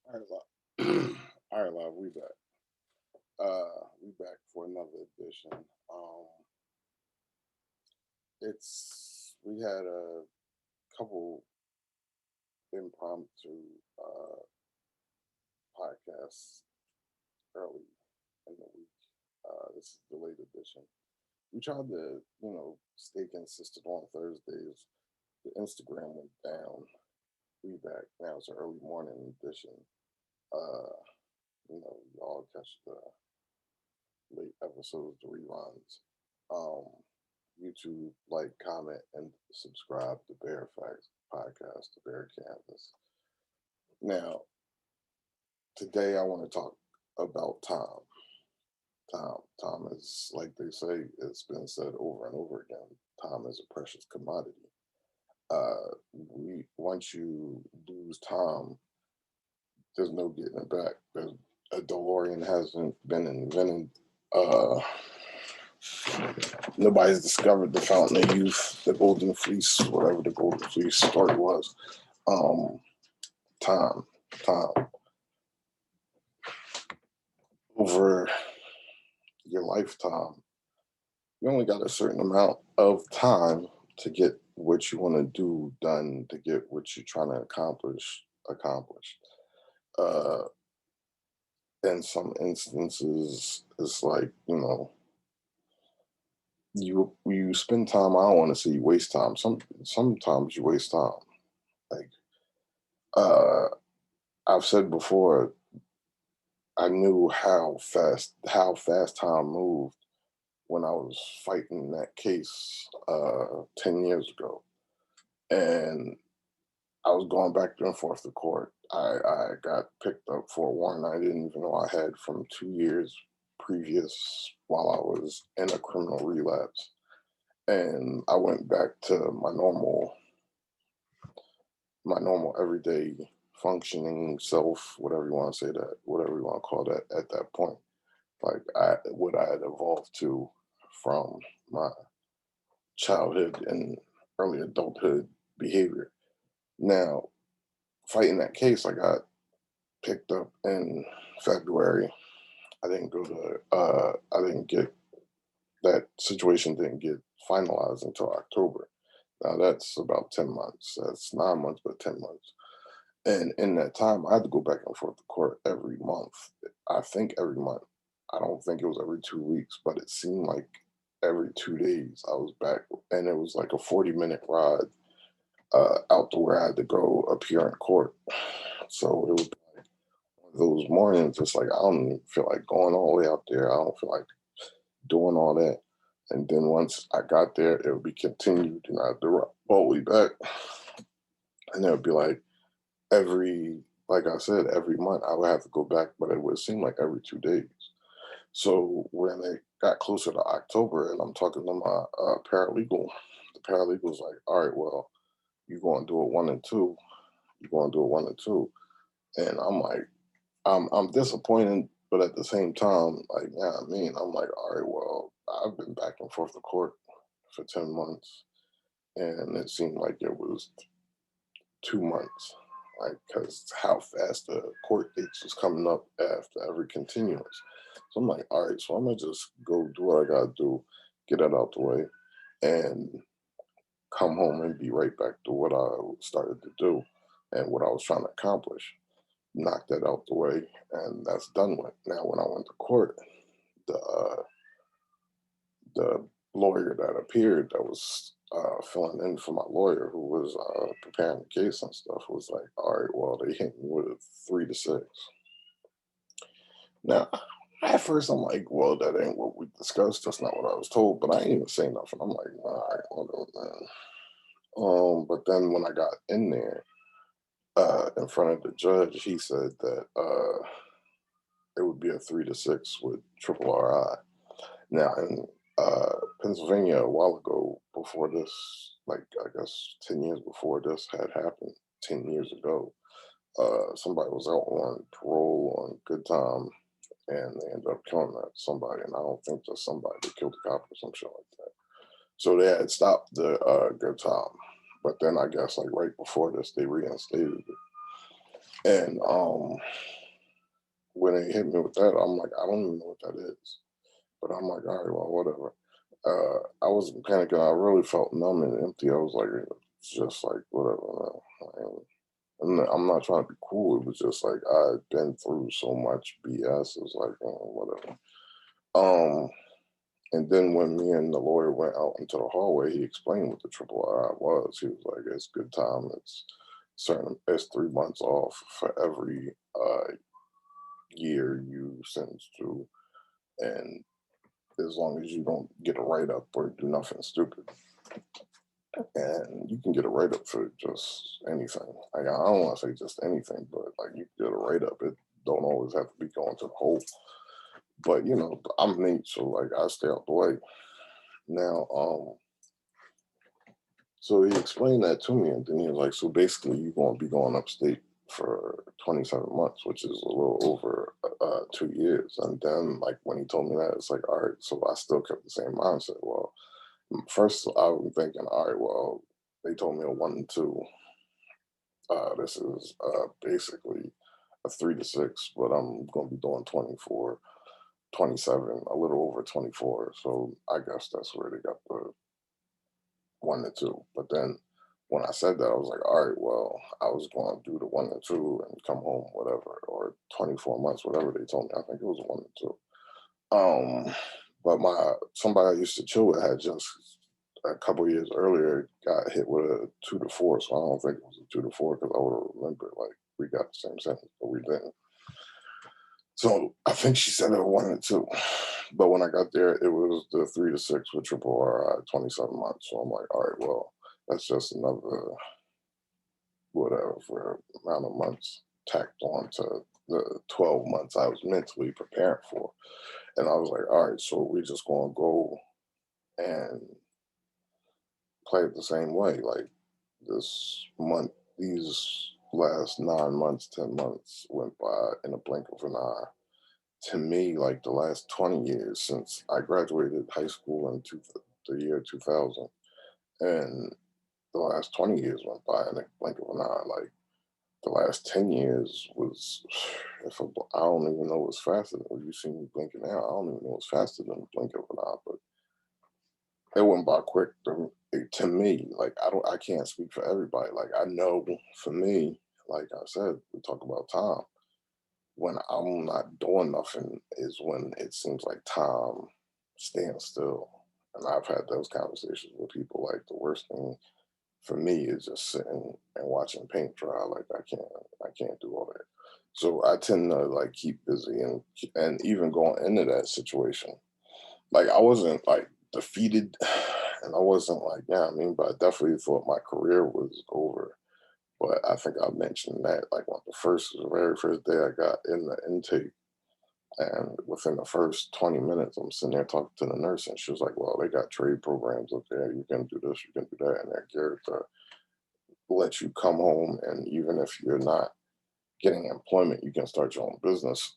All right, love. All right, love. We back for another edition. Um, we had a couple impromptu uh podcasts early in the week. This is the late edition. We tried to, stay consistent on Thursdays. The Instagram went down. We back now. It's an early morning edition. Uh, y'all catch the late episodes, the reruns. Um, YouTube, like, comment, and subscribe to Bear Facts Podcast, the Bear Canvas. Now, today I want to talk about time. Time is, like they say, it's been said over and over again. Time is a precious commodity. We Once you lose time, there's no getting it back. A DeLorean hasn't been invented. Uh, Nobody's discovered the fountain of youth, the golden fleece, whatever the golden fleece story was. Um, time, time over your lifetime. You only got a certain amount of time to get what you want to do done, to get what you're trying to accomplished. Uh, in some instances, it's like, you spend time. I don't want to say you waste time. Sometimes you waste time. Like, uh, I've said before, I knew how fast time moved when I was fighting that case 10 years ago, and I was going back and forth to court. I got picked up for a warrant I didn't even know I had from 2 years previous while I was in a criminal relapse, and I went back to my normal everyday functioning self, whatever you want to say that, whatever you want to call that at that point. Like what I had evolved to from my childhood and early adulthood behavior. Now, fighting that case, I got picked up in February. I didn't get that situation didn't get finalized until October. Now that's about 10 months. That's 9 months, but 10 months. And in that time, I had to go back and forth to court every month. I think every month. I don't think it was every 2 weeks, but it seemed like every 2 days I was back. And it was like a 40-minute ride out to where I had to go appear in court. So it was like one of those mornings, it's like, I don't even feel like going all the way out there. I don't feel like doing all that. And then once I got there, it would be continued and I had to ride all the way back. And it would be like, like I said, every month I would have to go back, but it would seem like every 2 days. So when it got closer to October and I'm talking to my paralegal, the paralegal's like, all right, well, you're going to do it one and two. You're going to do it one and two. And I'm like, I'm disappointed, but at the same time, like, yeah, I mean, I'm like, all right, well, I've been back and forth to court for 10 months and it seemed like it was 2 months, like, because how fast the court dates was coming up after every continuance. So I'm like, all right, so I'm gonna just go do what I gotta do, get that out the way, and come home and be right back to what I started to do and what I was trying to accomplish. Knock that out the way, and that's done with. Now, when I went to court, the the lawyer that appeared that was filling in for my lawyer who was preparing the case and stuff was like, all right, well, they hit me with a 3 to 6. Now, at first, I'm like, well, that ain't what we discussed. That's not what I was told. But I ain't even say nothing. I'm like, all right, well, man. But then when I got in there in front of the judge, he said that it would be a 3 to 6 with triple RI. Now, in Pennsylvania, a while ago, before this, like I guess 10 years before this had happened, 10 years ago, somebody was out on parole on good time and they ended up killing that somebody. And I don't think that somebody they killed the cop or some shit like that. So they had stopped the good time. But then I guess like right before this, they reinstated it. And when they hit me with that, I'm like, I don't even know what that is. But I'm like, all right, well, whatever. I wasn't panicking. I really felt numb and empty. I was like, it's just like whatever. I'm not trying to be cool. It was just like I'd been through so much BS. It was like, whatever. Um, and then when me and the lawyer went out into the hallway, he explained what the triple I was. He was like, "It's good time. It's certain. It's 3 months off for every year you sentence to, and as long as you don't get a write up or do nothing stupid, and you can get a write up for just anything. Like, I don't want to say just anything, but like you can get a write up. It don't always have to be going to the hole. But I'm Nate, so like I stay out the way. Now, so he explained that to me, and then he was like, "So basically, you're going to be going upstate for 27 months, which is a little over 2 years." And then, like when he told me that, it's like, all right. So I still kept the same mindset. Well, first I was thinking, all right, well, they told me a 1 and 2. This is basically a 3 to 6, but I'm going to be doing 24, 27, a little over 24. So I guess that's where they got the 1 and 2. But then when I said that, I was like, all right, well, I was going to do the 1 and 2 and come home, whatever, or 24 months, whatever they told me. I think it was 1 and 2. But my somebody I used to chill with had just a couple years earlier got hit with a 2 to 4. So I don't think it was a 2 to 4 because I would have remembered like we got the same sentence, but we didn't. So I think she said it was 1 and 2. But when I got there, it was the 3 to 6 with triple R, 27 months. So I'm like, all right, well, that's just another whatever for amount of months tacked on to the 12 months I was mentally preparing for. And I was like, all right, so we're just gonna go and play it the same way. Like this month, these last 9 months, 10 months went by in a blink of an eye. To me, like the last 20 years since I graduated high school in the year 2000, and the last 20 years went by in a blink of an eye. Like the last 10 years was, I don't even know what's faster than you see me blinking now. I don't even know what's faster than the blink of an eye, but it went by quick to me. Like I can't speak for everybody. Like I know for me, like I said, we talk about time. When I'm not doing nothing is when it seems like time stands still. And I've had those conversations with people. Like the worst thing for me is just sitting and watching paint dry. Like I can't do all that. So I tend to like keep busy and even going into that situation. Like I wasn't like defeated and I wasn't like, yeah, I mean, but I definitely thought my career was over. But I think I mentioned that like on the very first day I got in the intake, and within the first 20 minutes, I'm sitting there talking to the nurse, and she was like, "Well, they got trade programs up there. You can do this, you can do that, and they're geared to let you come home, and even if you're not getting employment, you can start your own business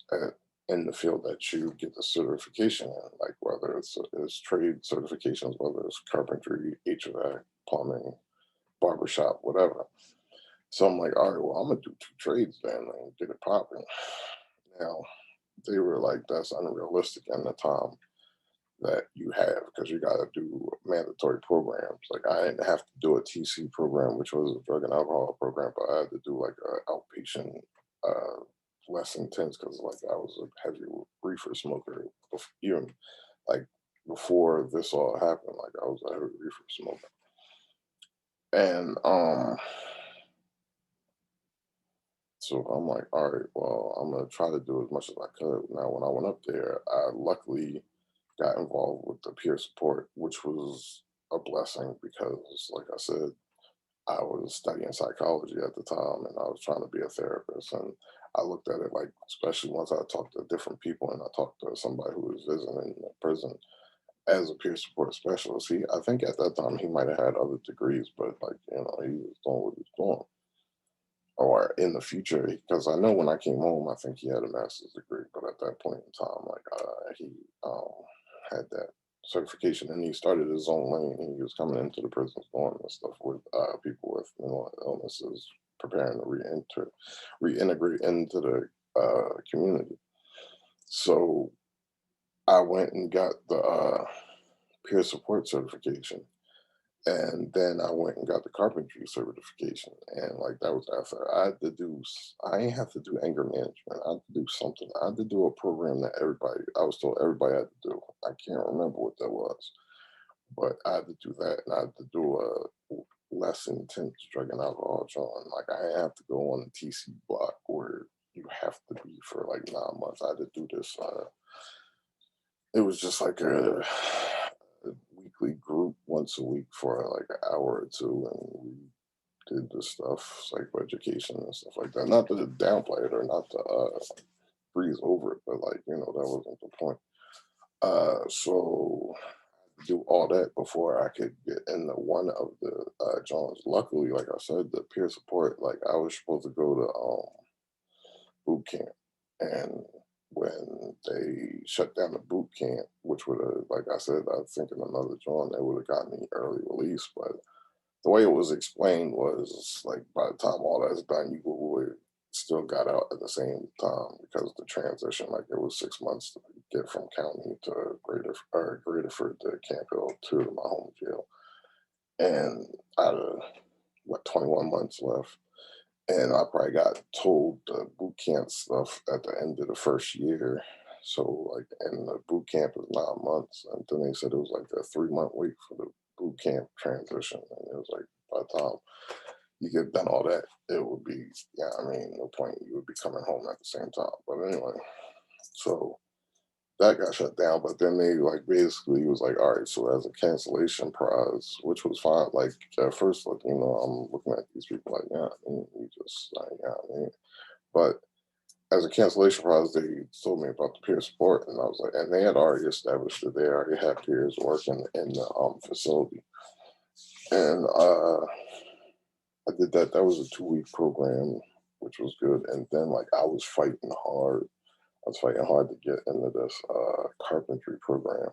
in the field that you get the certification in, like whether it's trade certifications, whether it's carpentry, HVAC, plumbing, barbershop, whatever." So I'm like, all right, well, I'm gonna do 2 trades then and get it popping. Now they were like, that's unrealistic in the time that you have because you got to do mandatory programs. Like I didn't have to do a TC program, which was a drug and alcohol program, but I had to do like an outpatient, uh, less intense because like I was a heavy reefer smoker even like before this all happened. Like I was a heavy reefer smoker, and so I'm like, all right, well, I'm gonna try to do as much as I could. Now, when I went up there, I luckily got involved with the peer support, which was a blessing because, like I said, I was studying psychology at the time and I was trying to be a therapist. And I looked at it like, especially once I talked to different people and I talked to somebody who was visiting in the prison as a peer support specialist. I think at that time he might have had other degrees, but like, he was doing what he was doing or in the future, because I know when I came home, I think he had a master's degree, but at that point in time, like he um, had that certification, and he started his own lane, and he was coming into the prisons doing this stuff with people with mental illnesses, preparing to reintegrate into the community. So I went and got the peer support certification. And then I went and got the carpentry certification. And like that was after I had to do, I ain't have to do anger management. I had to do something. I had to do a program that I was told everybody had to do. I can't remember what that was, but I had to do that. And I had to do a less intense drug and alcohol drawing. Like I didn't have to go on the TC block where you have to be for like 9 months. I had to do this. It was just like a weekly group once a week for like an hour or two, and we did the stuff, psychoeducation and stuff like that. Not to downplay it or not to breeze over it, but like that wasn't the point. So I had to do all that before I could get into one of the Johns. Luckily, like I said, the peer support, like I was supposed to go to boot camp. And when they shut down the boot camp, which would have, like I said, I think in another joint, they would have got me early release. But the way it was explained was like by the time all that's done, you would still got out at the same time because the transition, like it was 6 months to get from county to Greaterford to Camp Hill to my home jail. And out of what 21 months left. And I probably got told the boot camp stuff at the end of the first year. So like, and the boot camp is 9 months, and then they said it was like a 3 month wait for the boot camp transition, and it was like by the time you get done all that, it would be yeah. I mean, no point. You would be coming home at the same time. But anyway, so that got shut down, but then they like basically was like, all right, so as a cancellation prize, which was fine. Like at first, like I'm looking at these people like, yeah, you just like, yeah, but as a cancellation prize, they told me about the peer support, and I was like, and they had already established that they already had peers working in the facility, and I did that. That was a 2 week program, which was good, and then like I was fighting hard. I was fighting hard to get into this carpentry program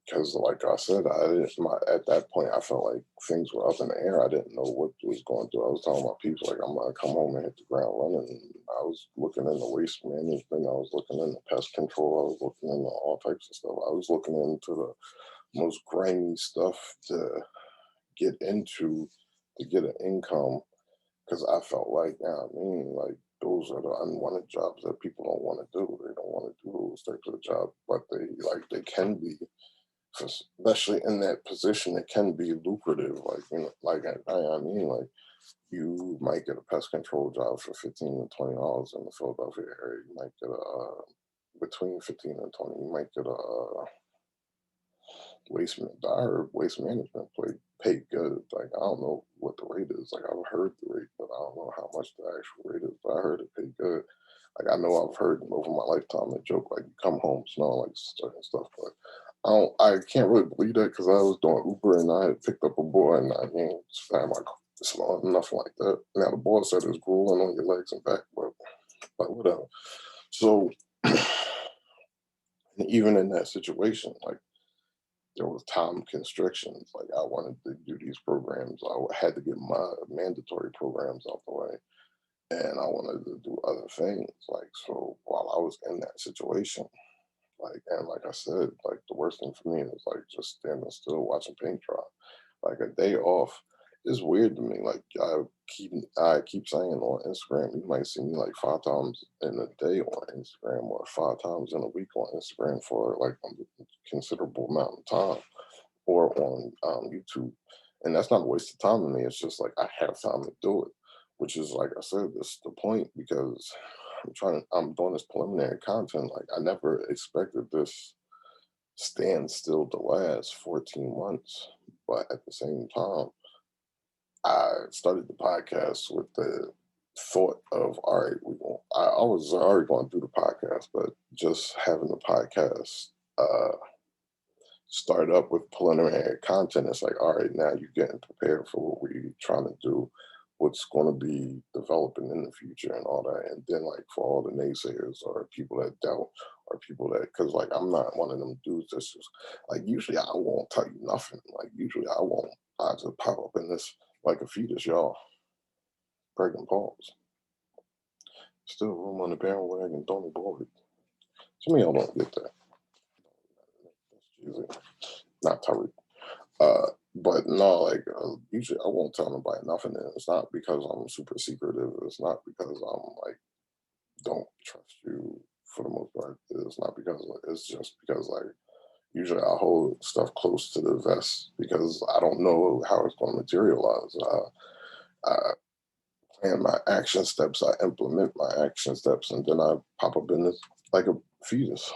because, like I said, I didn't. At that point, I felt like things were up in the air. I didn't know what was going through. I was telling my people like I'm gonna come home and hit the ground running. I was looking into waste management. I was looking into pest control. I was looking into all types of stuff. I was looking into the most grimy stuff to get into to get an income because I felt like, yeah, I mean, like those are the unwanted jobs that people don't want to do. They don't want to do those types of jobs, but they can be, especially in that position, it can be lucrative. Like like I mean, like you might get a pest control job for $15 to $20 in the Philadelphia area. You might get a between 15 and 20. You might get a I heard waste management paid good. Like I don't know what the rate is. Like I've heard the rate, but I don't know how much the actual rate is. But I heard it paid good. Like I know I've heard over my lifetime the joke like you come home smelling like certain stuff, but I can't really believe that because I was doing Uber and I had picked up a boy and I mean had my car smelling nothing like that. Now the boy said it's grueling on your legs and back, but whatever. So even in that situation, like there was time constrictions. Like I wanted to do these programs. had to get my mandatory programs out the way. And I wanted to do other things. Like so while I was in that situation, like and like I said, like the worst thing for me is like just standing still watching paint dry. Like a day off is weird to me. Like I keep saying on Instagram, you might see me like 5 times in a day on Instagram or 5 times in a week on Instagram for like a considerable amount of time or on YouTube. And that's not a waste of time to me. It's just like I have time to do it, which is like I said, this is the point because I'm doing this preliminary content. Like I never expected this standstill to last 14 months. But at the same time, I started the podcast with the thought of, all right, I was already going to do the podcast, but just having the podcast start up with preliminary content, it's like, all right, now you're getting prepared for what we're trying to do, what's going to be developing in the future and all that. And then, like, for all the naysayers or people that doubt or people that, because, like, I'm not one of them dudes that's just, like, usually I won't tell you nothing. Like, usually I won't, I just pop up in this like a fetus, y'all. pregnant pause. Still room on the bandwagon, don't avoid. Some of y'all don't get that. That's cheesy. Not Tyreek. But no, like usually I won't tell nobody nothing. And it's not because I'm super secretive. It's not because I'm like don't trust you for the most part. It's not because it's just because like usually I hold stuff close to the vest because I don't know how it's going to materialize. I plan my action steps, I implement my action steps, and then I pop up in this like a fetus,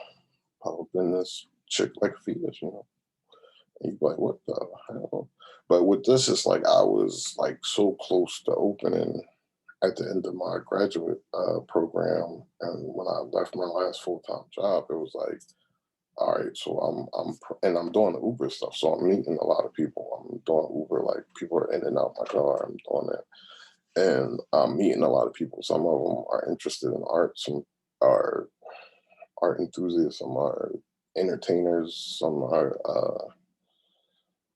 pop up in this chick like a fetus, you know. And you be like, what the hell? But with this, it's like I was like so close to opening at the end of my graduate program, and when I left my last full time job, it was like, all right, so and I'm doing the Uber stuff, so I'm meeting a lot of people. I'm doing Uber, like people are in and out my car. I'm doing that, and I'm meeting a lot of people. Some of them are interested in art, some are art enthusiasts, some are entertainers, some are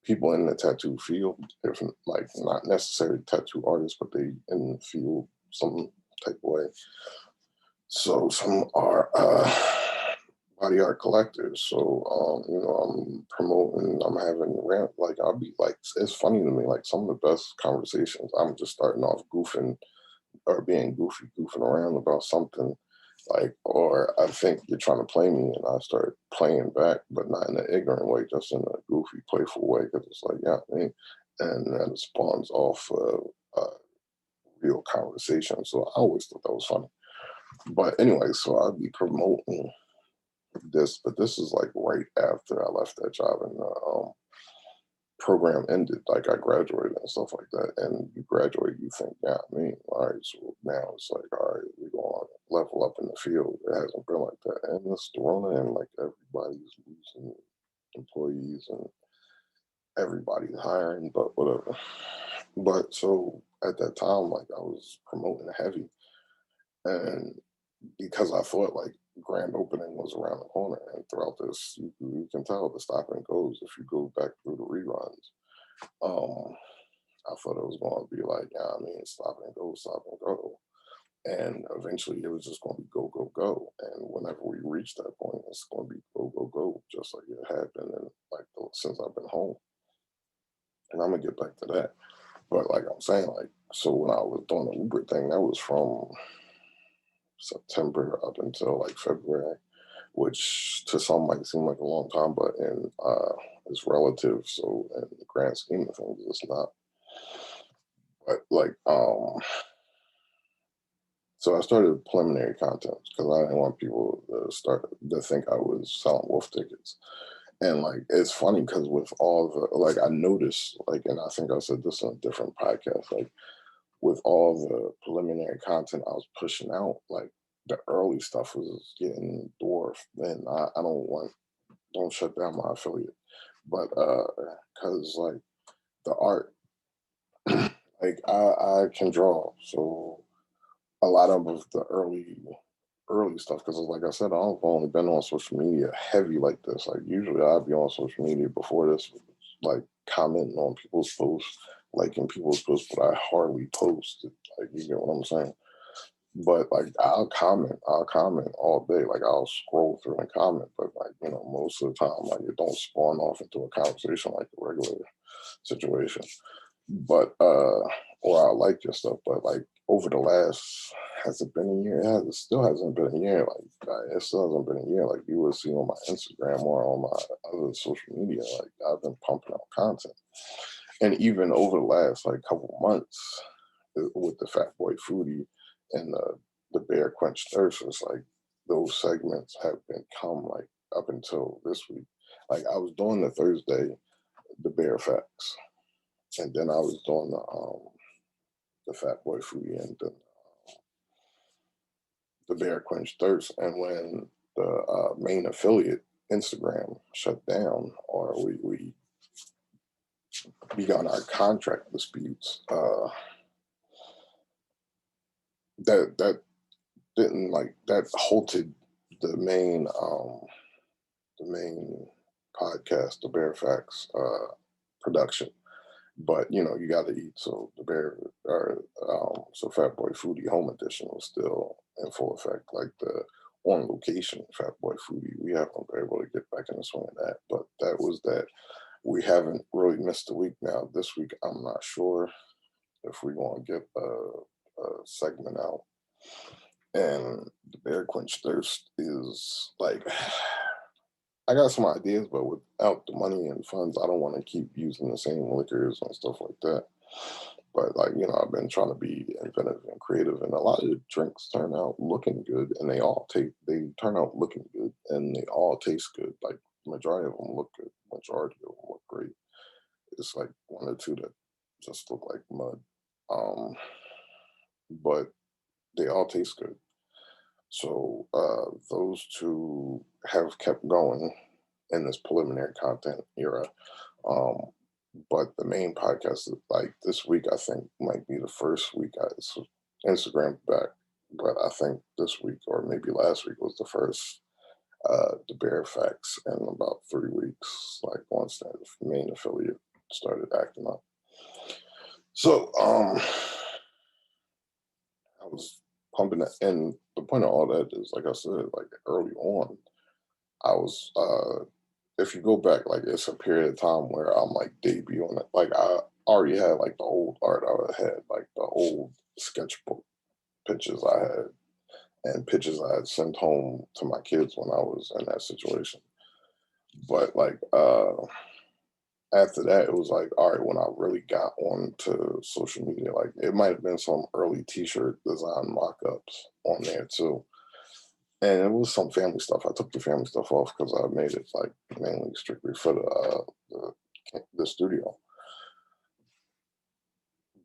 people in the tattoo field, different, like not necessarily tattoo artists, but they in the field some type of way. So some are body art collectors. So you know, I'm promoting, I'm having rant, like I'll be like, it's funny to me, like some of the best conversations, I'm just starting off goofing or being goofy, goofing around about something like, or I think you're trying to play me, and I start playing back, but not in an ignorant way, just in a goofy, playful way, because it's like, yeah, me, and then it spawns off real conversation. So I always thought that was funny. But anyway, so I'll be promoting this, but this is like right after I left that job, and program ended, like I graduated and stuff like that. And you graduate, you think, yeah, I mean, all right, so now it's like, all right, we're going to level up in the field. It hasn't been like that. And it's Corona, and like everybody's losing employees and everybody's hiring, but whatever. But so at that time, like I was promoting heavy. And because I thought like grand opening was around the corner, and throughout this, you can tell the stop and goes if you go back through the reruns. Um, I thought it was going to be like, yeah, I mean, stop and go, stop and go. And eventually it was just going to be go, go, go. And whenever we reach that point, it's going to be go, go, go, just like it had been in, like since I've been home. And I'm going to get back to that. But like I'm saying, like, so when I was doing the Uber thing, that was from September up until like February, which to some might seem like a long time, but in it's relative. So in the grand scheme of things, it's not. But like so I started preliminary content because I didn't want people to start to think I was selling wolf tickets. And like it's funny because with all the like I noticed, like, and I think I said this on a different podcast, like with all the preliminary content I was pushing out, like the early stuff was getting dwarfed. And I don't shut down my affiliate. But because like the art, like I can draw. So a lot of the early stuff, because like I said, I've only been on social media heavy like this. Like usually I'd be on social media before this, like commenting on people's posts, liking people's posts, but I hardly post. Like you get what I'm saying? But like I'll comment all day. Like I'll scroll through and comment, but like, you know, most of the time, like it don't spawn off into a conversation like the regular situation. But or I like your stuff, but like over the last, has it been a year? It still hasn't been a year. Like it still hasn't been a year. Like you will see on my Instagram or on my other social media, like I've been pumping out content. And even over the last like couple months with the Fat Boy Foodie and the Bear Quench Thirst, it's like those segments have been come like up until this week. Like I was doing the Thursday, the Bear Facts, and then I was doing the Fat Boy Foodie and the Bear Quench Thirst. And when the main affiliate Instagram shut down, or we got our contract disputes, that didn't like that halted the main podcast, the Bear Facts production. But you got to eat. So the bear, or so Fat Boy Foodie Home Edition was still in full effect. Like the on location Fat Boy Foodie, we haven't been able to get back in the swing of that. But that was that. We haven't really missed a week now. This week, I'm not sure if we're going to get a segment out. And the Bear Quench Thirst is like, I got some ideas, but without the money and funds, I don't want to keep using the same liquors and stuff like that. But like, I've been trying to be inventive and creative, and a lot of the drinks turn out looking good, and they turn out looking good, and they all taste good. Like majority of them look good, majority of them look great. It's like one or two that just look like mud, but they all taste good. So those two have kept going in this preliminary content era. Um, but the main podcast, like this week, I think might be the first week Instagram back. But I think this week or maybe last week was the first the Bear Facts in about 3 weeks. Like once that main affiliate started acting up. So I was pumping it, and the point of all that is, like I said, like early on, I was if you go back, like it's a period of time where I'm like debuting it. Like I already had like the old art I had, like the old sketchbook pictures I had and pictures I had sent home to my kids when I was in that situation. But like after that, it was like, all right, when I really got onto social media, like it might have been some early t-shirt design mock-ups on there too. And it was some family stuff. I took the family stuff off because I made it like mainly strictly for the studio.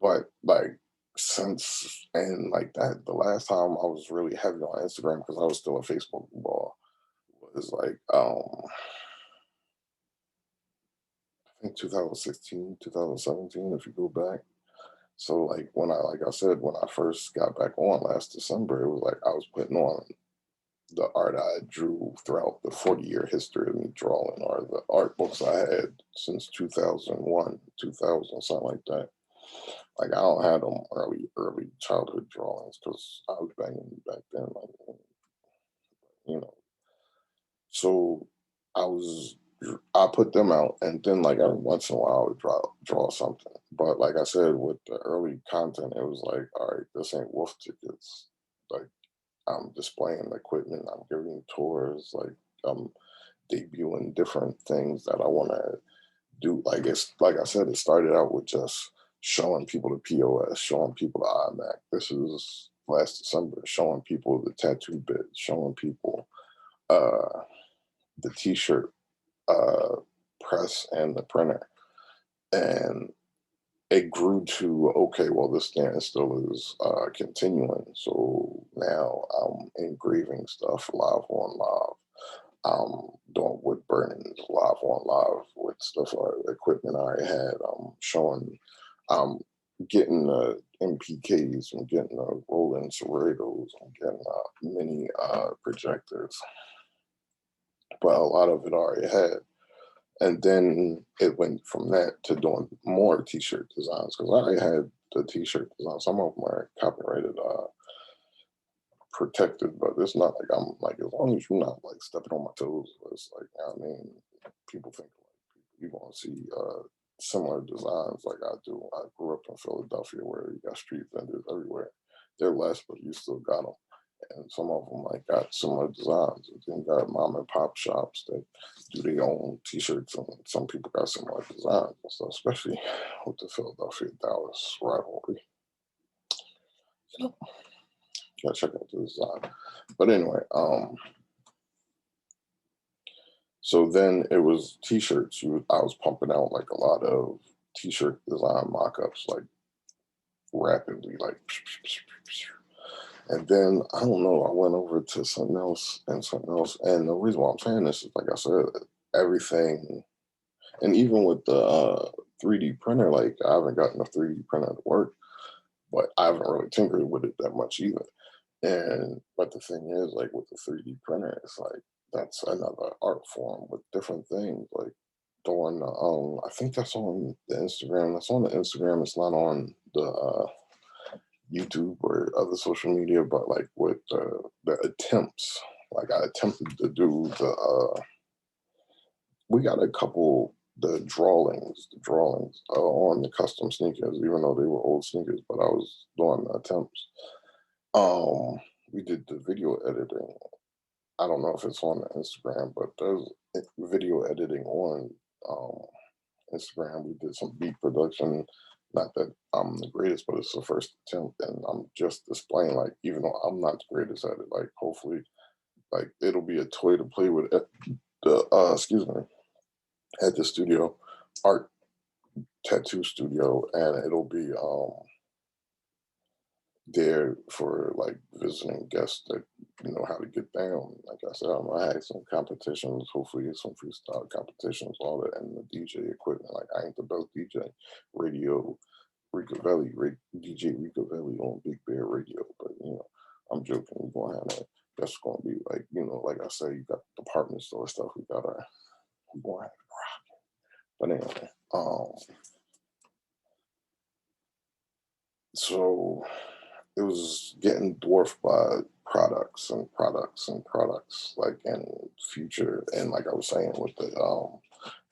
But like since and like that, the last time I was really heavy on Instagram because I was still a Facebook ball was like I think 2016, 2017, if you go back. So like like I said, when I first got back on last December, it was like I was putting on the art I drew throughout the 40-year history of me drawing, or the art books I had since 2001, 2000, something like that. Like I don't have them early childhood drawings because I was banging back then, like you know. So I put them out, and then like every once in a while I would draw something. But like I said, with the early content, it was like, all right, this ain't wolf tickets. Like I'm displaying equipment, I'm giving tours, like I'm debuting different things that I want to do. Like it's like I said, it started out with just showing people the POS, showing people the iMac. This is last December, showing people the tattoo bit, showing people uh, the T-shirt uh, press and the printer, and it grew to okay. Well, this stand still is continuing, so now I'm engraving stuff live on live. Doing wood burnings live on live with stuff or equipment I already had. I'm showing, I'm getting MPKs, I'm getting rolling Cerritos, I'm getting mini projectors, but a lot of it I already had. And then it went from that to doing more t-shirt designs because I already had the t-shirt designs. Some of them are copyrighted, protected, but it's not like I'm like as long as you're not like stepping on my toes, it's like I mean, people think like you want to see similar designs like I do. I grew up in Philadelphia where you got street vendors everywhere. They're less, but you still got them. And some of them like got similar designs. And then you got mom and pop shops that do their own T-shirts, and some people got similar designs and stuff, especially with the Philadelphia Dallas rivalry. Gotta check out the design. But anyway, so then it was t-shirts. I was pumping out like a lot of t-shirt design mock-ups like rapidly, like and then I don't know, I went over to something else and something else. And the reason why I'm saying this is like I said, everything and even with the 3D printer, like I haven't gotten a 3D printer to work, but I haven't really tinkered with it that much either. And but the thing is, like with the 3D printer, it's like that's another art form with different things. Like on I think that's on the Instagram. That's on the Instagram. It's not on the YouTube or other social media, but like with the attempts, like I attempted to do we got a couple the drawings on the custom sneakers, even though they were old sneakers, but I was doing the attempts. Um, we did the video editing. I don't know if it's on the Instagram, but there's video editing on um, Instagram. We did some beat production. Not that I'm the greatest, but it's the first attempt, and I'm just displaying like, even though I'm not the greatest at it, like hopefully, like it'll be a toy to play with at the excuse me, at the studio, art tattoo studio, and it'll be there for like visiting guests that know how to get down. Like I said, I had some competitions, hopefully some freestyle competitions, all that, and the DJ equipment. Like I ain't the best DJ, radio DJ Ricovelli on Big Bear Radio, but I'm joking. We're gonna have that. That's gonna be like, like I say, you got department store stuff. We gonna have it. But anyway, so it was getting dwarfed by products and products and products, like in future. And like I was saying with the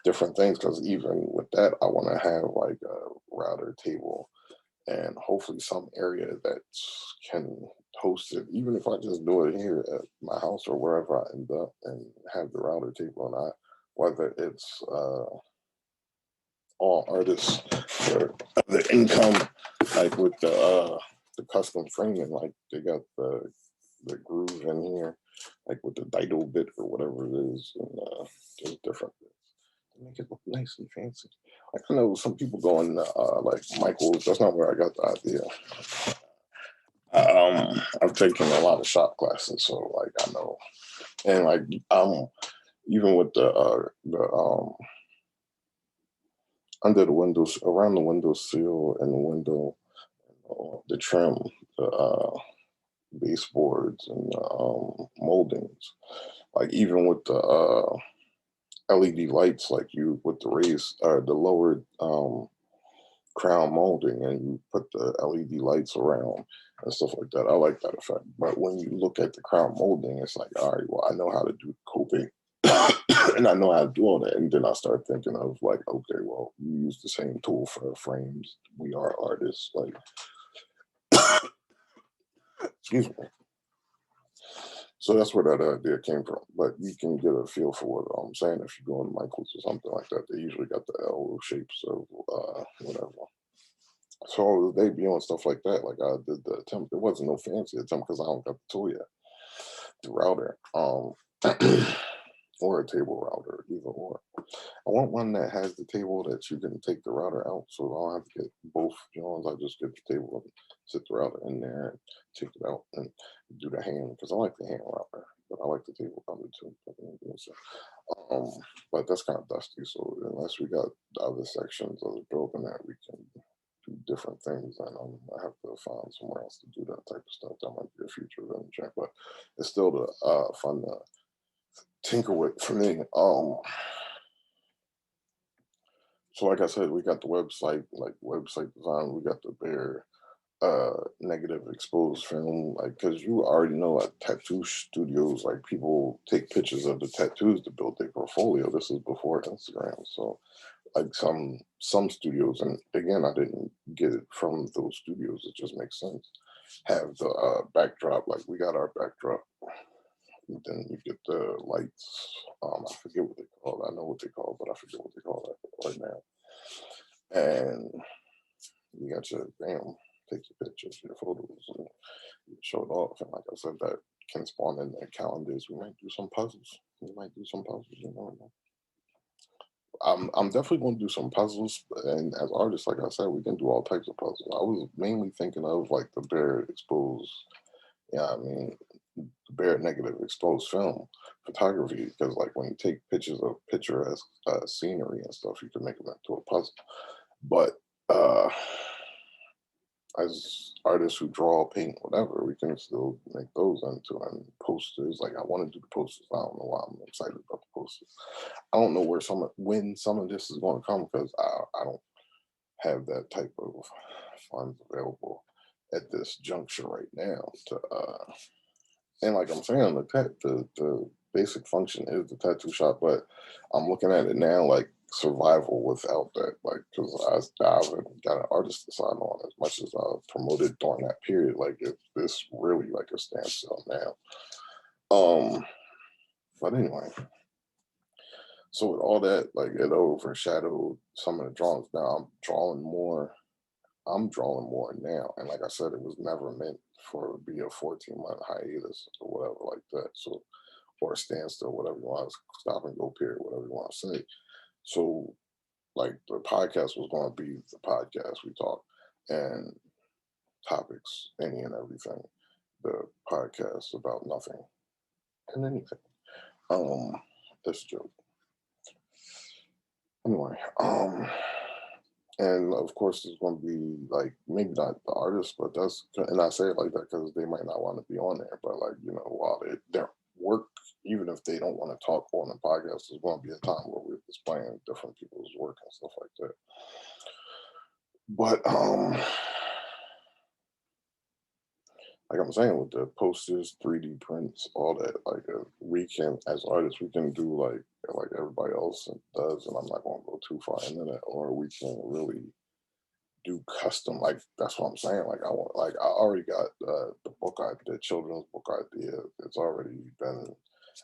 different things, because even with that, I want to have like a router table and hopefully some area that can host it, even if I just do it here at my house or wherever I end up and have the router table. And I, whether it's all artists for the income, like with the custom framing, like they got the groove in here, like with the Dido bit or whatever it is, and there's different bits to make it look nice and fancy. Like I know some people going like Michael's. That's not where I got the idea. I've taken a lot of shop classes, so like I know, and like even with the under the windows, around the window sill and the window, the trim, the baseboards and moldings. Like even with the LED lights, like you with the raised the lowered crown molding, and you put the LED lights around and stuff like that. I like that effect. But when you look at the crown molding, it's like, all right, well, I know how to do coping. And I know how to do all that. And then I start thinking of like, okay, well, you use the same tool for frames. We are artists. Like, excuse me. So that's where that idea came from. But you can get a feel for what I'm saying if you go in Michael's or something like that. They usually got the L shapes of whatever. So they be on stuff like that. Like I did the attempt. It wasn't no fancy attempt because I don't got the tool yet. The router. Or a table router, either or. I want one that has the table that you can take the router out, so I don't have to get both Jones. I just get the table and sit the router in there and take it out and do the hand, because I like the hand router, but I like the table router too. Um, but that's kind of dusty. So unless we got the other sections of the building that we can do different things, and I have to find somewhere else to do that type of stuff. That might be a future venture, but it's still the fun to tinker with for me. So like I said, we got the website, like website design, we got the Bear negative exposed film, like because you already know at tattoo studios, like people take pictures of the tattoos to build their portfolio. This is before Instagram. So like some studios, and again I didn't get it from those studios, it just makes sense, have the backdrop, like we got our backdrop. And then you get the lights. I forget what they call it. I know what they call it, but I forget what they call that right now. And you got your bam, take your pictures, your photos, and you show it off. And like I said, that can spawn in the calendars. We might do some puzzles. We might do some puzzles. You know. I'm definitely going to do some puzzles, and as artists, like I said, we can do all types of puzzles. I was mainly thinking of like the Bear exposed. Yeah, I mean, Bear negative exposed film photography, because like when you take pictures of picturesque scenery and stuff, you can make them into a puzzle. But uh as artists who draw, paint, whatever, we can still make those into and posters. Like I want to do the posters. I don't know why I'm excited about the posters. I don't know when some of this is going to come because I don't have that type of funds available at this juncture right now to and like I'm saying, the basic function is the tattoo shop, but I'm looking at it now like survival without that, like because I haven't got an artist to sign on as much as I promoted during that period. Like this really like a standstill now. But anyway, so with all that, like it overshadowed some of the drawings. Now I'm drawing more now. And like I said, it was never meant for to be a 14-month hiatus or whatever like that. So, or a standstill, whatever you want to stop and go period, whatever you want to say. So, like the podcast was going to be the podcast we talk and topics, any and everything. The podcast about nothing and anything. This joke. Anyway, and of course, there's going to be like maybe not the artist, but that's and I say it like that because they might not want to be on there. But like while their work, even if they don't want to talk on the podcast, there's going to be a time where we're displaying different people's work and stuff like that. But like I'm saying, with the posters, 3D prints, all that, like we can as artists, we can do like everybody else does, and I'm not going to go too far into that, or we can really do custom like that's what I'm saying like I already got the book idea, the children's book idea. It's already been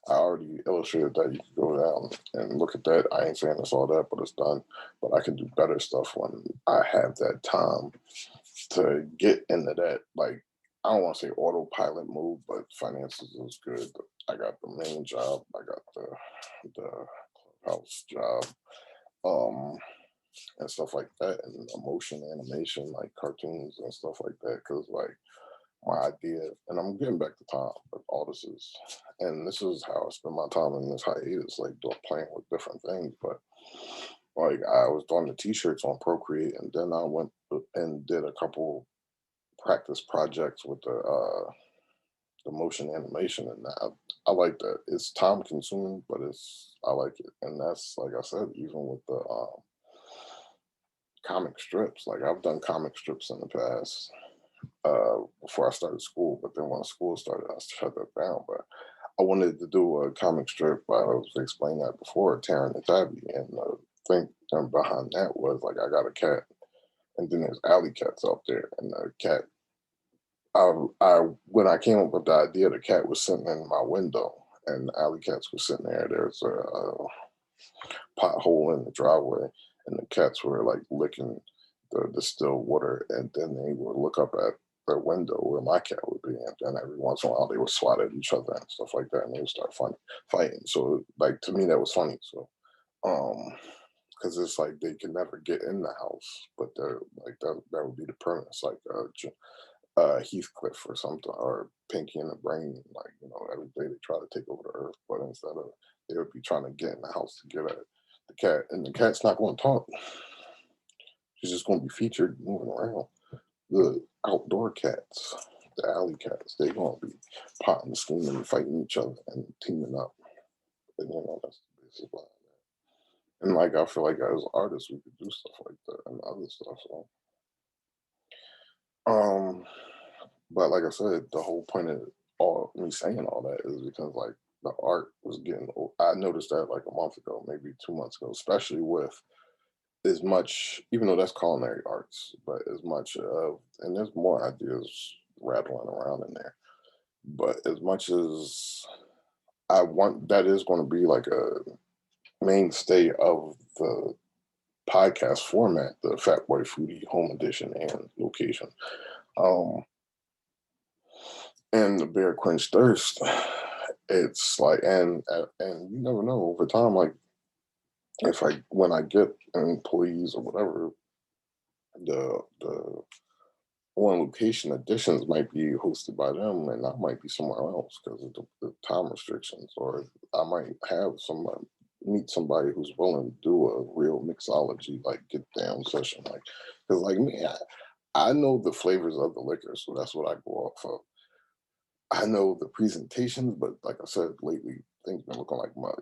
I already illustrated that. You can go down and look at that. I ain't saying it's all that, but it's done. But I can do better stuff when I have that time to get into that. Like I don't want to say autopilot move, but finances is good. I got the main job. I got the clubhouse job. Um, and stuff like that, and emotion animation, like cartoons and stuff like that. Because like my idea, and I'm getting back to time, but all this is, and this is how I spend my time in this hiatus, like doing playing with different things. But like I was doing the t-shirts on Procreate, and then I went and did a couple practice projects with the motion animation, and I like that. It's time consuming, but I like it, and that's like I said, even with the comic strips. Like I've done comic strips in the past before I started school, but then when school started, I shut that down. But I wanted to do a comic strip. I was explaining that before, Taryn and Tabby, and the thing behind that was like I got a cat, and then there's alley cats out there, and the cat. I when I came up with the idea, the cat was sitting in my window, and the alley cats were sitting there. There's a pothole in the driveway, and the cats were like licking the distilled water, and then they would look up at the window where my cat would be, and then every once in a while they would swat at each other and stuff like that, and they would start fighting. So, like to me, that was funny. So, because it's like they can never get in the house, but they're like that would be the premise, like Heathcliff or something, or Pinky and the Brain. Like every day they try to take over the earth, but instead of they would be trying to get in the house to get at the cat, and the cat's not going to talk. She's just going to be featured moving around. The outdoor cats, the alley cats, they're going to be potting, scheming, and fighting each other and teaming up. And that's the basis behind that. And like I feel like as artists, we could do stuff like that and other stuff. So, um, but like I said, the whole point of all me saying all that is because like the art was getting old. I noticed that like a month ago, maybe 2 months ago, especially with as much, even though that's culinary arts, but as much of, and there's more ideas rattling around in there, but as much as I want, that is going to be like a mainstay of the podcast format, the Fat Boy Foodie Home Edition and location. Um, and the Bear Quench Thirst, it's like, and you never know over time, like if I when I get employees or whatever, the on location editions might be hosted by them and I might be somewhere else because of the time restrictions, or I might have somebody meet somebody who's willing to do a real mixology like get down session, like because like me, I know the flavors of the liquor, so that's what I go off of. I know the presentations, but like I said, lately things been looking like mud.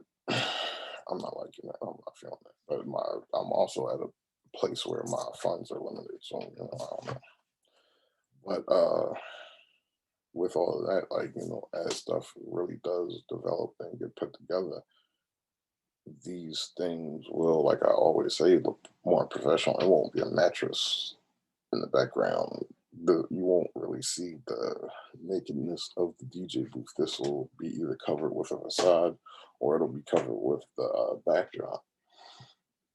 I'm not liking that. I'm not feeling that. But I'm also at a place where my funds are limited, so I don't know. But with all of that, like as stuff really does develop and get put together, these things will, like I always say, look more professional. It won't be a mattress in the background. You won't really see the nakedness of the DJ booth. This will be either covered with a facade or it'll be covered with the backdrop,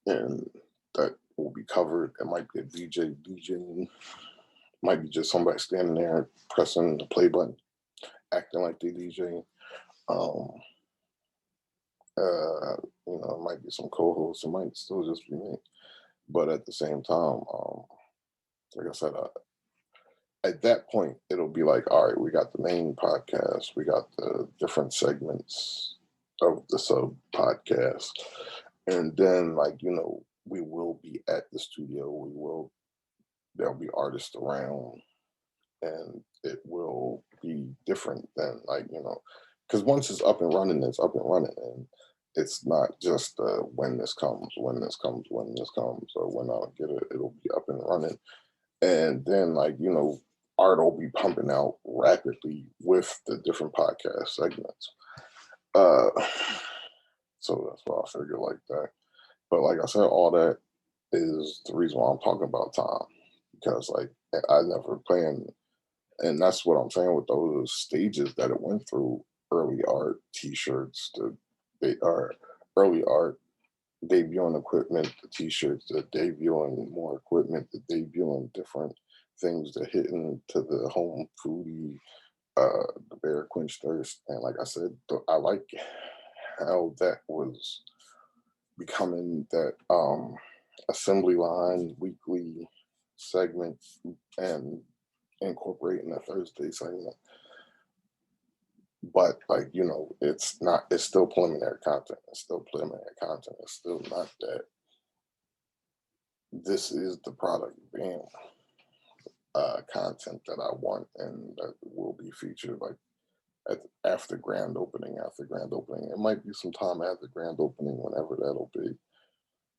and that will be covered. It might be a DJ DJing, might be just somebody standing there pressing the play button, acting like they DJ. Um, it might be some co-hosts. It might still just be me, but at the same time, like I said, at that point, it'll be like, all right, we got the main podcast, we got the different segments of the sub podcast, and then we will be at the studio. There'll be artists around, and it will be different than because once it's up and running, it's up and running, and it's not just when this comes, when this comes, when this comes, or when I'll get it. It'll be up and running, and then art will be pumping out rapidly with the different podcast segments. Uh, so that's why I figure like that. But like I said, all that is the reason why I'm talking about time, because I never planned, and that's what I'm saying with those stages that it went through: early art, t-shirts, they are early art, debuting equipment, the t-shirts, the debuting more equipment, the debuting different things, the hitting to the home foodie, the bear quench thirst. And like I said, I like how that was becoming that assembly line weekly segment and incorporating a Thursday segment. But it's still preliminary content. It's still preliminary content. It's still not that this is the product being content that I want and that will be featured after grand opening. After grand opening, it might be some time after grand opening, whenever that'll be.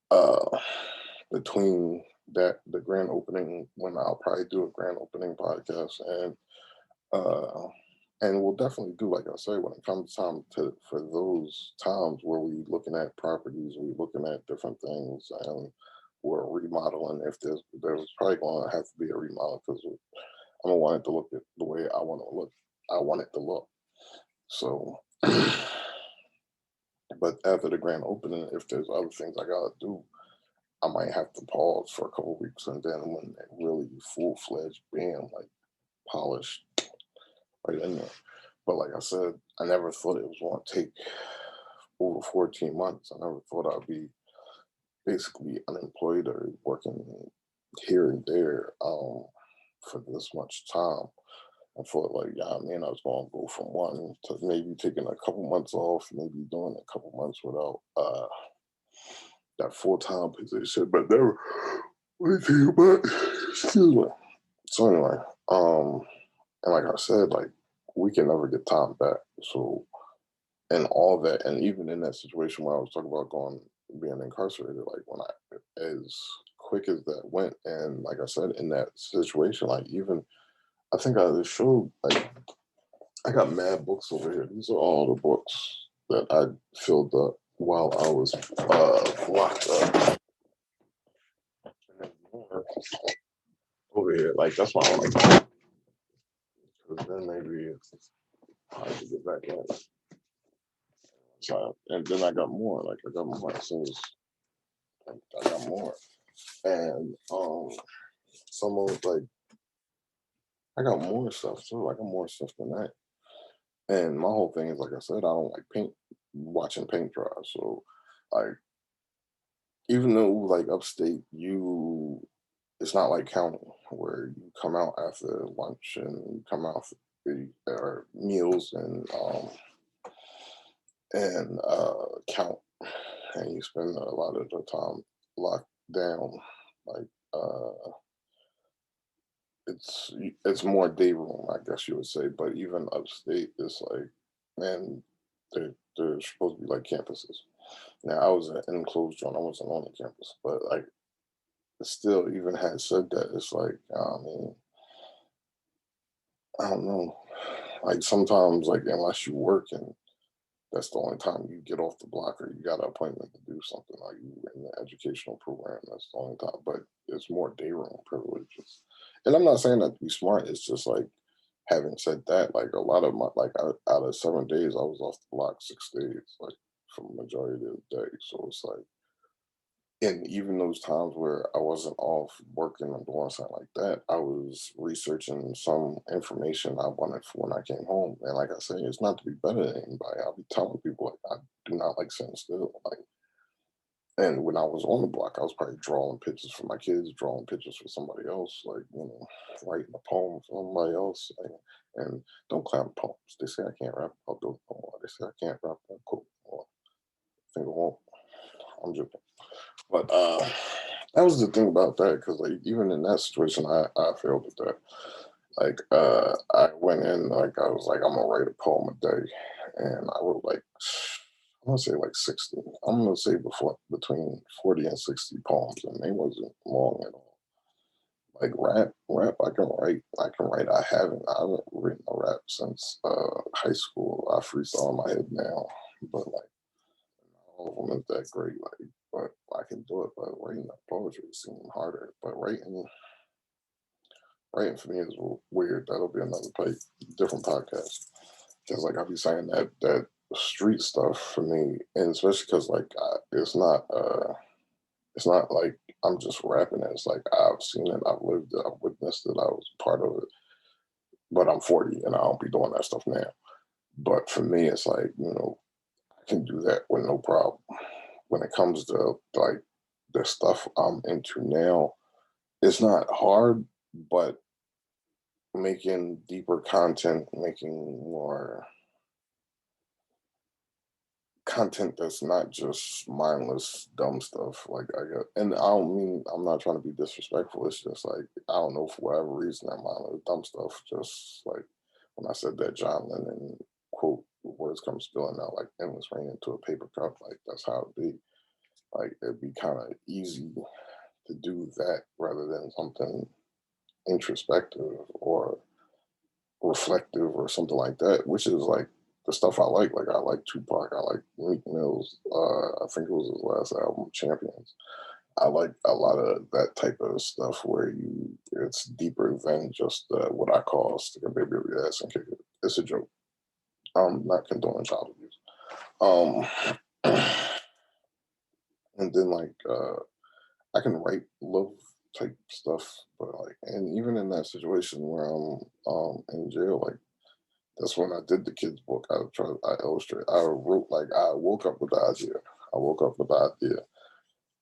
Uh, Between the grand opening, when I'll probably do a grand opening podcast, uh, and we'll definitely do, like I say, when it comes time for those times where we looking at properties, we looking at different things, and we're remodeling. If there's probably going to have to be a remodel, because I don't want it to look the way I want to look. I want it to look. So, but after the grand opening, if there's other things I gotta do, I might have to pause for a couple weeks, and then when it really full fledged, bam, like polished right in there. But like I said, I never thought it was going to take over 14 months. I never thought I'd be basically unemployed or working here and there for this much time. I thought I was going to go from one to maybe taking a couple months off, maybe doing a couple months without that full-time position, but never anything about, excuse me. So anyway, and like I said, we can never get time back. So, and all that, and even in that situation where I was talking about being incarcerated, as quick as that went, and like I said, in that situation, even I think I just showed, I got mad books over here. These are all the books that I filled up while I was locked up. And then more over here, that's why I don't like, because then maybe it's hard to get back in. So, and then I got more. I got more. As soon as I got more, and some of I got more stuff too. I got more stuff than that. And my whole thing is, like I said, I don't like watching paint dry. So, like, even though upstate, it's not like county where you come out after lunch and you come out or meals and count, and you spend a lot of the time locked down, like it's more day room, I guess you would say. But even upstate, it's like, man, there's supposed to be like campuses. Now I was in an enclosed zone. I wasn't on the campus, but like still, even had said that, it's like, I mean, I don't know. Like sometimes, like unless you work and that's the only time you get off the block or you got an appointment to do something like you in the educational program. That's the only time. But it's more day room privileges. And I'm not saying that to be smart. It's just like having said that, like a lot of my like out of 7 days, I was off the block 6 days, like for the majority of the day. So it's like, and even those times where I wasn't off working or doing something like that, I was researching some information I wanted for when I came home. And like I say, it's not to be better than anybody. I'll be telling people like I do not like sitting still. Like, and when I was on the block, I was probably drawing pictures for my kids, drawing pictures for somebody else, like writing a poem for somebody else. Like, and don't clap poems. They say I can't rap. I'll do a poem. They say I can't rap. Cool. Well, I think I won't. I'm joking. But that was the thing about that, because like even in that situation, I failed at that. Like I went in like I was like I'm gonna write a poem a day, and I wrote like I want to say like 60. I'm gonna say before between 40 and 60 poems, and they wasn't long at all. Like rap, I can write. I haven't written a rap since high school. I freestyle in my head now, but like all of them is that great. Like, but I can do it. But writing the poetry seems harder. But writing for me is weird. That'll be another different podcast. Because like I'll be saying that street stuff for me, and especially because like it's not like I'm just rapping it. It's like I've seen it, I've lived it, I've witnessed it, I was part of it. But I'm 40 and I don't be doing that stuff now. But for me, it's like I can do that with no problem. When it comes to like the stuff I'm into now, it's not hard, but making deeper content, making more content that's not just mindless dumb stuff. Like I got, and I don't mean I'm not trying to be disrespectful. It's just like I don't know for whatever reason that mindless dumb stuff. Just like when I said that John Lennon quote, the words come spilling out like endless rain into a paper cup. Like that's how it be. Like it'd be kind of easy to do that rather than something introspective or reflective or something like that, which is like the stuff I like. Like I like Tupac, I like Meek Mill's. I think it was his last album, Champions. I like a lot of that type of stuff where it's deeper than just what I call stick a baby up your ass and kick it. It's a joke. I'm not condoning child abuse. Um, and then like I can write love type stuff, but like, and even in that situation where I'm in jail, like that's when I did the kids book. I illustrate. I wrote like I woke up with the idea. I woke up with the idea,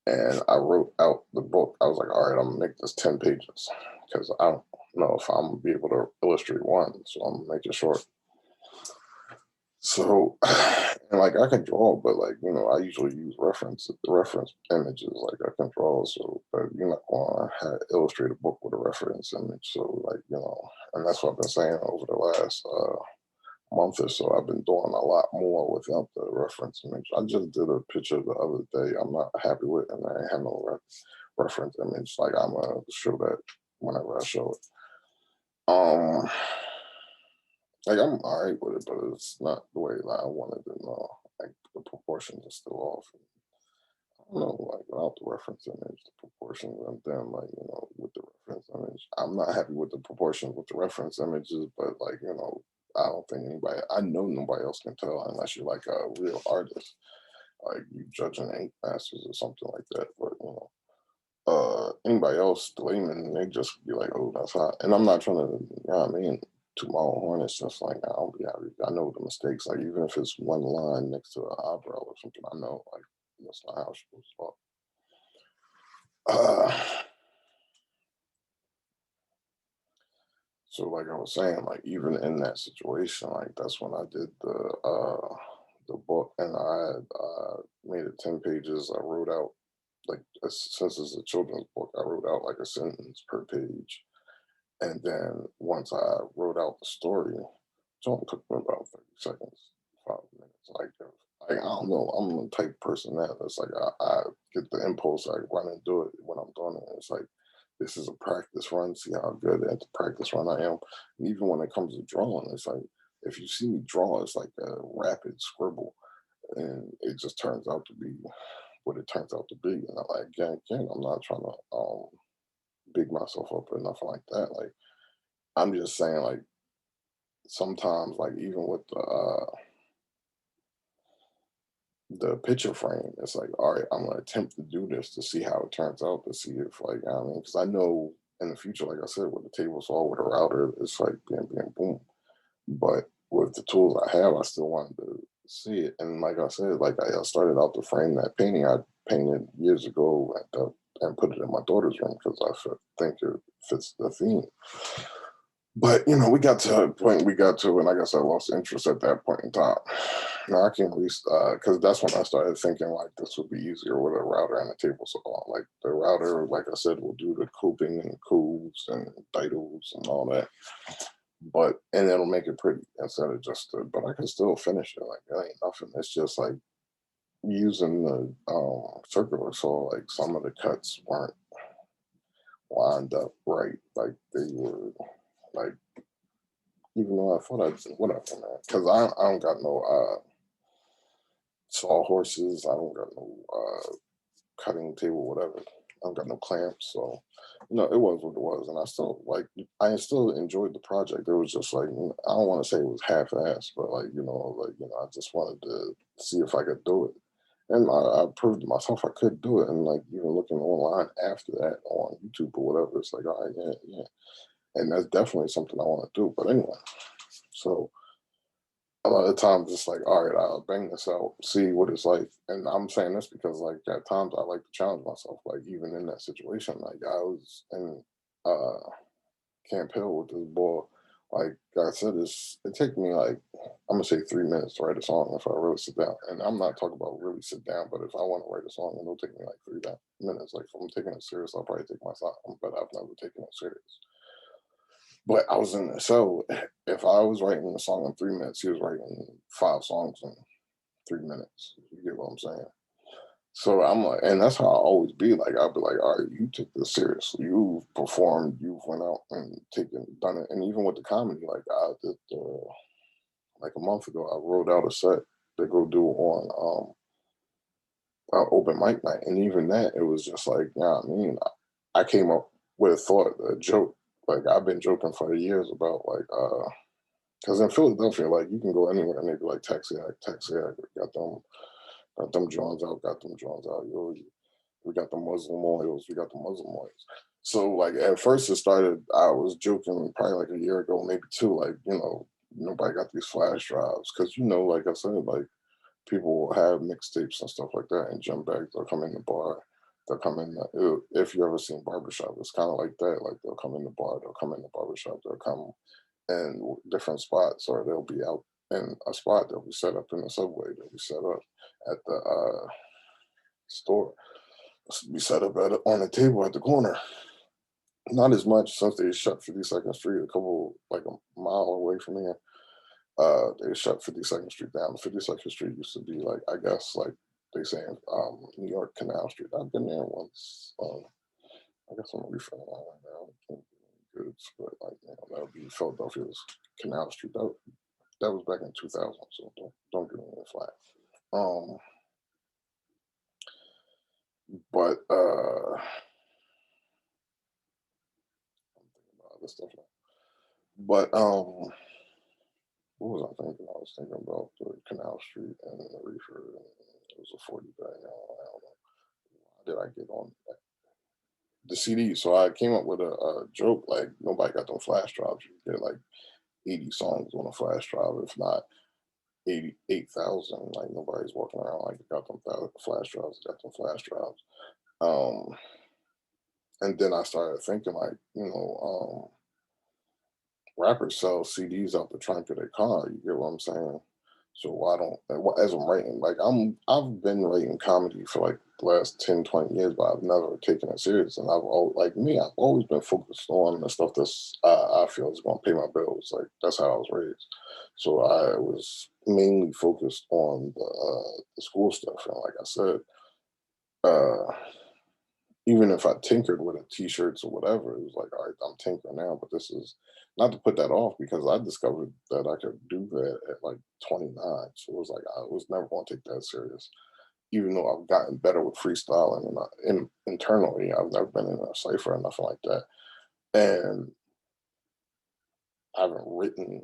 and I wrote out the book. I was like, all right, I'm gonna make this 10 pages because I don't know if I'm gonna be able to illustrate one, so I'm gonna make it short. So, and like I can draw, but like I usually use reference images. Like I can draw, so but you're not gonna illustrate a book with a reference image. So like and that's what I've been saying over the last month or so. I've been doing a lot more without the reference image. I just did a picture the other day. I'm not happy with, and I ain't have no reference image. Like I'm gonna show that whenever I show it. Um, like I'm alright with it, but it's not the way that I wanted it. No, like the proportions are still off. I don't know, like without the reference image, the proportions, and then like with the reference image, I'm not happy with the proportions with the reference images, but like I don't think anybody, I know nobody else can tell unless you're like a real artist, like you judging ink masters or something like that. But anybody else, the layman, they just be like, oh, that's hot. And I'm not trying to, what I mean, to my own horn. It's just like I don't be happy. I know the mistakes. Like even if it's one line next to an eyebrow or something, I know like that's not how it's supposed to talk. Uh, so like I was saying, like even in that situation, like that's when I did the book, and I had made it 10 pages. I wrote out like since it's a children's book, I wrote out like a sentence per page, And then once I wrote out the story, it only took me about 30 seconds, 5 minutes. Like I don't know, I'm the type of person that it's like I get the impulse, I run and do it when I'm doing it. It's like this is a practice run, see how good at the practice run I am. And even when it comes to drawing, it's like if you see me draw, it's like a rapid scribble, and it just turns out to be what it turns out to be. And I like again, I'm not trying to big myself up or nothing like that. Like I'm just saying, like sometimes, like even with the picture frame, it's like, all right, I'm gonna attempt to do this to see how it turns out, to see if like I mean, because I know in the future, like I said, with the table saw with a router, it's like bam, boom. But with the tools I have, I still wanted to see it. And like I said, like I started out to frame that painting I painted years ago and put it in my daughter's room because think it fits the theme. But we got to a point we got to, and I guess I lost interest at that point in time. Now I can at least because that's when I started thinking like this would be easier with a router and a table saw. Like the router, like I said, will do the coping and cooves and titles and all that. And it'll make it pretty instead of just. But I can still finish it. Like it ain't nothing. It's just like using the circular saw. Like some of the cuts weren't lined up right. Like they were like even though I thought I'd whatever, man. Because I don't got no saw horses. I don't got no cutting table, whatever. I don't got no clamps. So, it was what it was. And I still enjoyed the project. It was just like, I don't want to say it was half assed, but I just wanted to see if I could do it. And I proved to myself I could do it. And like, even looking online after that on YouTube or whatever, it's like, all right, yeah, yeah. And that's definitely something I want to do. But anyway, so a lot of times it's like, all right, I'll bang this out, see what it's like. And I'm saying this because like at times I like to challenge myself. Like even in that situation, like I was in uh Camp Hill with this boy. Like I said, it take me like I'm gonna say 3 minutes to write a song if I really sit down. And I'm not talking about really sit down, but if I want to write a song, it'll take me like minutes. Like if I'm taking it serious, I'll probably take my time, but I've never taken it serious. But I was in the so if I was writing a song in 3 minutes, he was writing 5 songs in 3 minutes. You get what I'm saying? So I'm like, and that's how I always be. Like I'll be like, all right, you took this seriously. You've performed. You've went out and done it. And even with the comedy, like I did, like a month ago, I wrote out a set to go do on open mic night, and even that, it was just like, yeah, I mean, I came up with a thought, a joke. Like I've been joking for years about like because in Philadelphia, like you can go anywhere and they be like taxi act, got them Johns out, got them Johns out. We got the Muslim oils, we got the Muslim oils. So like at first it started, I was joking probably like a year ago, maybe two, like, nobody got these flash drives. Cause like I said, like people will have mixtapes and stuff like that and gym bags. They'll come in the bar. They'll come in. If you ever seen barbershop, it's kind of like that. Like they'll come in the bar. They'll come in the barbershop. They'll come in different spots, or they'll be out in a spot. They'll be set up in the subway. They'll be set up at the store. Be set up on a table at the corner. Not as much since they shut 52nd Street a couple like a mile away from here. They shut 52nd Street down. 52nd Street used to be like, I guess, like they say New York Canal Street. I've been there once. I guess I'm referring right now. Can't get any goods, but like, that would be Philadelphia's Canal Street. That was back in 2000, so don't give me a flag. Um, but I'm thinking about other stuff now. But what was I thinking? I was thinking about the Canal Street and the reefer. And it was a 40 bag. I don't know. How did I get on the CD? So I came up with a joke like nobody got them flash drives. You get like 80 songs on a flash drive, if not 88,000. Like nobody's walking around like got them flash drives, got them flash drives. Um, and then I started thinking like, rappers sell CDs out the trunk of their car. You get what I'm saying? So why don't as I'm writing, like I've been writing comedy for like the last 10, 20 years, but I've never taken it serious. And I've always been focused on the stuff that's I feel is gonna pay my bills. Like that's how I was raised. So I was mainly focused on the school stuff. And like I said, uh even if I tinkered with it, t-shirts or whatever, it was like, all right, I'm tinkering now, but this is not to put that off because I discovered that I could do that at like 29. So it was like I was never going to take that serious. Even though I've gotten better with freestyling internally, I've never been in a cipher or nothing like that. And I haven't written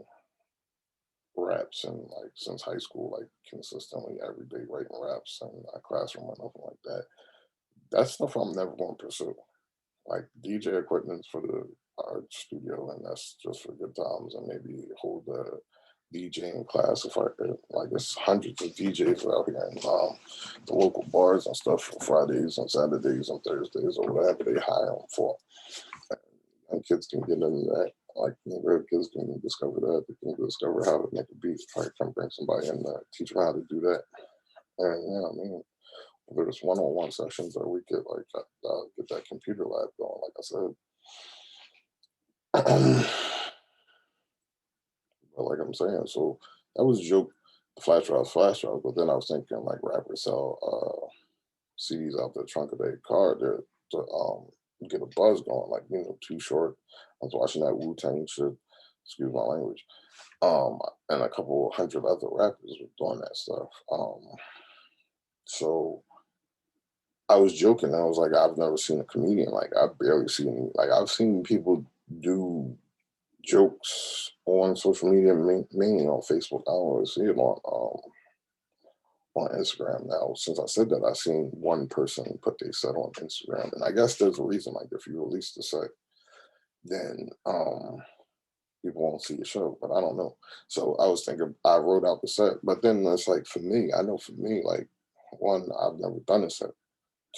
raps in like since high school, like consistently every day writing raps in a classroom or nothing like that. That's stuff I'm never going to pursue. Like DJ equipment's for the art studio, and that's just for good times, and maybe hold a DJing class if I could. Like it's hundreds of DJs out here in the local bars and stuff for Fridays and Saturdays and Thursdays or whatever they hire them for. And kids can get into that. Like neighborhood kids can discover that. They can discover how to make a beat. Like can bring somebody in there, teach them how to do that. And yeah, I mean, whether it's one-on-one sessions or we get like get that computer lab going, like I said. But like I'm saying, so that was a joke, the flash drives, but then I was thinking like rappers sell CDs out the trunk of their car to get a buzz going, like Too Short. I was watching that Wu-Tang shit, excuse my language. And a couple hundred other rappers were doing that stuff. So I was joking. I was like, I've never seen a comedian. Like I've barely seen like I've seen people do jokes on social media, mainly on Facebook. I don't really see it on Instagram now. Since I said that, I've seen one person put their set on Instagram, and I guess there's a reason. Like if you release the set, then people won't see your show. But I don't know. So I was thinking I wrote out the set, but then it's like for me, I know for me, like one, I've never done a set.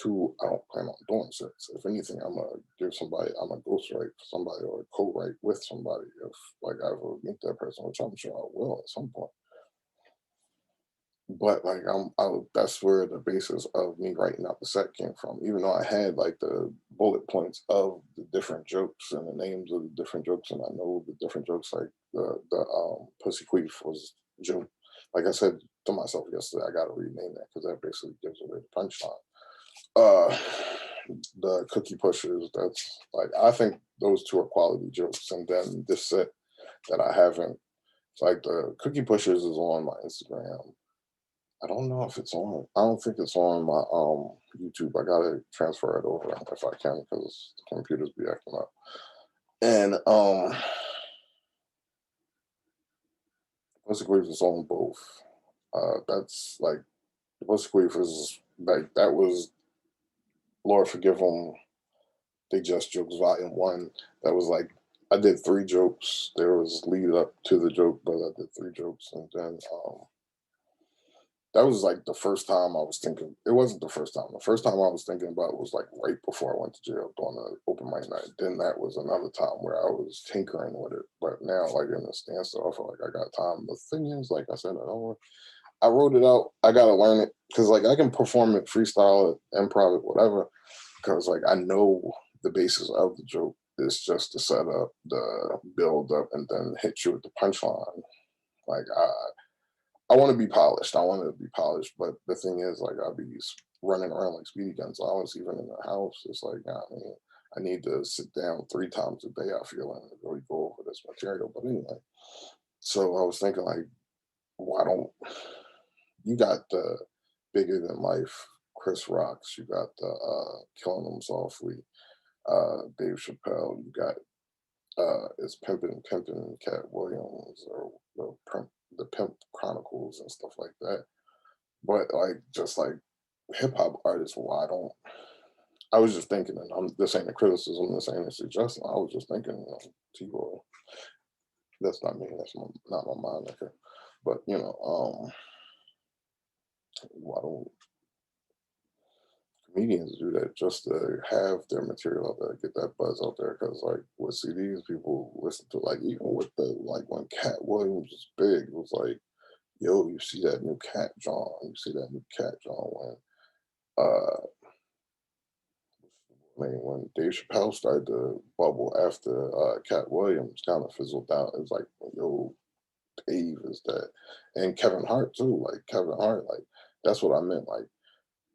Two, I don't plan on doing sets. If anything, I'm a ghostwrite for somebody or co-write with somebody if like I ever meet that person, which I'm sure I will at some point. But like that's where the basis of me writing out the set came from. Even though I had like the bullet points of the different jokes and the names of the different jokes, and I know the different jokes, like the Pussy Queef was a joke. Like I said to myself yesterday, I got to rename that because that basically gives away the punchline. Uh, the Cookie Pushers. That's like I think those two are quality jokes. And then this set that I haven't, it's like the Cookie Pushers is on my Instagram. I don't know if it's on. I don't think it's on my YouTube. I gotta transfer it over if I can because the computers be acting up. And Pussy Queef is on both. That's like Pussy Queef is like that was Lord forgive them. They Just Jokes Volume One. That was like I did three jokes. There was lead up to the joke, but I did three jokes, and then that was like the first time I was thinking. It wasn't the first time. The first time I was thinking about it was like right before I went to jail doing the open mic night. Then that was another time where I was tinkering with it. But now, like in the standstill, I feel like I got time. The thing is, like I said, I wrote it out. I gotta learn it because like I can perform it, freestyle it, improv it, whatever. Because like I know the basis of the joke is just the setup, the build up, and then hit you with the punchline. Like I want to be polished. I want to be polished, but the thing is, like, I'll be running around like Speedy Gonzalez, even in the house. It's like, nah, I mean, I need to sit down 3 times a day. I feel and really go over this material. But anyway, so I was thinking, like, why don't you got the bigger than life Chris Rocks? You got the Killing Them Softly, Dave Chappelle. You got it's Pimpin' Cat Williams or the Pimp Chronicles and stuff like that. But like just like hip hop artists, why don't I was just thinking, and this ain't a criticism, this ain't a suggestion. I was just thinking, T-Roy. That's not me. That's not my moniker. But why don't comedians do that just to have their material out there, get that buzz out there? Because like with CDs, people listen to like even with the like when Cat Williams was big, it was like yo, you see that new cat John, you see that new cat John uh when Dave Chappelle started to bubble after Cat Williams kind of fizzled out. It was like, yo, Dave is that, and Kevin Hart too. Like Kevin Hart, like that's what I meant. Like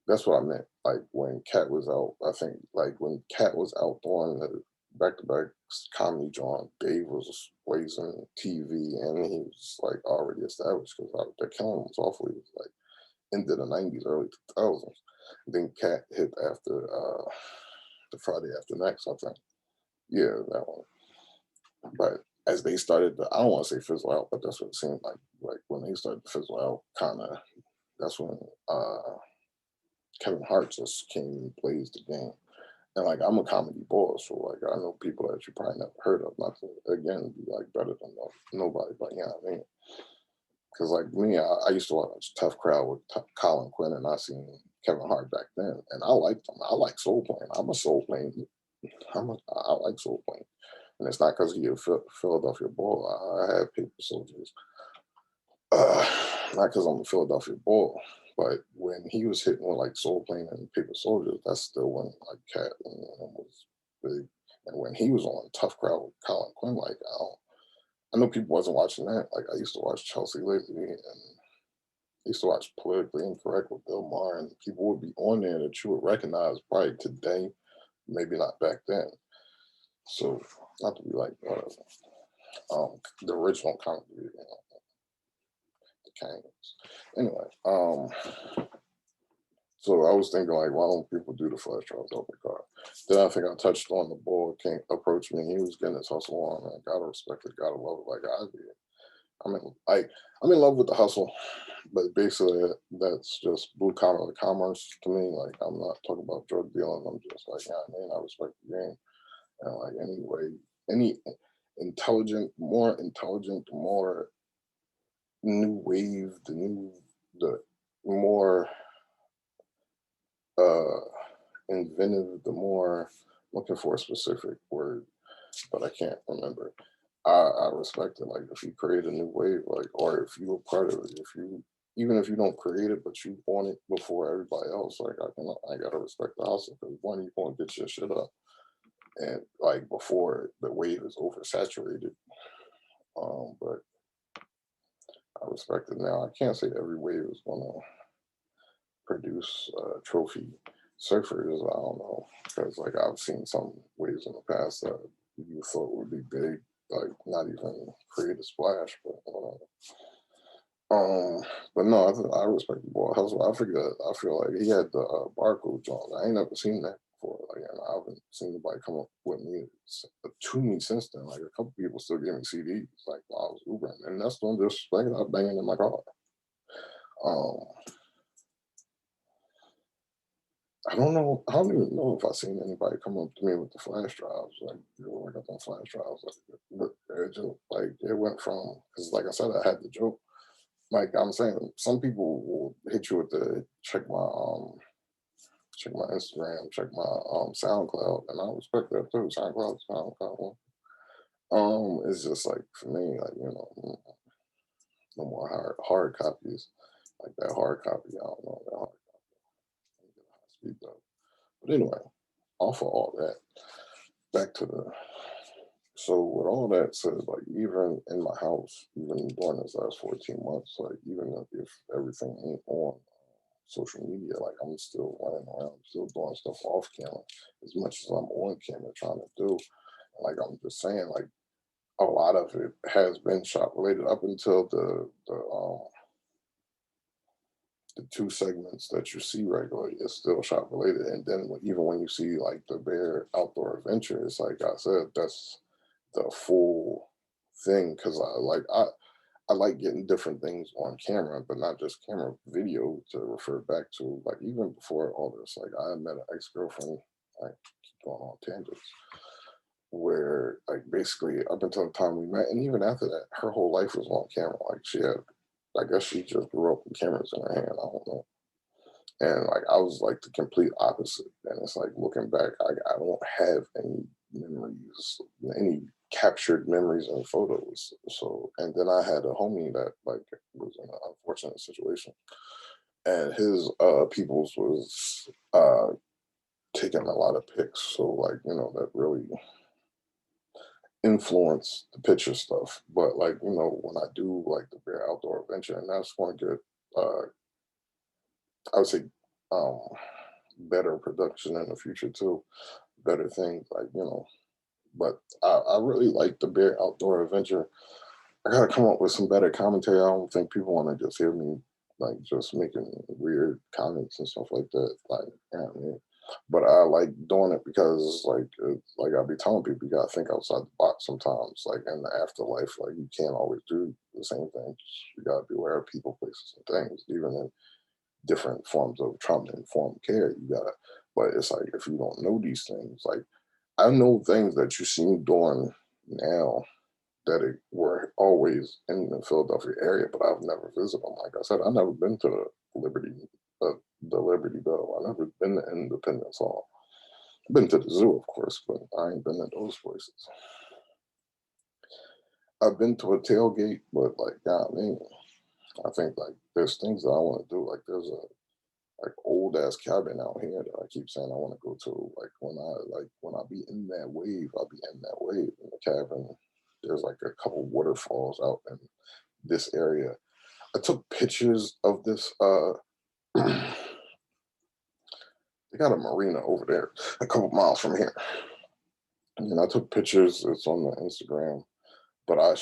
that's what I meant. Like when Cat was out, I think like when Cat was out on the back to back comedy joint, Dave was blazing TV and he was like already established because the killing was awfully like into the 90s, early 2000s. Then Cat hit after the Friday After Next, I think. Yeah, that one. But as they started to, I don't want to say fizzle out, but that's what it seemed like. Like when they started to fizzle out, kind of, that's when Kevin Hart just came and blazed the game. And like I'm a comedy boss, so like I know people that you probably never heard of. Not to again be like better than nobody, but yeah, I mean, because like me, I used to watch Tough Crowd with Colin Quinn, and I seen Kevin Hart back then, and I liked him. I like soul playing. I'm a soul playing. I like soul playing, and it's not because he's a Philadelphia Bull. I have paper soldiers. Not because I'm a Philadelphia Bull, but when he was hitting with like Soul Plane and Paper Soldiers, that's still when like Cat was big. And when he was on Tough Crowd with Colin Quinn, like I know people wasn't watching that. Like I used to watch Chelsea Lately, and I used to watch Politically Incorrect with Bill Maher, and people would be on there that you would recognize probably today, maybe not back then. So not to be like the original comedy, the Kangs. Anyway, so I was thinking like, why don't people do the flash drives out the car? Then I think I touched on the boy came approached me. He was getting his hustle on. And I gotta respect it, gotta love it like I did. I'm in love with the hustle, but basically that's just blue collar commerce to me. Like I'm not talking about drug dealing. I'm just like, yeah, I mean, I respect the game. And like anyway, any intelligent, the more new wave, the more uh inventive, the more looking for a specific word, but I can't remember. I respect it. Like if you create a new wave, like or if you're part of it, if you even if you don't create it, but you want it before everybody else, like I gotta respect the hustle because one, you gonna get your shit up, and like before the wave is oversaturated. But I respect it now. I can't say every wave is gonna produce trophy surfers. I don't know because like I've seen some waves in the past that you thought would be big, like not even create a splash, but um, but no, I respect the ball hustle. I feel like he had the barcode Jones. I ain't never seen that before. Like, and I haven't seen anybody come up with me to me since then. Like a couple people still give me CDs, like while I was Ubering, and that's don't disrespect. I'm banging in my car. Um, I don't know. I don't even know if I seen anybody come up to me with the flash drives. Like, you know, I got them flash drives. Like, but it just like it went from because, like I said, I had the joke. Like I'm saying, some people will hit you with the check my Instagram, check my SoundCloud, and I respect that too. SoundCloud. It's just like for me, like no more hard copies, like that hard copy. I don't know that hard speed though. But anyway, off of all that, back to the so with all that said, like even in my house, even during this last 14 months, like even if everything ain't on social media, like I'm still running around, still doing stuff off camera as much as I'm on camera trying to do. Like I'm just saying, like a lot of it has been shot related up until the two segments that you see regularly is still shot related. And then even when you see like the Bear Outdoor Adventure, it's like I said, that's the full thing because I like getting different things on camera, but not just camera video to refer back to. Like even before all this, like I met an ex girlfriend. I keep going on tangents where like basically up until the time we met, and even after that, her whole life was on camera. Like she had, I guess she just grew up with cameras in her hand. I don't know. And like I was like the complete opposite. And it's like looking back, I don't have any memories, any captured memories and photos. So, and then I had a homie that like was in an unfortunate situation, and his peoples was taking a lot of pics. So, like, that really influenced the picture stuff. But like, when I do like the Bear Outdoor Adventure, and that's going to get, I would say, um, better production in the future too, better things like But I really like the Bear Outdoor Adventure. I gotta come up with some better commentary. I don't think people want to just hear me like just making weird comments and stuff like that. Like, but I like doing it because like I be telling people, you gotta think outside the box sometimes. Like in the afterlife, like you can't always do the same thing. You gotta be aware of people, places, and things, even in different forms of trauma informed care. You gotta, but it's like if you don't know these things, like I know things that you see me doing now that it were always in the Philadelphia area, but I've never visited them. Like I said, I've never been to uh, the Liberty Bell. I've never been to Independence Hall. I've been to the zoo, of course, but I ain't been to those places. I've been to a tailgate, but like, God, man, I think like there's things that I want to do. Like there's a like old ass cabin out here that I keep saying I want to go to. Like when I be in that wave, I'll be in that wave in the cabin. There's like a couple waterfalls out in this area. I took pictures of this. They got a marina over there, a couple miles from here, and I took pictures. It's on the Instagram. But I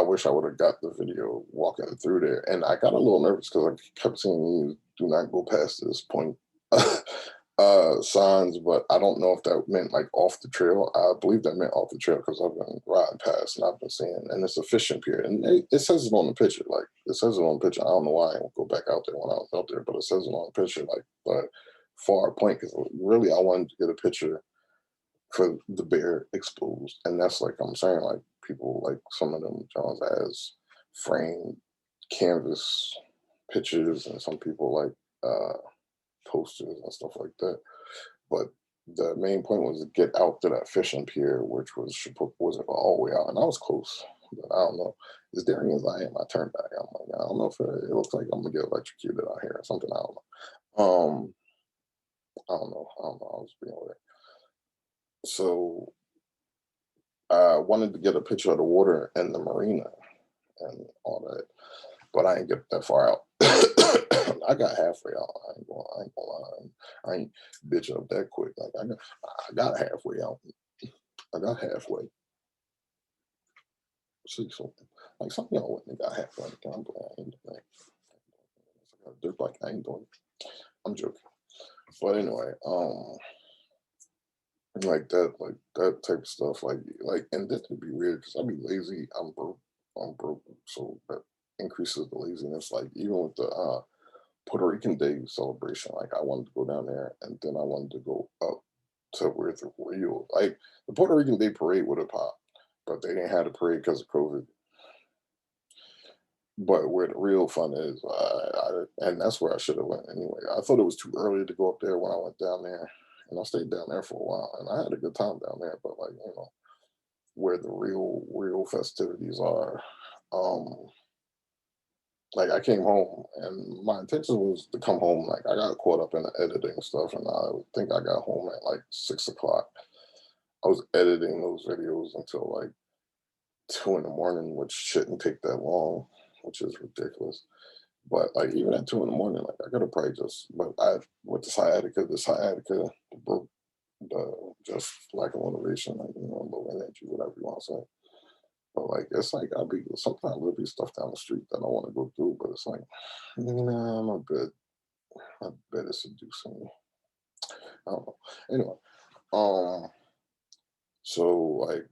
wish I would have got the video walking through there. And I got a little nervous because I kept seeing these do not go past this point signs, but I don't know if that meant like off the trail. I believe that meant off the trail because I've been riding past and I've been seeing, and it's a fishing pier. And it says it on the picture. Like it says it on the picture. I don't know why I didn't go back out there when I was out there, but it says it on the picture, like the far point. Because really, I wanted to get a picture for the bear exposed. And that's like I'm saying, like people like some of them Johns as framed canvas pictures and some people like posters and stuff like that. But the main point was to get out to that fishing pier, which wasn't all the way out, and I was close. But I don't know. As daring as I am, I turned back. I'm like, I don't know if it looks like I'm gonna get electrocuted out here or something. I don't know. I don't know. I don't know. I was being weird. So I wanted to get a picture of the water and the marina and all that, but I ain't get that far out. I got halfway out. I ain't gonna lie. I ain't bitch up that quick. Like I got halfway out. I got halfway. See something. Like something y'all wouldn't have got halfway. I'm playing. I ain't doing that. I got a dirt bike. I ain't doing it. I'm joking. But anyway, like that type of stuff, and this would be weird because I'd be lazy. I'm broke, so that increases the laziness. Like even with the Puerto Rican Day celebration, like I wanted to go down there, and then I wanted to go up to where the real like the Puerto Rican Day parade would have popped, but they didn't have the parade because of COVID. But where the real fun is, and that's where I should have went anyway. I thought it was too early to go up there when I went down there, and I stayed down there for a while, and I had a good time down there. But like where the real festivities are, um, like I came home, and my intention was to come home. Like I got caught up in the editing stuff, and I think I got home at like 6 o'clock. I was editing those videos until like 2 in the morning, which shouldn't take that long, which is ridiculous. But like even at 2 in the morning, like I could have probably just, but I with the sciatica broke the just lack of motivation, like low energy, whatever you want to say. But like it's like I'll be sometimes there'll be stuff down the street that I want to go through, but it's like, nah, I'm a bit, my bed is seducing me. I don't know. Anyway, um, so like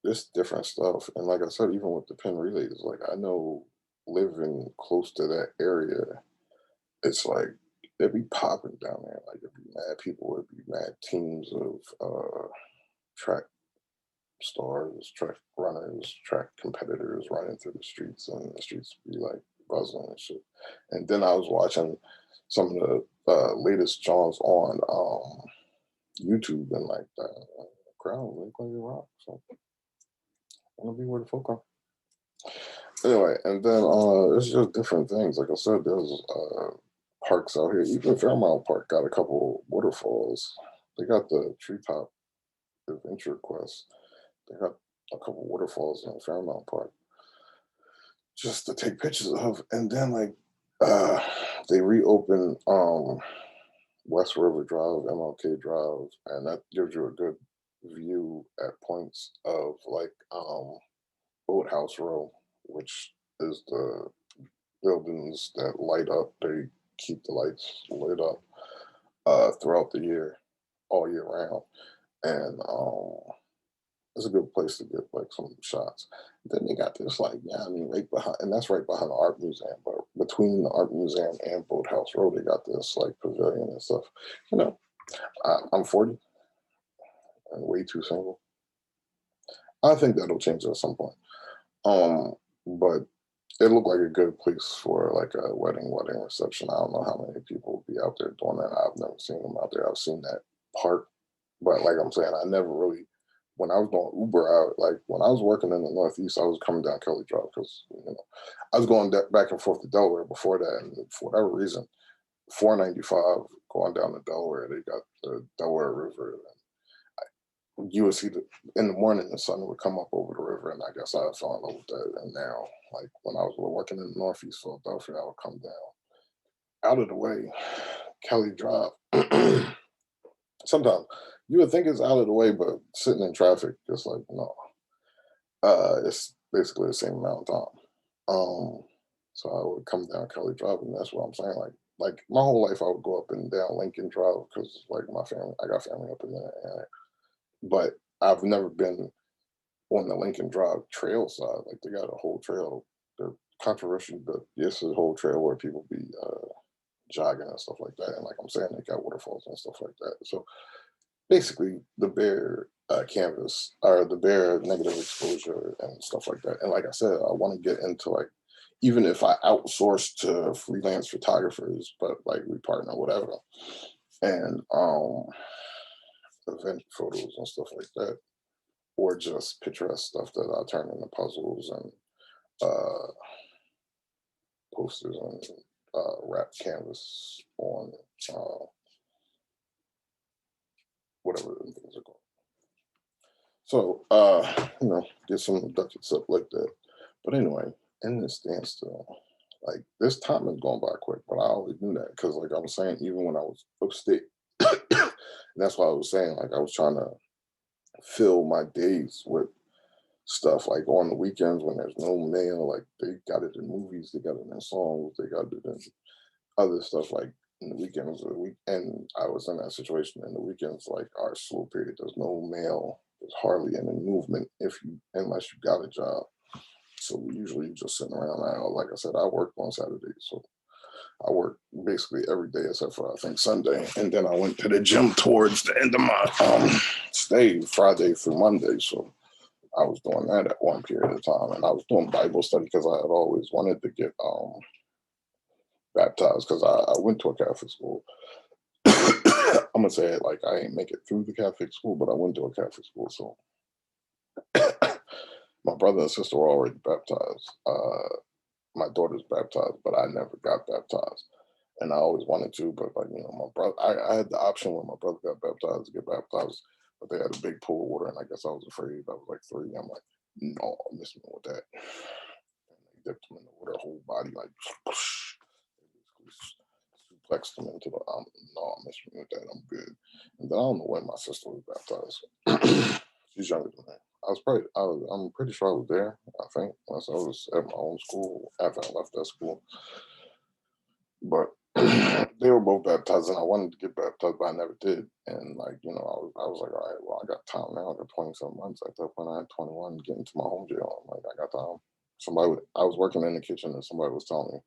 this different stuff, and like I said, even with the pin relays, like I know living close to that area, it's like it'd be popping down there. Like it'd be mad people, it'd be mad teams of track stars, track runners, track competitors running through the streets, and the streets be like buzzing and shit. And then I was watching some of the latest Johns on YouTube, and like the crowd really play rock. So want to be where the folk are. Anyway, and then it's just different things. Like I said, there's parks out here. Even Fairmount Park got a couple waterfalls. They got the Treetop Adventure Quest. They got a couple waterfalls in Fairmount Park just to take pictures of. And then like uh they reopened West River Drive, MLK Drive, and that gives you a good view at points of like Boathouse Row, which is the buildings that light up. They keep the lights lit up throughout the year, all year round. And it's a good place to get like some shots. Then they got this like, yeah, I mean, right behind, and that's right behind the art museum. But between the art museum and Boathouse Road, they got this like pavilion and stuff. You know, I'm 40 and way too single. I think that'll change at some point. But it looked like a good place for like a wedding reception. I don't know how many people will be out there doing that. I've never seen them out there. I've seen that park, but like I'm saying, I never really. When I was doing Uber, like when I was working in the Northeast, I was coming down Kelly Drive because I was going back and forth to Delaware before that, and for whatever reason, 495 going down to Delaware, they got the Delaware River. You would see in the morning the sun would come up over the river, and I guess I fell in love with that. And now, like when I was working in Northeast Philadelphia, I would come down out of the way, Kelly Drive. Sometimes you would think it's out of the way, but sitting in traffic, just like no, it's basically the same amount of time. So I would come down Kelly Drive, and that's what I'm saying. Like my whole life, I would go up and down Lincoln Drive because like my family, I got family up in there, but I've never been on the Lincoln Drive trail side. Like they got a whole trail. They're controversial, but yes, a whole trail where people be jogging and stuff like that. And like I'm saying, they got waterfalls and stuff like that. So basically, the bear canvas or the bear negative exposure and stuff like that. And like I said, I want to get into like even if I outsource to freelance photographers, but like we partner whatever, and event photos and stuff like that, or just picturesque stuff that I turn into puzzles and uh, posters and wrap canvas on whatever the things are called. So, get some ducats up like that. But anyway, in this standstill, like this time is going by quick, but I always knew that because, like I was saying, even when I was upstate, and that's why I was saying, like I was trying to fill my days with stuff like on the weekends when there's no mail, like they got it in movies, they got it in songs, they got it in other stuff like in the weekends of the week. And I was in that situation in the weekends, like our slow period, there's no mail, there's hardly any movement unless you got a job. So we usually just sitting around. Like I said, I worked on Saturdays, so I worked basically every day except for I think Sunday, and then I went to the gym towards the end of my stay, Friday through Monday. So I was doing that at one period of time, and I was doing Bible study because I had always wanted to get baptized because I went to a Catholic school. I'm gonna say it like I ain't make it through the Catholic school, but I went to a Catholic school, so my brother and sister were already baptized. My daughter's baptized, but I never got baptized, and I always wanted to. But like my brother, I had the option when my brother got baptized to get baptized, but they had a big pool of water, and I guess I was afraid. I was like 3. I'm like, no, I'm missing with that. And they dipped him in the water, whole body like suplexed him into the. No, I'm missing with that. I'm good. And then I don't know when my sister was baptized. She's younger than me. I'm pretty sure I was there. I think once I was at my own school after I left that school. But they were both baptized, and I wanted to get baptized, but I never did. And like I was like, all right, well, I got time now. I got 27 months. I thought when I had 21, getting to my home jail, I'm like, I got time. I was working in the kitchen, and somebody was telling me,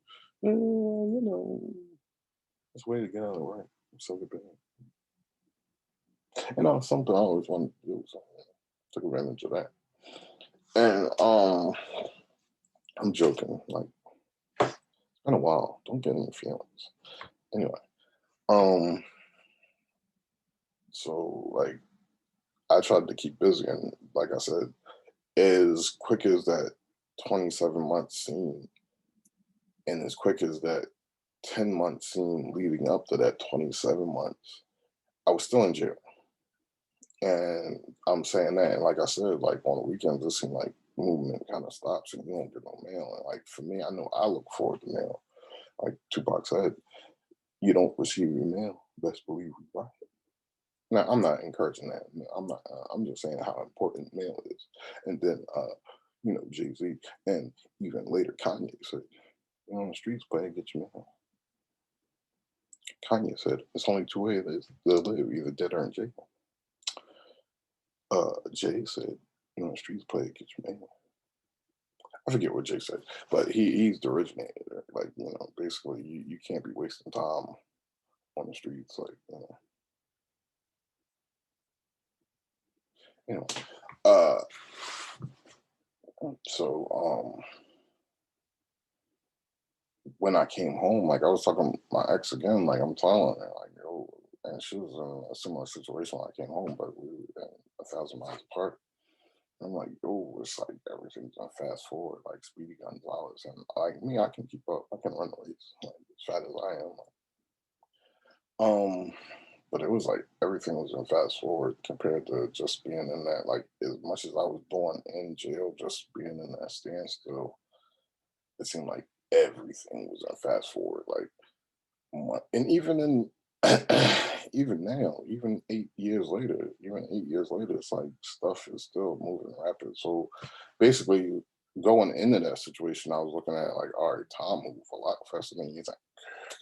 it's a way to get out of the way. I'm so good. And something I always wanted to do, so took advantage of that. And I'm joking. Like it's been a while. Don't get any feelings. Anyway, so like I tried to keep busy, and like I said, as quick as that 27 months seemed, and as quick as that 10 months seemed leading up to that 27 months, I was still in jail. And I'm saying that, and like I said, like on the weekends, it seemed like movement kind of stops and you don't get no mail. And like for me, I know I look forward to mail. Like Tupac said, you don't receive your mail, best believe you buy it. Now, I'm not encouraging that. No, I'm not. I'm just saying how important mail is. And then, Jay Z, and even later Kanye said, "You're on the streets, play, get your mail." Kanye said, "It's only two ways to live: either dead or in jail." Jay said, "You're on the streets, play, get your mail." I forget what Jay said, but he's the originator. Like, basically, you can't be wasting time on the streets. Like, you know. Uh, so when I came home, like I was talking to my ex again, like I'm telling her, like, yo, and she was in a similar situation when I came home, but we were 1,000 miles apart. I'm like, yo, it's like everything's on fast forward, like Speedy Gonzalez, and like me, I can keep up, I can run the race, like as fat as I am. Um, but it was like everything was in fast forward compared to just being in that. Like as much as I was doing in jail, just being in that standstill, it seemed like everything was in fast forward. Like and even in even now, even 8 years later, it's like stuff is still moving rapid. So basically, going into that situation, I was looking at like, all right, time move a lot faster than you think.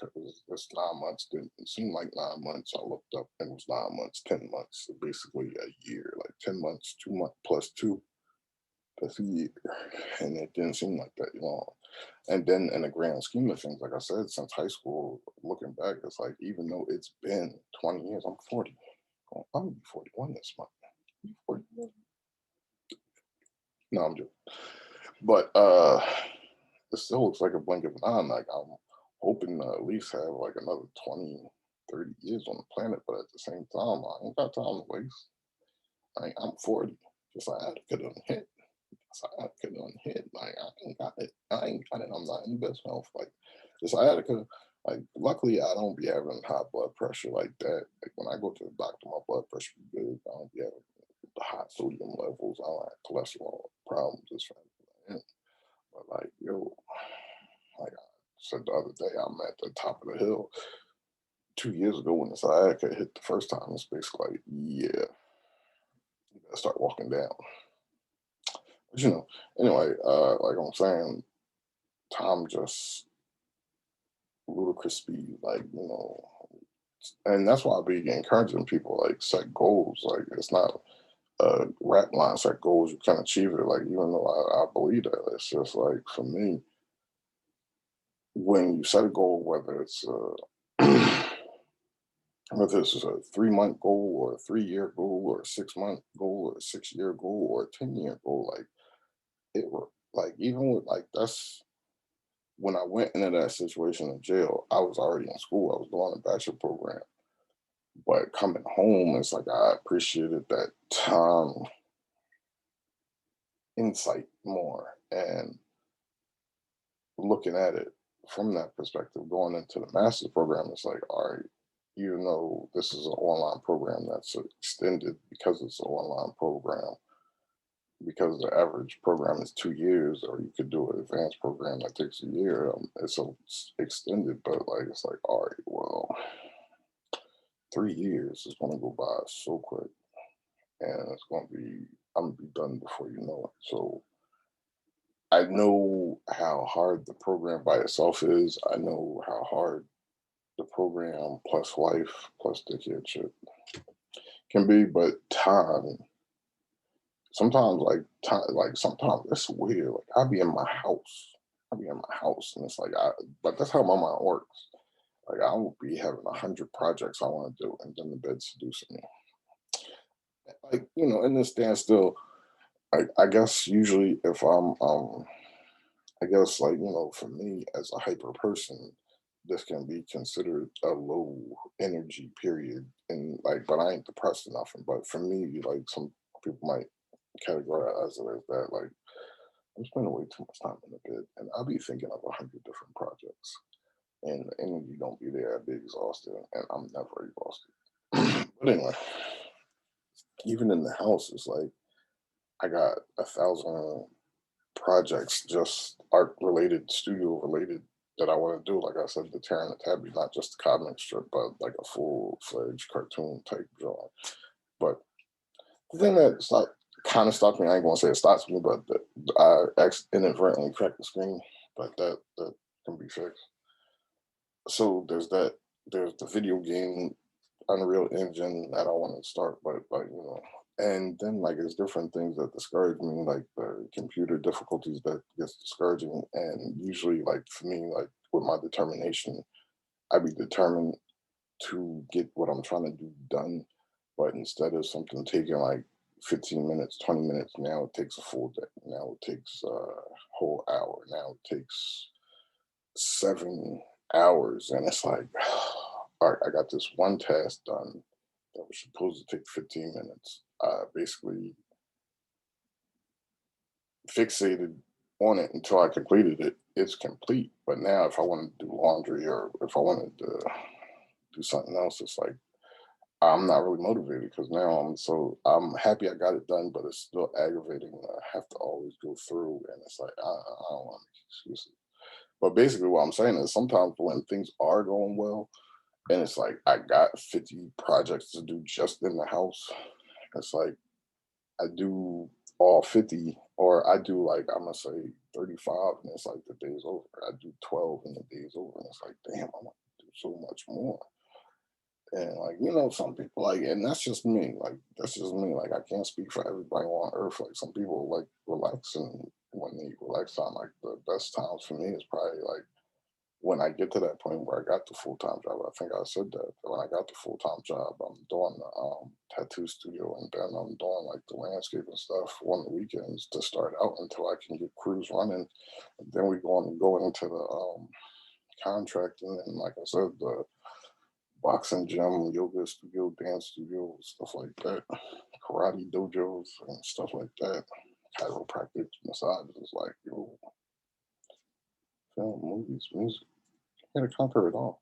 Because this 9 months didn't seem like 9 months. I looked up and it was 9 months, 10 months, so basically a year, like 10 months, 2 months plus two, that's a year, and it didn't seem like that long. And then in the grand scheme of things, like I said, since high school, looking back, it's like even though it's been 20 years, I'm 40. I'm gonna be 41 this month. You 41? No, I'm joking. But it still looks like a blink of an eye. Like I'm hoping to at least have like another 20, 30 years on the planet, but at the same time, I ain't got time to waste. I'm 40. Just like I could have hit. Sciatica done hit. Like I ain't got it. I ain't got it. I'm not in the best health. Like the sciatica, like luckily I don't be having high blood pressure like that. Like when I go to the doctor, my blood pressure be good. I don't be having the high sodium levels. I don't have cholesterol problems as far as I am. But like yo, like I said the other day, I'm at the top of the hill. 2 years ago when the sciatica hit the first time, it's basically like, yeah, you gotta start walking down. But anyway, like I'm saying, time just ludicrous speed, like and that's why I be encouraging people like set goals. Like it's not a rap line, set goals, you can achieve it. Like even though I believe that, it's just like for me, when you set a goal, whether it's whether it's a 3 month goal or a 3 year goal or a 6 month goal or a 6 year goal or a 10 year goal, like like even with like that's when I went into that situation in jail, I was already in school. I was doing a bachelor program. But coming home, it's like I appreciated that time insight more and looking at it from that perspective, going into the master's program, it's like, all right, even though this is an online program that's extended because it's an online program, because the average program is 2 years, or you could do an advanced program that takes a year. It's extended, but like it's like, all right, well, 3 years is going to go by so quick, and it's going to be I'm gonna be done before you know it. So I know how hard the program by itself is. I know how hard the program plus life plus the kidship can be, but time sometimes like sometimes it's weird. Like I'll be in my house. I'll be in my house and it's like but that's how my mind works. Like I will be having 100 projects I want to do and then the bed seducing me. Like, in this standstill, I guess usually if I guess like, for me as a hyper person, this can be considered a low energy period. And like, but I ain't depressed or nothing. But for me, like some people might categorize it as that. Like, I'm spending way too much time in the bed, and I'll be thinking of 100 different projects, and the energy don't be there. I'd be exhausted, and I'm never exhausted. But anyway, even in the house, it's like I got 1,000 projects, just art related, studio related, that I want to do. Like I said, the Terran and the Tabby, not just a comic strip, but like a full fledged cartoon type drawing. But the thing that kind of stopped me, I ain't gonna say it stops me, but inadvertently cracked the screen, but that can be fixed. So there's that. There's the video game Unreal Engine that I want to start, but and then like it's different things that discourage me, like the computer difficulties that gets discouraging, and usually like for me, like with my determination, I be determined to get what I'm trying to do done, but instead of something taking like 15 minutes, 20 minutes, now it takes a full day. Now it takes a whole hour. Now it takes 7 hours. And it's like, all right, I got this one task done that was supposed to take 15 minutes. Basically fixated on it until I completed it. It's complete. But now if I wanted to do laundry or if I wanted to do something else, it's like I'm not really motivated because now I'm happy I got it done, but it's still aggravating. I have to always go through, and it's like I don't want to make excuses. But basically, what I'm saying is sometimes when things are going well, and it's like I got 50 projects to do just in the house, it's like I do all 50, or I do like I'm gonna say 35, and it's like the day's over. I do 12, and the day's over, and it's like damn, I want to do so much more. And like, some people like, and that's just me. Like, that's just me. Like, I can't speak for everybody on earth. Like, some people like relax, and when they relax time, like the best times for me is probably like when I get to that point where I got the full time job. I think I said that when I got the full time job, I'm doing the tattoo studio, and then I'm doing like the landscape and stuff on the weekends to start out until I can get crews running. And then we go into the contracting, and like I said, the boxing gym, yoga studio, dance studio, stuff like that, karate dojos and stuff like that, chiropractic, massages, like film, movies, music. You gotta conquer it all.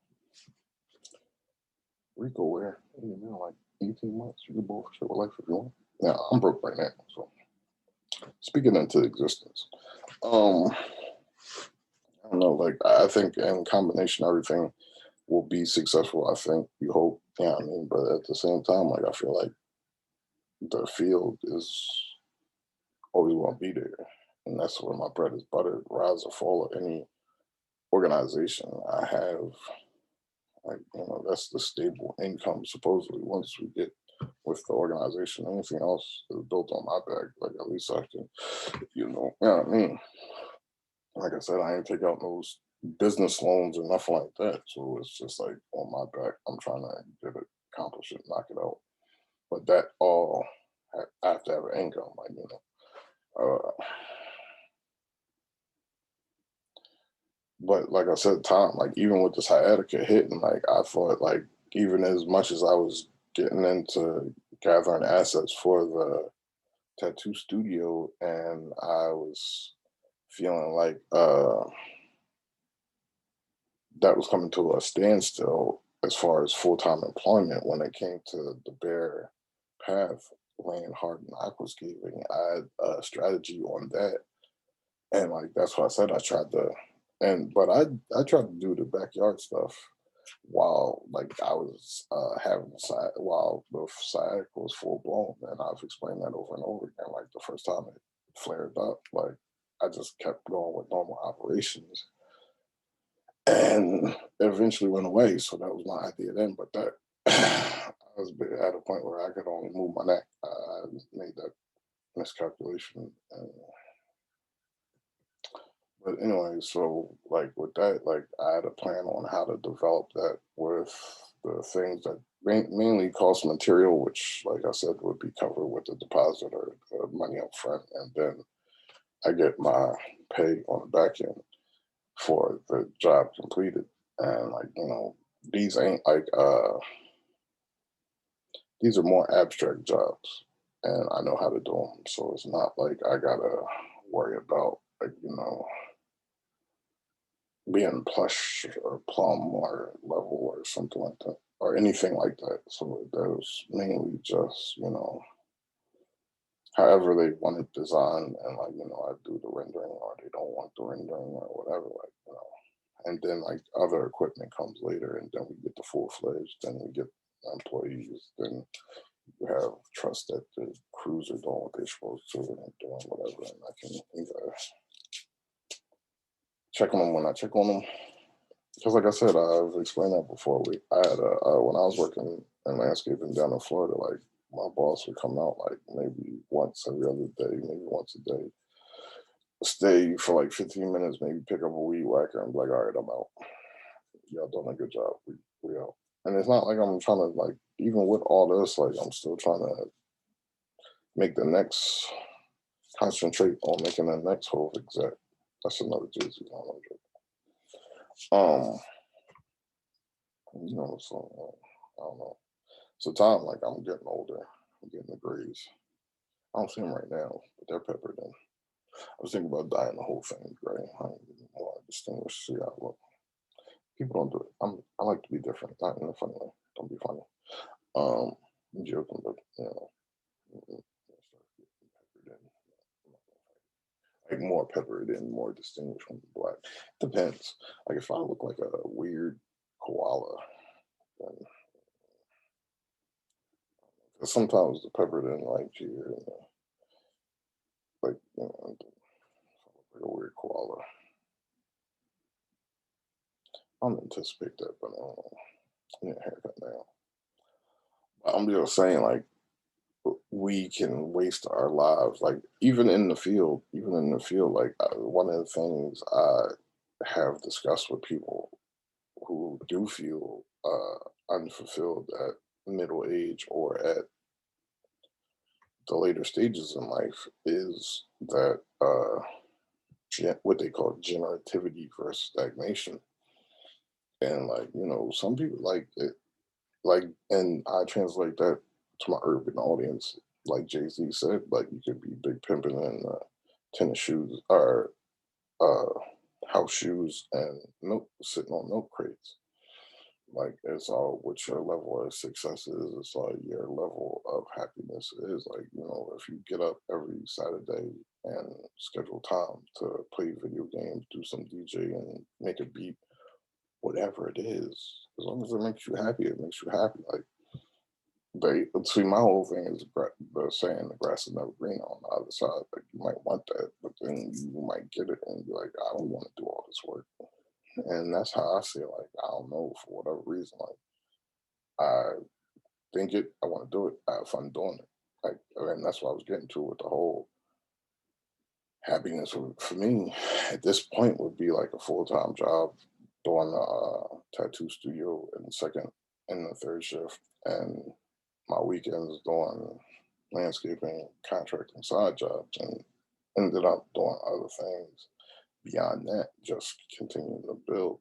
Rico where? Like 18 months. You can both share life if you want. Yeah, I'm broke right now. So speaking into existence. Um, I don't know, like I think in combination everything will be successful. I think you hope, I mean, but at the same time, like I feel like the field is always going to be there. And that's where my bread is buttered, rise or fall of any organization I have. Like, that's the stable income, supposedly, once we get with the organization. Anything else is built on my back. Like, at least I can, what I mean? Like I said, I ain't take out those business loans or nothing like that. So it's just like on my back. I'm trying to get it, accomplish it, knock it out. But that all, I have to have an income, like, but like I said, time, like even with this sciatica hitting, like I thought, like even as much as I was getting into gathering assets for the tattoo studio, and I was feeling like that was coming to a standstill as far as full-time employment when it came to the bear path, laying hard and aquascaping. I had a strategy on that, and like that's why I said I tried to, but I tried to do the backyard stuff while like I was having side while the sciatic was full blown, and I've explained that over and over again. Like the first time it flared up, like I just kept going with normal operations, and it eventually went away. So that was my idea then, but that I was at a point where I could only move my neck. I made that miscalculation. But anyway, so like with that, like I had a plan on how to develop that with the things that mainly cost material, which, like I said, would be covered with the deposit or the money up front, and then I get my pay on the back end for the job completed. And like these ain't like these are more abstract jobs, and I know how to do them. So it's not like I gotta worry about like being plush or plum or level or something like that or anything like that. So that was mainly just however they want it designed, and like I do the rendering or they don't want the rendering or whatever, like and then like other equipment comes later, and then we get the full fledged, then we get employees, then you have trust that the crews are doing what they're supposed to and doing whatever, and I can either check on them when I check on them. Because, like I said, I've explained that before. I had when I was working in landscaping down in Florida, like my boss would come out like maybe once every other day, maybe once a day, stay for like 15 minutes, maybe pick up a weed whacker and be like, all right, I'm out. Y'all doing a good job. We out. And it's not like I'm trying to like even with all this, like I'm still trying to make the next concentrate on making the next whole exec. That's another Jay-Z line. Um, so I don't know. So time, like I'm getting older, I'm getting the grays. I don't see them right now, but they're peppered in. I was thinking about dyeing the whole thing gray. I need more distinguished, see how I look. People don't do it. I like to be different, not in a funny way. Don't be funny. I'm joking, but start getting peppered in. Like more peppered in, more distinguished from black. Depends. Like if I look like a weird koala, then 'cause sometimes the peppered in like here, like if I look like a weird koala. I don't anticipate that, but I need a haircut now. I'm just saying, like, we can waste our lives, like, even in the field, like, one of the things I have discussed with people who do feel unfulfilled at middle age or at the later stages in life is that what they call generativity versus stagnation. And, like, some people like it. Like, and I translate that to my urban audience, like Jay Z said, like you could be big pimping in tennis shoes or uh, house shoes and milk sitting on milk crates. Like it's all what your level of success is. It's all your level of happiness is. Like if you get up every Saturday and schedule time to play video games, do some DJ and make a beat, whatever it is, as long as it makes you happy, it makes you happy. Like see, my whole thing is the saying the grass is never green on the other side. Like you might want that, but then you might get it and be like, I don't want to do all this work. And that's how I see it. Like I don't know for whatever reason. Like I think it, I want to do it. I have fun doing it. Like and that's what I was getting to with the whole happiness. For me, at this point, would be like a full time job doing a tattoo studio in the second and the third shift, and my weekends doing landscaping, contracting side jobs, and ended up doing other things beyond that, just continuing to build.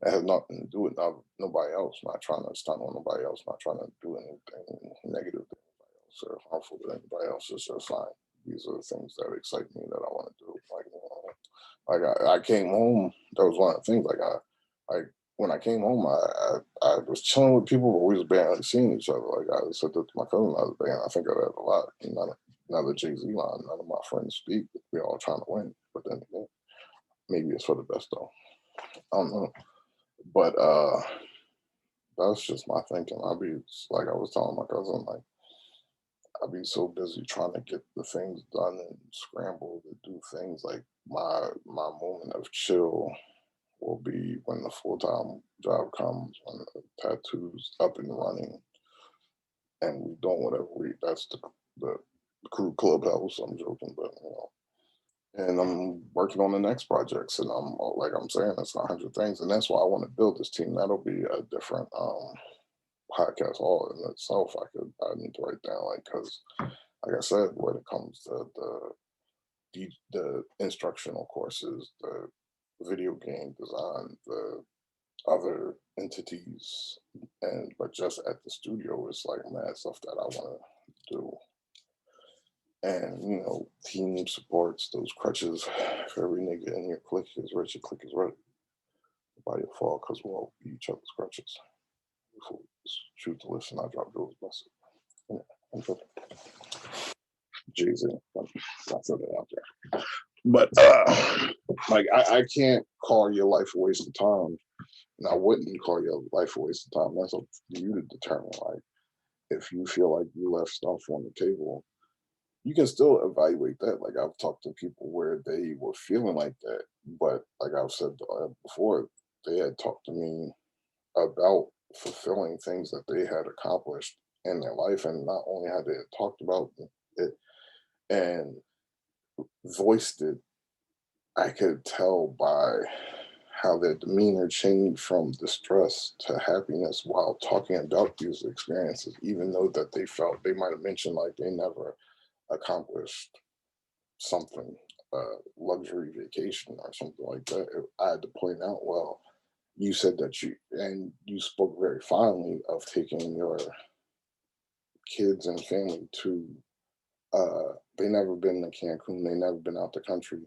It has nothing to do with nobody else, not trying to stunt on nobody else, not trying to do anything negative to anybody else or harmful to anybody else. It's just like these are the things that excite me that I want to do. Like I came home, that was one of the things. I when I came home, I was chilling with people, but we was barely seeing each other. Like I said that to my cousin the other day, and I think of that a lot. Another Jay Z line, none of my friends speak. We all trying to win, but then again, maybe it's for the best though. I don't know, but that's just my thinking. Like I was telling my cousin, like I'd be so busy trying to get the things done and scramble to do things. Like my moment of chill will be when the full time job comes, when the tattoo's up and running, and we doing whatever we. That's the crew clubhouse. I'm joking, but and I'm working on the next projects, and like I'm saying, it's 100 things, and that's why I want to build this team. That'll be a different podcast all in itself. I need to write down like because like I said, when it comes to the instructional courses, the video game design, the other entities, and but just at the studio, it's like mad stuff that I want to do. And team supports those crutches. If every nigga in your clique is rich, your clique is ready. Nobody will fall because we'll all be each other's crutches. Before shoot to listen, I drop Joe's message. Yeah, I'm joking. Jay-Z. I throw that out there. But like I can't call your life a waste of time. And I wouldn't call your life a waste of time. That's up to you to determine. Like if you feel like you left stuff on the table, you can still evaluate that. Like I've talked to people where they were feeling like that, but like I've said before, they had talked to me about fulfilling things that they had accomplished in their life, and not only had they talked about it and voiced it, I could tell by how their demeanor changed from distress to happiness while talking about these experiences, even though that they felt they might have mentioned like they never accomplished something, luxury vacation or something like that. I had to point out, well, you said that you spoke very fondly of taking your kids and family to, they never been to Cancun, they never been out the country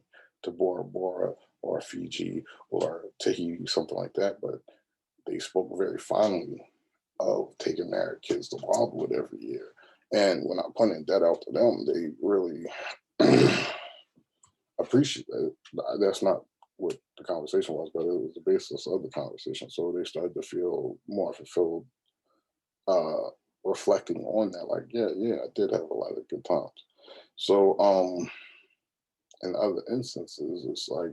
to Bora Bora or Fiji or Tahiti, something like that, but they spoke very fondly of taking their kids to Wildwood every year. And when I pointed that out to them, they really appreciate it. That's not what the conversation was, but it was the basis of the conversation. So they started to feel more fulfilled, uh, reflecting on that. Like, yeah, yeah, I did have a lot of good times. So, in other instances, it's like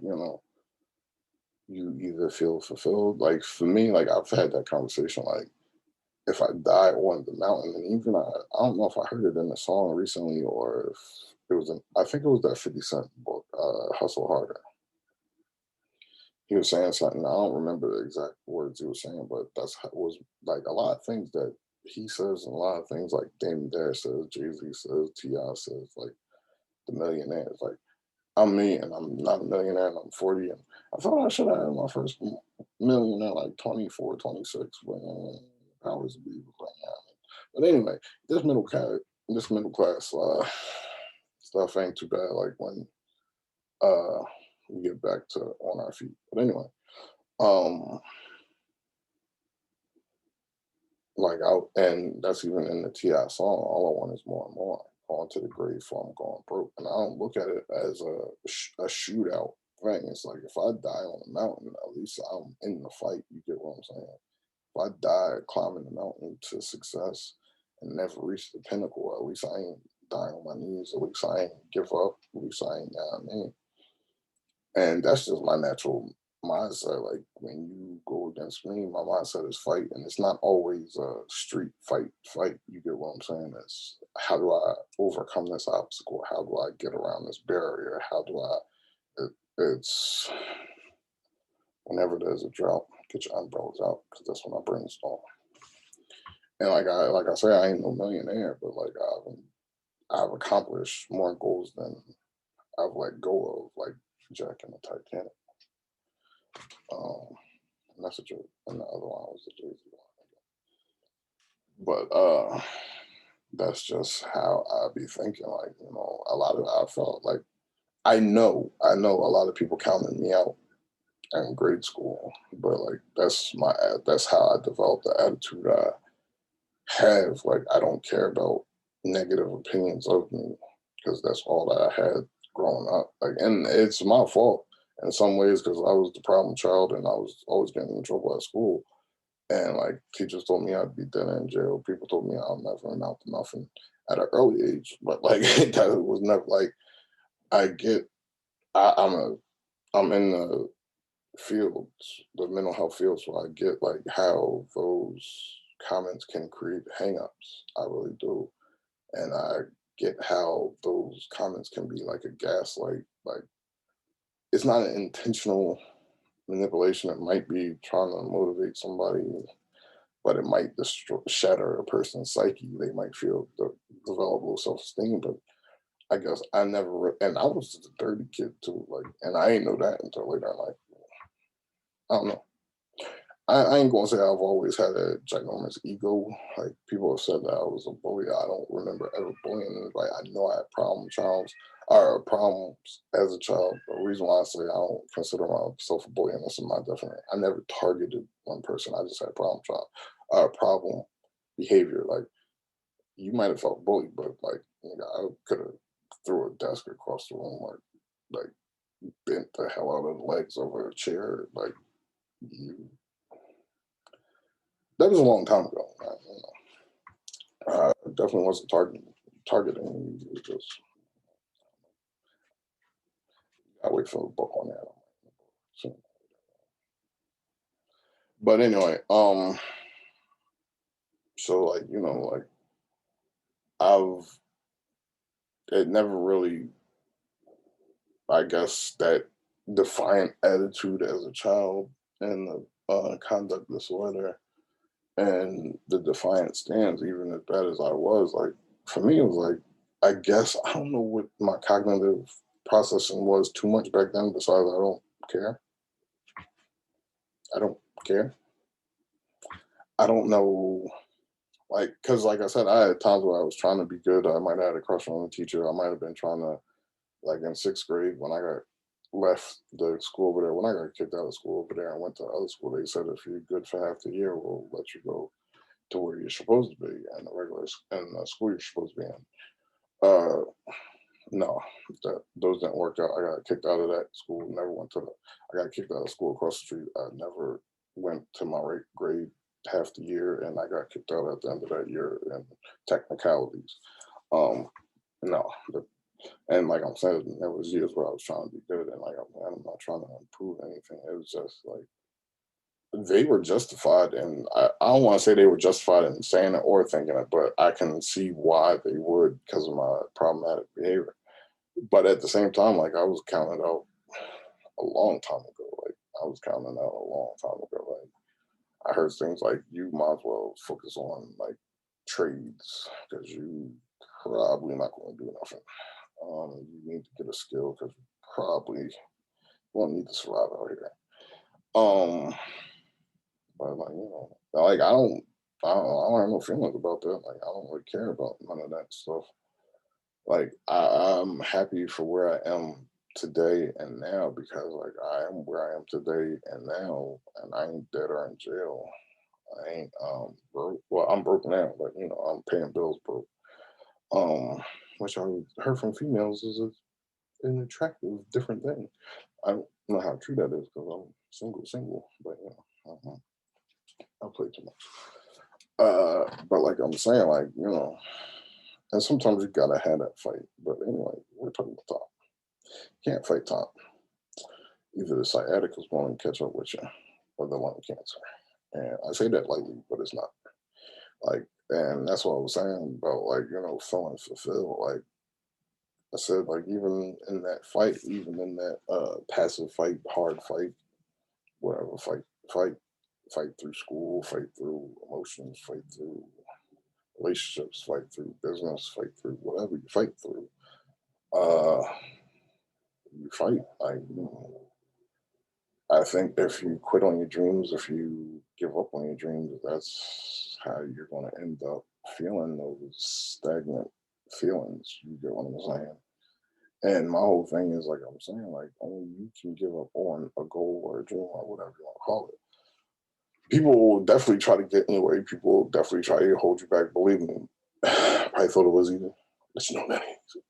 you either feel fulfilled. Like for me, like I've had that conversation. Like if I die on the mountain, and even I don't know if I heard it in a song recently or if it was in, I think it was that 50 Cent book, Hustle Harder. He was saying something. I don't remember the exact words he was saying, but that's how it was like a lot of things that he says, and a lot of things like Damon Dash says, Jay Z says, Ti says, like the millionaires. Like I'm me, and I'm not a millionaire, and I'm 40, and I thought I should have had my first million at like 24, 26 when powers be was like, yeah. But anyway, this middle class stuff ain't too bad. Like when uh, we get back to on our feet. But anyway, um, like out, and that's even in the Ti song. All I want is more and more. On to the grave, for I'm going broke, and I don't look at it as a shootout thing. It's like if I die on a mountain, at least I'm in the fight. You get what I'm saying? If I die climbing the mountain to success and never reach the pinnacle, at least I ain't dying on my knees. At least I ain't give up. At least I ain't down. And that's just my natural mindset. Like when you go against me, my mindset is fight, and it's not always a street fight. Fight, you get what I'm saying? It's how do I overcome this obstacle? How do I get around this barrier? How do I? It's whenever there's a drought, get your umbrellas out because that's when I brainstorm. And like I say, I ain't no millionaire, but like I've accomplished more goals than I've let go of, like Jack and the Titanic. Um, and that's a joke. And the other one was the Jay-Z one. But that's just how I be thinking. Like, a lot of I felt like I know a lot of people counted me out in grade school, but like that's how I developed the attitude I have. Like I don't care about negative opinions of me because that's all that I had growing up. Like, and it's my fault in some ways because I was the problem child and I was always getting in trouble at school. And like teachers told me I'd be dead in jail. People told me I'll never amount to nothing at an early age. But like that was never like I get. I'm in the fields, the mental health field, so I get like how those comments can create hangups. I really do, and I get how those comments can be like a gaslight. Like it's not an intentional manipulation. It might be trying to motivate somebody, but it might shatter a person's psyche. They might feel develop low self-esteem, but I guess I never, and I was just a dirty kid too. Like, and I ain't know that until later in life. I don't know. I ain't gonna say I've always had a ginormous ego. Like people have said that I was a bully. I don't remember ever bullying anybody. I know I had problems as a child. The reason why I say I don't consider myself a bully, and this is my definition. I never targeted one person. I just had problem behavior. Like you might have felt bullied, but like I could have threw a desk across the room or like bent the hell out of the legs over a chair. Like you, that was a long time ago. Definitely wasn't targeting. It was just I wait for the book on that. So, but anyway, so like like I've it never really, I guess, that defiant attitude as a child and the conduct disorder and the defiant stance, even as bad as I was, like for me, it was like, I guess, I don't know what my cognitive processing was too much back then, besides I don't care. I don't care. I don't know, like, because like I said, I had times where I was trying to be good. I might have had a crush on a teacher. I might have been trying to, like in sixth grade, when I got left the school over there, when I got kicked out of school over there and went to other school, they said if you're good for half the year, we'll let you go to where you're supposed to be and the school you're supposed to be in. Uh, no, those didn't work out. I got kicked out of that school. Never went to the. I got kicked out of school across the street. I never went to my right grade half the year, and I got kicked out at the end of that year in technicalities. Um, no, and like I'm saying, there was years where I was trying to be good, and like I'm not trying to improve anything. It was just like they were justified, and I don't want to say they were justified in saying it or thinking it, but I can see why they would because of my problematic behavior. But at the same time, like I was counted out a long time ago. Like I was counted out a long time ago. Like I heard things like you might as well focus on like trades because you probably not going to do nothing. You need to get a skill because you probably won't need to survive out here. Um, but like like I don't have no feelings about that. Like I don't really care about none of that stuff. Like I'm happy for where I am today and now because like I am where I am today and now, and I ain't dead or in jail. I ain't broke. Well, I'm broke now, but I'm paying bills broke. Um, which I heard from females is an attractive, different thing. I don't know how true that is because I'm single, but I play too much. But like I'm saying, like and sometimes you gotta have that fight. But anyway, we're talking about time. Can't fight time. Either the sciatica's going to catch up with you, or the lung cancer. And I say that lightly, but it's not. Like, and that's what I was saying about like feeling fulfilled. Like I said, like even in that fight, even in that passive fight, hard fight, whatever fight, fight through school, fight through emotions, fight through relationships, fight through business, fight through whatever you fight through. Uh, you fight. I think if you quit on your dreams, if you give up on your dreams, that's how you're going to end up feeling those stagnant feelings. You get what I'm saying? And my whole thing is like I'm saying, like only you can give up on a goal or a dream or whatever you want to call it. People will definitely try to get in your way. People will definitely try to hold you back. Believe me, I thought it was easy. It's not that easy.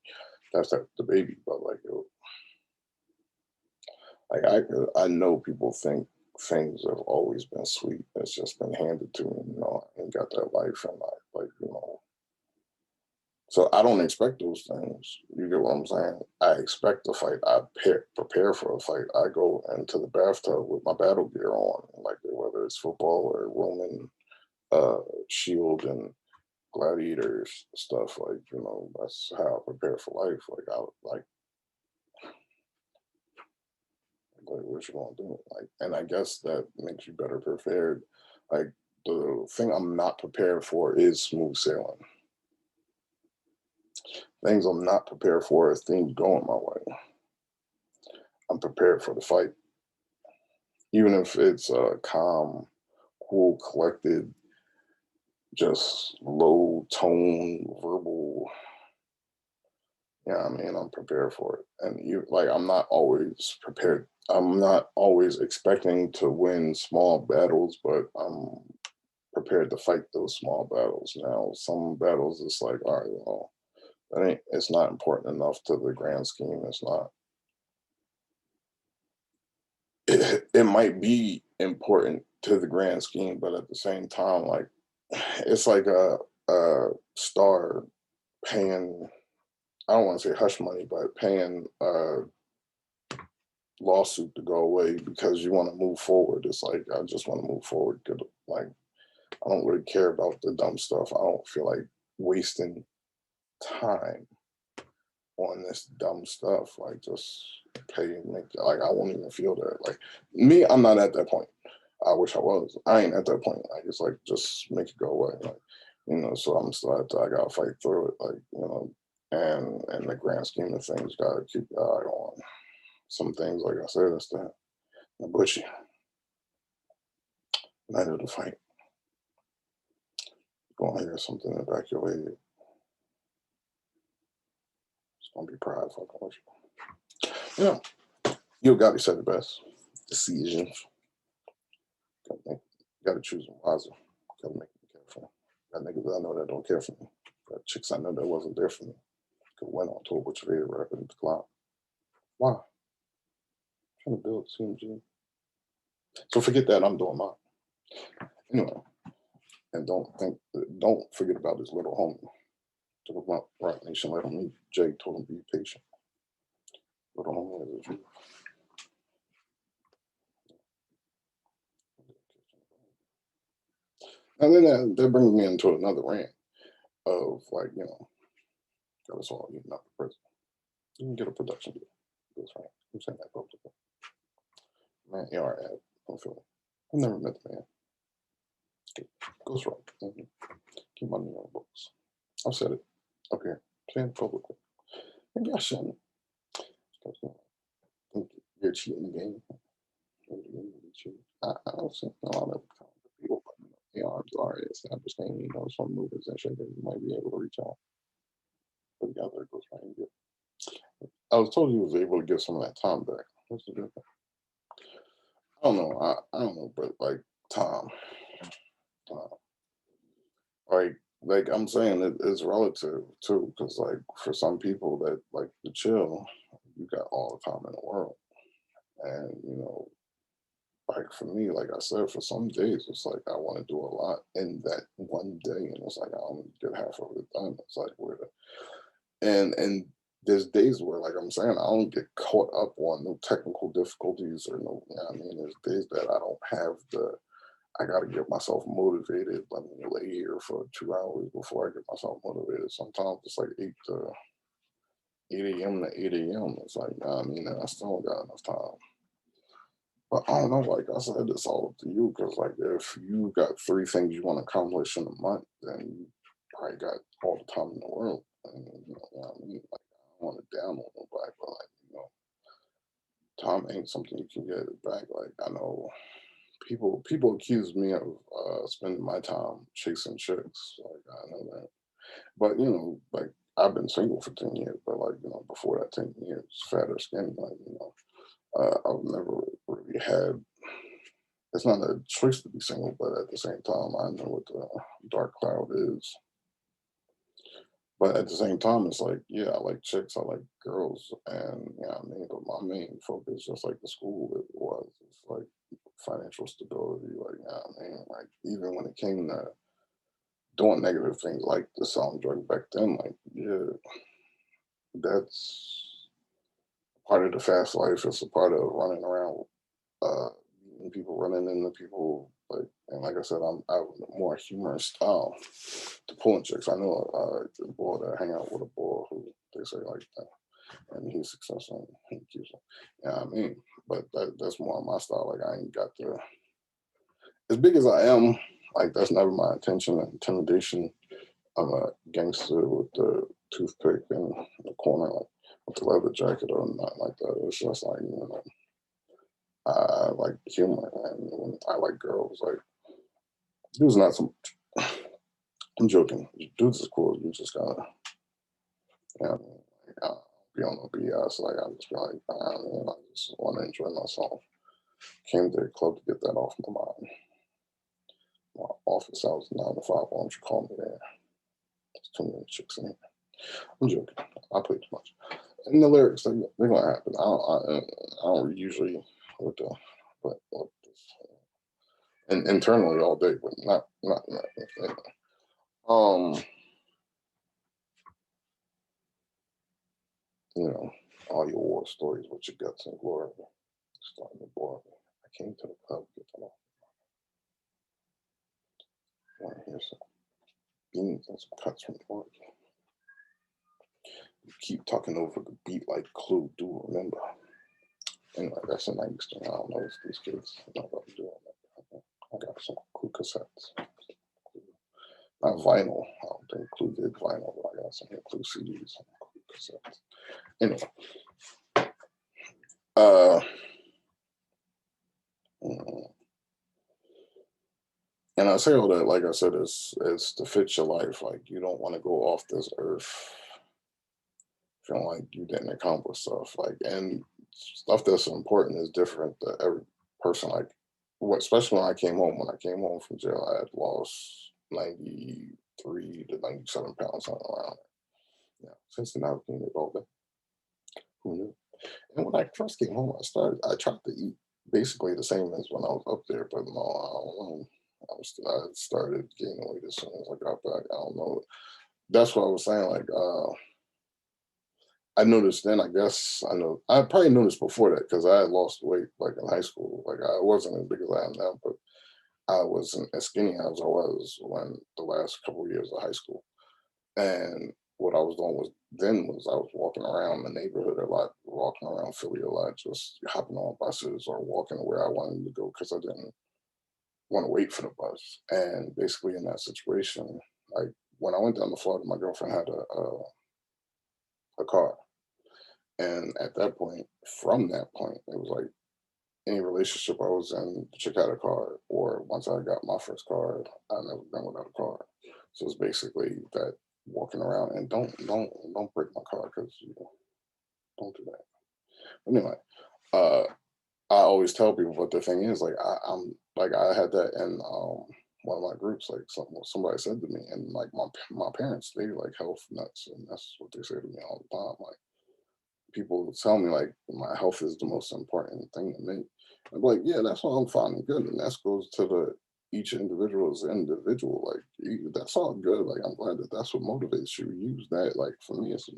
That's the baby, but like, like I know people think things have always been sweet. It's just been handed to me. I ain't got that life, and I like So I don't expect those things. You get what I'm saying? I expect a fight. I prepare for a fight. I go into the bathtub with my battle gear on, like whether it's football or Roman shield and gladiators stuff. Like that's how I prepare for life. Like what you gonna do? Like, and I guess that makes you better prepared. Like the thing I'm not prepared for is smooth sailing. Things I'm not prepared for is things going my way. I'm prepared for the fight, even if it's calm. cool, collected, just low tone, verbal. Yeah, I mean, I'm prepared for it. And you like I'm not always prepared. I'm not always expecting to win small battles, but I'm prepared to fight those small battles. Now, some battles it's like, all right, well, that ain't it's not important enough to the grand scheme. It's not it might be important to the grand scheme, but at the same time, like it's like a star paying I don't want to say hush money, but paying lawsuit to go away because you want to move forward. It's like I just want to move forward. Like I don't really care about the dumb stuff. I don't feel like wasting time on this dumb stuff. Like just pay and make like I won't even feel that. Like me, I'm not at that point. I wish I was. I ain't at that point. I just like just make it go away. Like, so I'm still I gotta fight through it. Like, and in the grand scheme of things, gotta keep your eye on some things, like I said, it's the bushy, night of the fight. Going to hear something evacuated. It's gonna be pride fucking with you. You gotta said it best. Decisions. Gotta choose them wisely. Gotta make them careful. Got niggas I know that don't care for me. Got chicks I know that wasn't there for me. Could went on tour with your favorite rapper in the cloud. Why? Trying to build CMG. So forget that. I'm doing mine. Anyway, and don't forget about this little homie. Talk about Rock Nation. Let him meet. Jay told him be patient. Little homie is a Jew. And then that brings me into another rant of like, got us all eating up the prison. You can get a production deal. That's right. I'm saying that publicly. Man, AR I'm feeling. I've never met the man. Okay. Goes right. Keep money on the books. I've said it up here. Saying it publicly. Maybe I shouldn't. Because, think you're cheating the game. Maybe the game will be cheating. I don't think a lot of people, but AR's already established name, some movers and shit that you might be able to reach out. But the other goes right and get. I was told he was able to get some of that time back. What's the difference? I don't know. I don't know, but like time, uh, like I'm saying, it's relative too, because like for some people that like to chill, you got all the time in the world, and like for me, like I said, for some days it's like I want to do a lot in that one day, and it's like I only get half of it done. It's like and there's days where, like I'm saying, I don't get caught up on no technical difficulties or no. I mean, there's days that I don't have the. I got to get myself motivated. Let me lay here for 2 hours before I get myself motivated. Sometimes it's like 8 a.m. to 8 a.m. It's like, I mean, I still got enough time. But I don't know, like I said, it's all up to you because, like, if you got 3 things you want to accomplish in a month, then you probably got all the time in the world. And, what I mean? Like, I don't want to down on nobody, but, like, time ain't something you can get it back. Like, I know people accuse me of spending my time chasing chicks. Like, I know that. But, like, I've been single for 10 years, but, like, before that 10 years, fat or skinny, like, I've never really had it's not a choice to be single, but at the same time, I know what the dark cloud is. But at the same time, it's like, yeah, I like chicks, I like girls, and yeah, I mean, but my main focus, just like the school it was, it's like financial stability. Like, yeah, I mean, like even when it came to doing negative things like the selling drugs back then, like, yeah, that's part of the fast life. It's a part of running around uh meeting people, running into people, like, and like I said, I have a more humorous style to pulling chicks. I know a boy that hang out with a boy who they say like that, and he's successful and he keeps it. Yeah, I mean, but that's more my style. Like I ain't got the as big as I am. Like that's never my intention. Intimidation. I'm a gangster with the toothpick in the corner, like with the leather jacket or not like that. It's just like I like humor and I like girls. Like Dude's not some. I'm joking. Dude's is cool. You just gotta, yeah. Like, be on no BS. Like I just be like, man, I just want to enjoy myself. Came to the club to get that off my mind. My office hours 9 to 5. Why don't you call me there? There's too many chicks in here. I'm joking. I play too much. And the lyrics, they're gonna happen. I don't usually with the, but with this, and internally all day, but not. Um, you know, all your war stories with your guts and glory starting to bore me. I came to the club to get that off. I want to hear some beans and some cuts from the organ. You keep talking over the beat like Clue. Do remember? Anyway, that's a 90s thing. I don't know if these kids know what I'm doing. I got some Clue cassettes. Not vinyl. I don't think Clue did vinyl, but I got some Clue CDs and Clue cassettes. Anyway, uh, mm, and I say all that, like I said, it's to fit your life. Like you don't want to go off this earth feeling like you didn't accomplish stuff. Like and stuff that's important is different to every person. Like what, especially when I came home. When I came home from jail, I had lost 93 to 97 pounds, something around. Yeah, since then I've gained it all day. Who knew? And when I first came home, I tried to eat basically the same as when I was up there, but no, I don't know. I started gaining weight as soon as I got back. I don't know. That's what I was saying. Like, I noticed then. I guess I know. I probably noticed before that because I had lost weight like in high school. Like I wasn't as big as I am now, but I wasn't as skinny as I was when the last couple of years of high school. And what I was doing was I was walking around the neighborhood a lot, walking around Philly a lot, just hopping on buses or walking where I wanted to go because I didn't want to wait for the bus. And basically, in that situation, like when I went down to Florida, my girlfriend had a car, and at that point, from that point, it was like any relationship I was in, the chick had a car, or once I got my first car, I never been without a car. So it's basically that walking around and don't break my car because you know, don't do that. Anyway, uh, I always tell people what the thing is. Like I'm like I had that in one of my groups. Like somebody said to me, and like my parents, they like health nuts, and that's what they say to me all the time. Like people tell me like my health is the most important thing to me. I'm like, yeah, that's all I'm fine and good, and that goes to the each individual as an individual. Like that's all good. Like I'm glad that that's what motivates you. Use that. Like for me, it's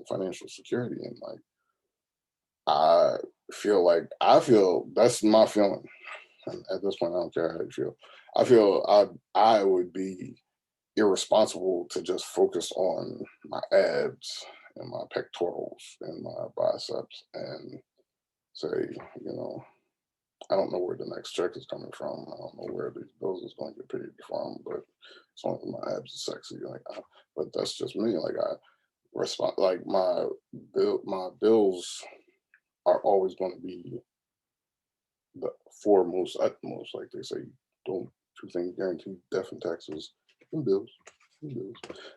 financial security, and like I I feel that's my feeling. And at this point, I don't care how you feel. I feel I would be irresponsible to just focus on my abs and my pectorals and my biceps and say, you know, I don't know where the next check is coming from. I don't know where these bills is going to get paid from, but as long as my abs are sexy, like, but that's just me. Like I respond, like my bills are always going to be the foremost, utmost, like they say, don't two things guarantee death and taxes and bills. And bills.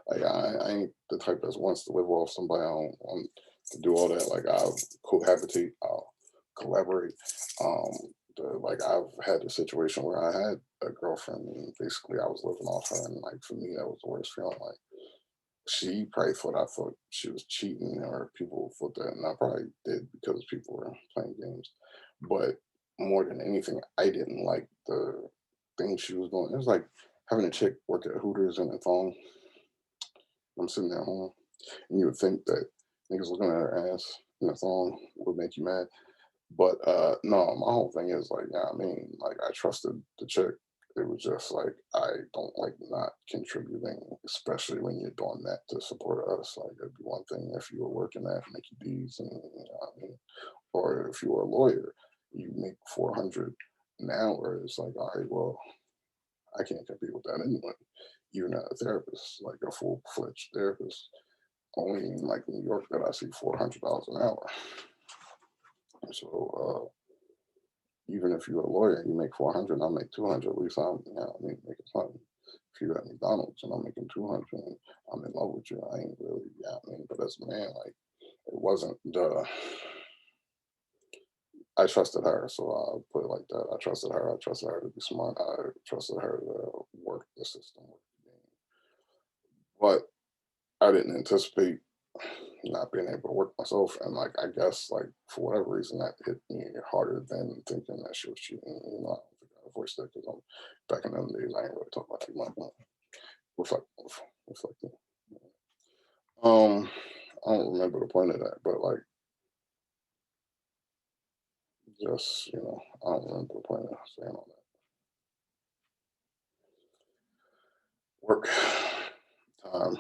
Like I ain't the type that wants to live off somebody. I don't want to do all that. Like I'll cohabitate, I'll collaborate. Like I've had a situation where I had a girlfriend and basically I was living off her, and like for me that was the worst feeling. Like she probably thought I thought she was cheating, or people thought that, and I probably did because people were playing games. But more than anything, I didn't like the things she was doing. It was like having a chick work at Hooters in a thong. I'm sitting there at home, and you would think that niggas looking at her ass in a thong would make you mad. But no, my whole thing is like, yeah, I mean, like I trusted the chick. It was just like I don't like not contributing, especially when you're doing that to support us. Like it'd be one thing if you were working at Mickey D's, and you know what I mean, or if you were a lawyer, you make 400 an hour. It's like, all right, well, I can't compete with that anyway. You're not a therapist, like a full fledged therapist. Only in like New York that I see $400 an hour. So even if you're a lawyer and you make 400, I make 200. At least I'm, I mean, making something. If you're at McDonald's and I'm making 200, and I'm in love with you. I ain't really, I mean, but as a man, like it wasn't the. I trusted her, so I'll put it like that. I trusted her. I trusted her to be smart. I trusted her to work the system, work the game. But I didn't anticipate not being able to work myself. And like I guess like for whatever reason that hit me harder than thinking that she was cheating. I don't think I voiced that because I'm back in them days I ain't really talk about too much. But reflective, reflecting. Um, I don't remember the point of that, but like just I don't remember the point of saying all that. Work time.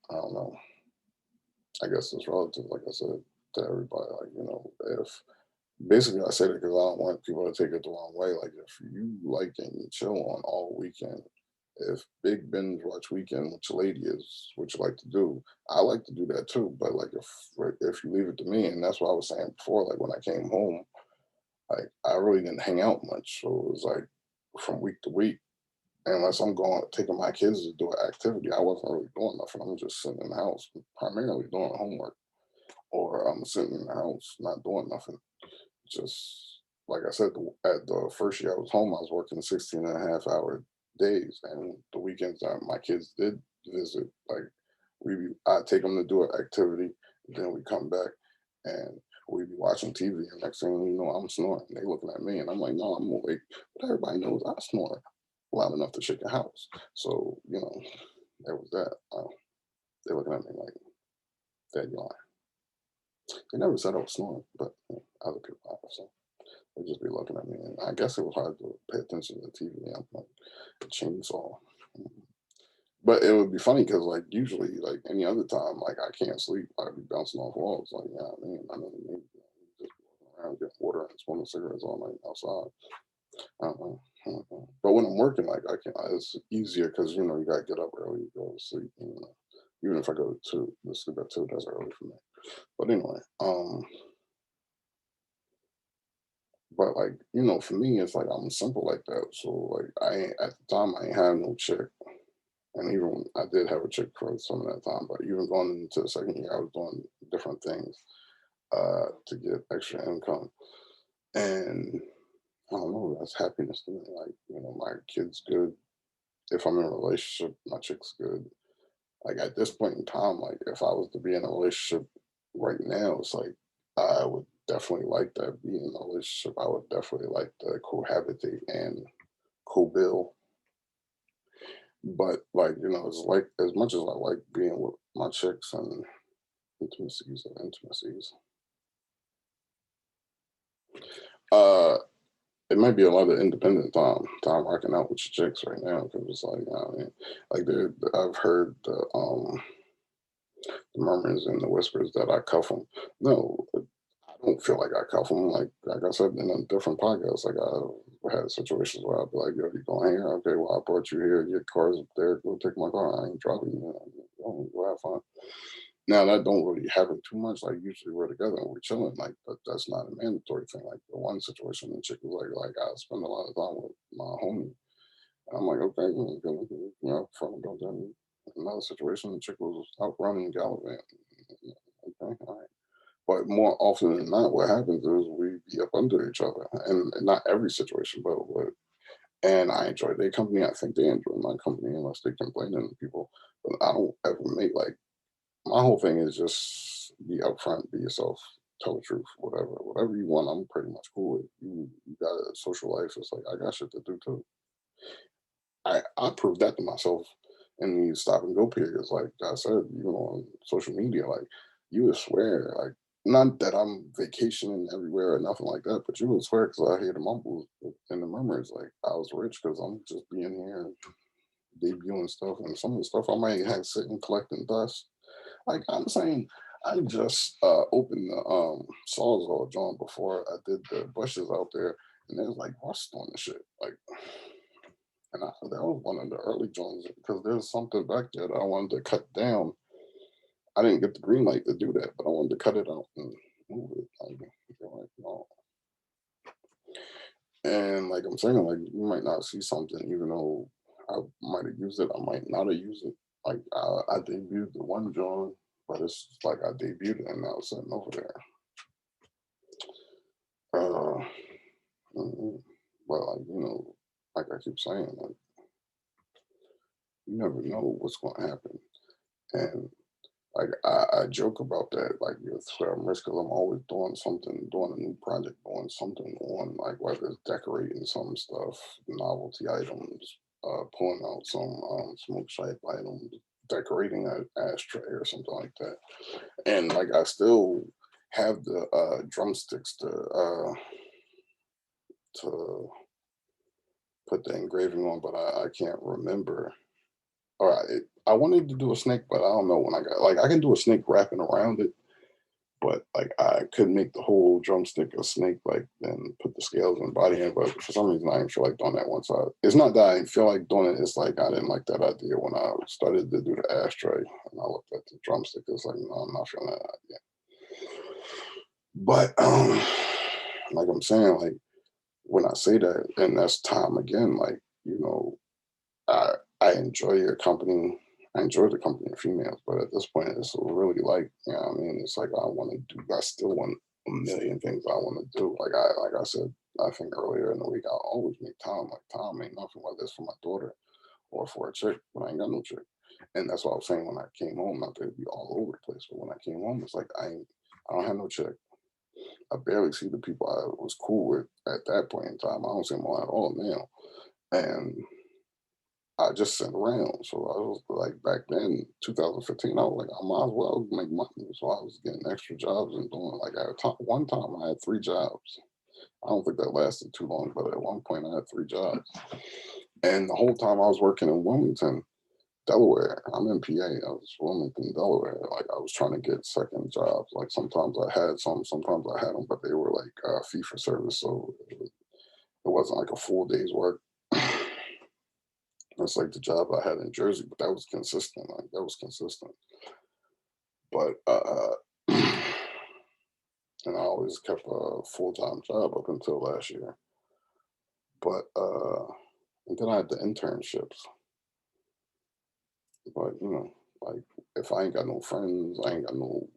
I don't know. I guess it's relative, like I said to everybody. Like if basically, I say that because I don't want people to take it the wrong way. Like, if you like and chill on all weekend, if big binge watch weekend, which lady is, what you like to do, I like to do that too. But like, if you leave it to me, and that's what I was saying before, like when I came home, like I really didn't hang out much, so it was like from week to week. Unless I'm going taking my kids to do an activity, I wasn't really doing nothing. I'm just sitting in the house, primarily doing homework, or I'm sitting in the house not doing nothing. Just like I said, at the first year I was home, I was working 16 and a half hour days. And the weekends that my kids did visit, like I'd take them to do an activity, then we come back and we'd be watching TV. And next thing you know, I'm snoring. They looking at me and I'm like, no, I'm awake. But everybody knows I snore loud enough to shake a house. So, there was that. They looking at me like, that yawn. They never said I was snoring, but other people have. So. They'd just be looking at me, and I guess it was hard to pay attention to the TV. I'm like a chainsaw, but it would be funny because, like, usually, like any other time, like I can't sleep. I'd be bouncing off walls. Like, yeah, I mean, just walking around getting water and smoking cigarettes all night outside. I don't know. I don't know. But when I'm working, like I can, it's easier because you gotta get up early, you go to sleep. Even if I go to sleep at 2, that's early for me. But anyway, but like, for me, it's like I'm simple like that. So like I ain't at the time I ain't had no chick. And even when I did have a chick for some of that time, but even going into the second year, I was doing different things to get extra income. And I don't know, that's happiness to me. Like, my kid's good. If I'm in a relationship, my chick's good. Like at this point in time, like if I was to be in a relationship right now, it's like I would definitely like that. Be in a relationship, I would definitely like to cohabitate and co-bill. But like, it's like as much as I like being with my chicks and intimacies, uh, it might be a lot of independent time rocking out with your chicks right now because it's like, I mean, like I've heard the murmurs and the whispers that I cuff them. No, I don't feel like I cuff them. Like I said in a different podcast, like I had situations where I'd be like, "Yo, you going here? Okay, well I brought you here. Your car's up there. Go take my car. I ain't driving you. Go have fun." Now that don't really happen too much. Like usually we're together and we're chilling. Like, but that's not a mandatory thing. Like the one situation, the chick was like I spend a lot of time with my homie. And I'm like, okay, fun about that. Another situation, the chick was out running gallivanting. Okay, all right. But more often than not, what happens is we be up under each other, and not every situation, but and I enjoy their company. I think they enjoy my company, unless they complain to people. But I don't ever make like my whole thing is just be upfront, be yourself, tell the truth, whatever you want. I'm pretty much cool with. You got a social life. It's like I got shit to do too. I proved that to myself in these stop and go periods. Like I said, on social media, like you would swear, like not that I'm vacationing everywhere or nothing like that, but you would swear because I hear the mumbles and the murmurs, like I was rich because I'm just being here debuting stuff, and some of the stuff I might have sitting collecting dust. Like I'm saying, I just opened the Sawzall joint before I did the bushes out there, and there's like rust on the shit. Like, and that was one of the early joints because there's something back there that I wanted to cut down. I didn't get the green light to do that, but I wanted to cut it out and move it. Like, no. And like I'm saying, like you might not see something, even though I might have used it, I might not have used it. Like I debuted the one drawing, but it's just like I debuted it and now it's sitting over there. Uh, mhm. But like like I keep saying, like you never know what's going to happen. And like I joke about that, like with risk, because I'm always doing something, doing a new project, doing something on like whether it's decorating some stuff, novelty items, pulling out some smoke shop items, decorating an ashtray or something like that. And like I still have the drumsticks to put the engraving on, but I can't remember. All right, I wanted to do a snake, but I don't know when I got like I can do a snake wrapping around it, but like I could make the whole drumstick a snake, like then put the scales and body in. But for some reason, I didn't feel like doing that once. It's not that I didn't feel like doing it. It's like I didn't like that idea when I started to do the ashtray, and I looked at the drumstick. It's like no, I'm not feeling that idea. But like I'm saying, like when I say that, and that's time again, like I I enjoy your company. I enjoy the company of females, but at this point, it's really like, I mean, it's like I want to do. I still want a million things I want to do. Like I said, I think earlier in the week, I always make time. Like time ain't nothing like this for my daughter or for a chick, but I ain't got no chick. And that's what I was saying when I came home. Not to be all over the place, but when I came home, it's like I don't have no chick. I barely see the people I was cool with at that point in time. I don't see them all at all now. And I just sat around. So I was like, back then, 2015, I was like, I might as well make money. So I was getting extra jobs and doing like at a time, one time I had three jobs. I don't think that lasted too long, but at one point I had three jobs. And the whole time I was working in Wilmington, Delaware. I'm in PA. I was Wilmington, Delaware. Like I was trying to get second jobs. Like sometimes I had some, sometimes I had them, but they were like fee for service. So it wasn't like a full day's work. It's like the job I had in Jersey, but that was consistent. Like that was consistent. But and I always kept a full time job up until last year. But and then I had the internships. But like if I ain't got no friends, I ain't got no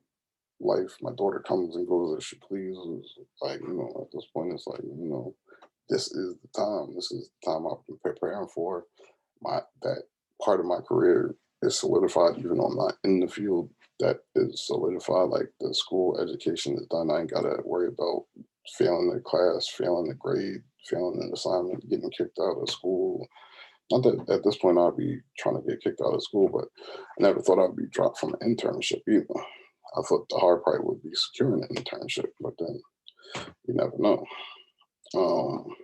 life. My daughter comes and goes as she pleases. Like at this point, it's like this is the time. This is the time I've been preparing for. My that part of my career is solidified, even though I'm not in the field. That is solidified. Like the school education is done. I ain't gotta worry about failing the class, failing the grade, failing an assignment, getting kicked out of school. Not that at this point I'd be trying to get kicked out of school, but I never thought I'd be dropped from an internship either. I thought the hard part would be securing an internship, but then you never know. Um,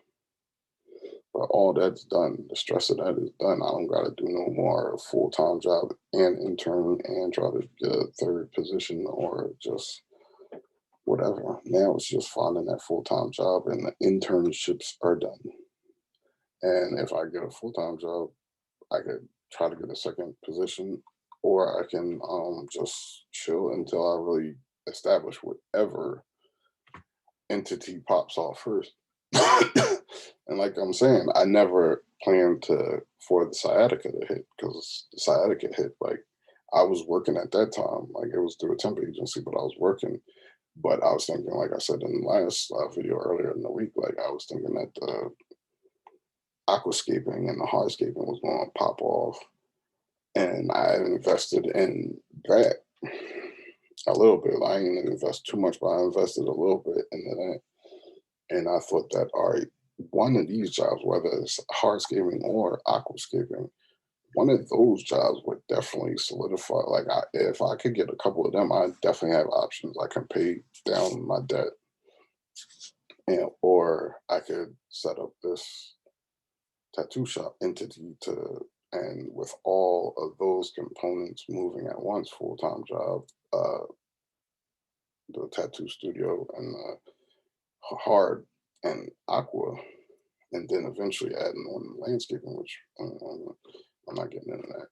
but all that's done, the stress of that is done. I don't got to do no more full time job and intern and try to get a third position or just whatever. Now it's just finding that full time job and the internships are done. And if I get a full time job, I could try to get a second position or I can just chill until I really establish whatever entity pops off first. And like I'm saying, I never planned for the sciatica to hit because the sciatica hit like I was working at that time. Like it was through a temp agency, but I was working. But I was thinking, like I said in the last video earlier in the week, like I was thinking that the aquascaping and the hardscaping was going to pop off, and I invested in that a little bit. I didn't invest too much, but I invested a little bit into that. And I thought that, all right, one of these jobs, whether it's hardscaping or aquascaping, one of those jobs would definitely solidify. Like, if I could get a couple of them, I definitely have options. I can pay down my debt, and or I could set up this tattoo shop entity and with all of those components moving at once, full time job, uh, the tattoo studio, and hard and aqua, and then eventually adding on landscaping, which I'm not getting into that.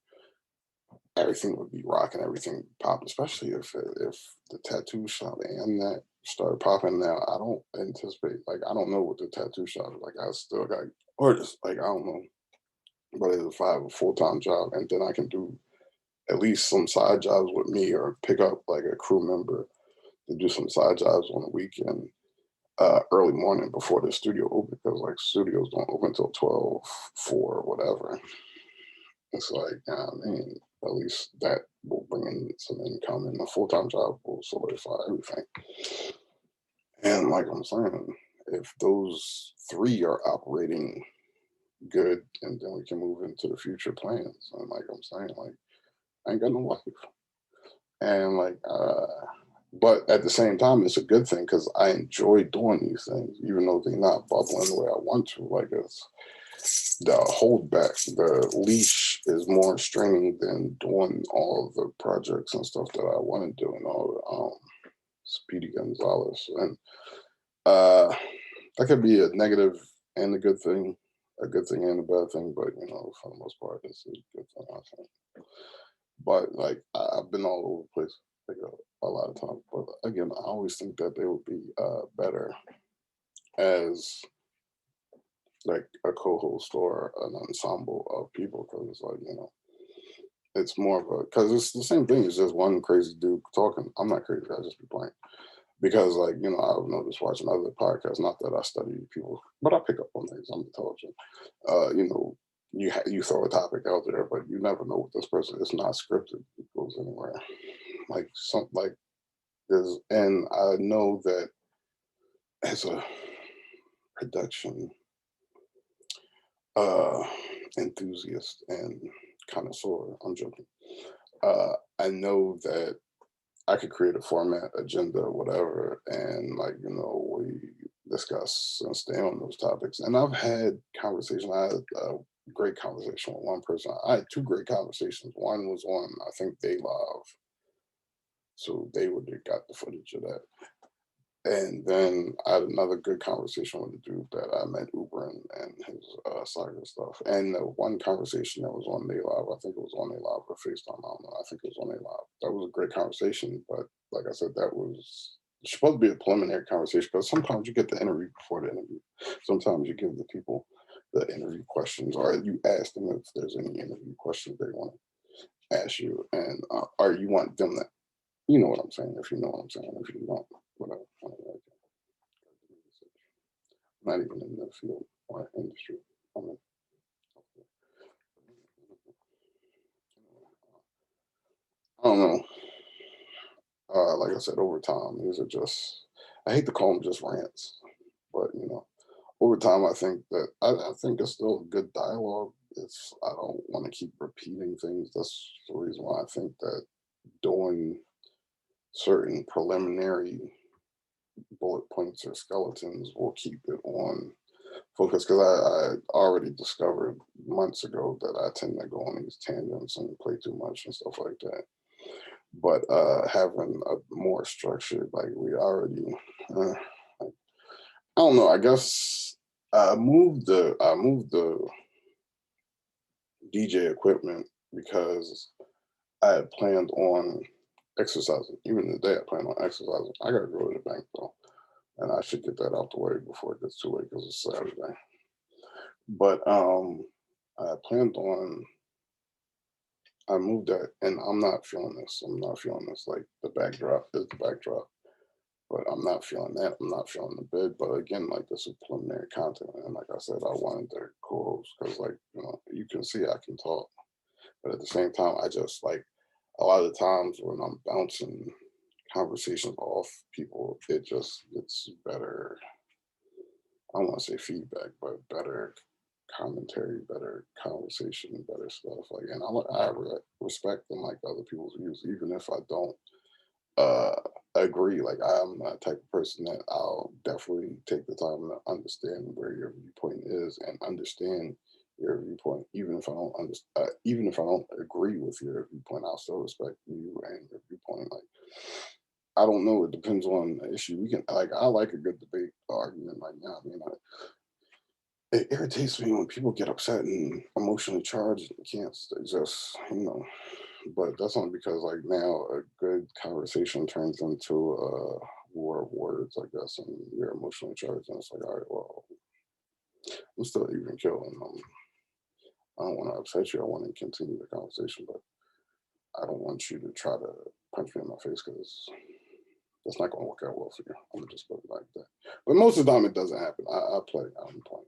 Everything would be rocking, everything pop, especially if the tattoo shop and that start popping now, I don't anticipate, like, I don't know what the tattoo shop is. Like, I still got artists, like, I don't know. But if I have a full-time job and then I can do at least some side jobs with me or pick up like a crew member to do some side jobs on the weekend, early morning before the studio open, because like studios don't open until 12, 4, whatever. It's like, I mean, at least that will bring in some income, and a full-time job will solidify everything. And like I'm saying, if those three are operating good, and then we can move into the future plans. And like I'm saying, like I ain't got no life. And like but at the same time it's a good thing because I enjoy doing these things, even though they're not bubbling the way I want to. Like it's the holdback, the leash is more straining than doing all of the projects and stuff that I want to do, and all Speedy Gonzalez. And uh that could be a negative and a good thing, a good thing and a bad thing, but you know, for the most part, it's a good thing, I think. But like I've been all over the place like a lot of times. But again, I always think that they would be better as like a co-host or an ensemble of people, because it's like, you know, it's more of a, because it's the same thing. It's just one crazy dude talking. I'm not crazy. I just be playing. Because like, you know, I've noticed watching other podcasts, not that I study people, but I pick up on things. I'm intelligent. You know, you throw a topic out there, but you never know what this person is. Not scripted. It goes anywhere. Like some like there's, and I know that as a production uh enthusiast and connoisseur, I'm joking. I know that I could create a format, agenda, whatever, and like, you know, we discuss and stay on those topics. And I've had conversation. I had a great conversation with one person. I had two great conversations. One was on, I think, They Live, so they would have got the footage of that. And then I had another good conversation with the dude that I met Uber and his saga stuff. And the one conversation that was on They Live, I think it was on They Live or FaceTime. I don't know. I think it was on They Live. That was a great conversation. But like I said, that was supposed to be a preliminary conversation, because sometimes you get the interview before the interview. Sometimes you give the people the interview questions, or you ask them if there's any interview questions they want to ask you. And or you want them to, you know what I'm saying, if you know what I'm saying. If you don't, whatever. Not even in the field or industry. I mean, I don't know. Like I said, over time, these are just, I hate to call them just rants, but you know, over time, I think that I think it's still a good dialogue. It's, I don't want to keep repeating things. That's the reason why I think that doing certain preliminary bullet points or skeletons will keep it on focus, because I already discovered months ago that I tend to go on these tangents and play too much and stuff like that. But having a more structured, like we already, I don't know. I guess I moved the DJ equipment because I had planned on exercising. Even today, I plan on exercising. I gotta go to the bank though, and I should get that out the way before it gets too late because it's Saturday. But I planned on, I moved that, and I'm not feeling this. I'm not feeling this. Like the backdrop is the backdrop, but I'm not feeling that. I'm not feeling the bid. But again, like this is preliminary content, and like I said, I wanted to co-host because, like, you know, you can see I can talk, but at the same time, I just like, a lot of times when I'm bouncing conversations off people, it's better. I don't want to say feedback, but better commentary, better conversation, better stuff. Like, and respect and like other people's views, even if I don't uh agree. Like, I'm the type of person that I'll definitely take the time to understand where your viewpoint is and understand your viewpoint, even if I don't understand, even if I don't agree with your viewpoint, I'll still respect you and your viewpoint. Like, I don't know, it depends on the issue. We can, like, I like a good debate argument. Like, yeah, I mean, it irritates me when people get upset and emotionally charged and can't just, you know, but that's only because like now a good conversation turns into war of words, I guess, and you're emotionally charged, and it's like, all right, well, I'm still even killing. I don't want to upset you. I want to continue the conversation, but I don't want you to try to punch me in my face because that's not going to work out well for you. I'm gonna just put it like that. But most of the time, it doesn't happen. I play. I'm playing.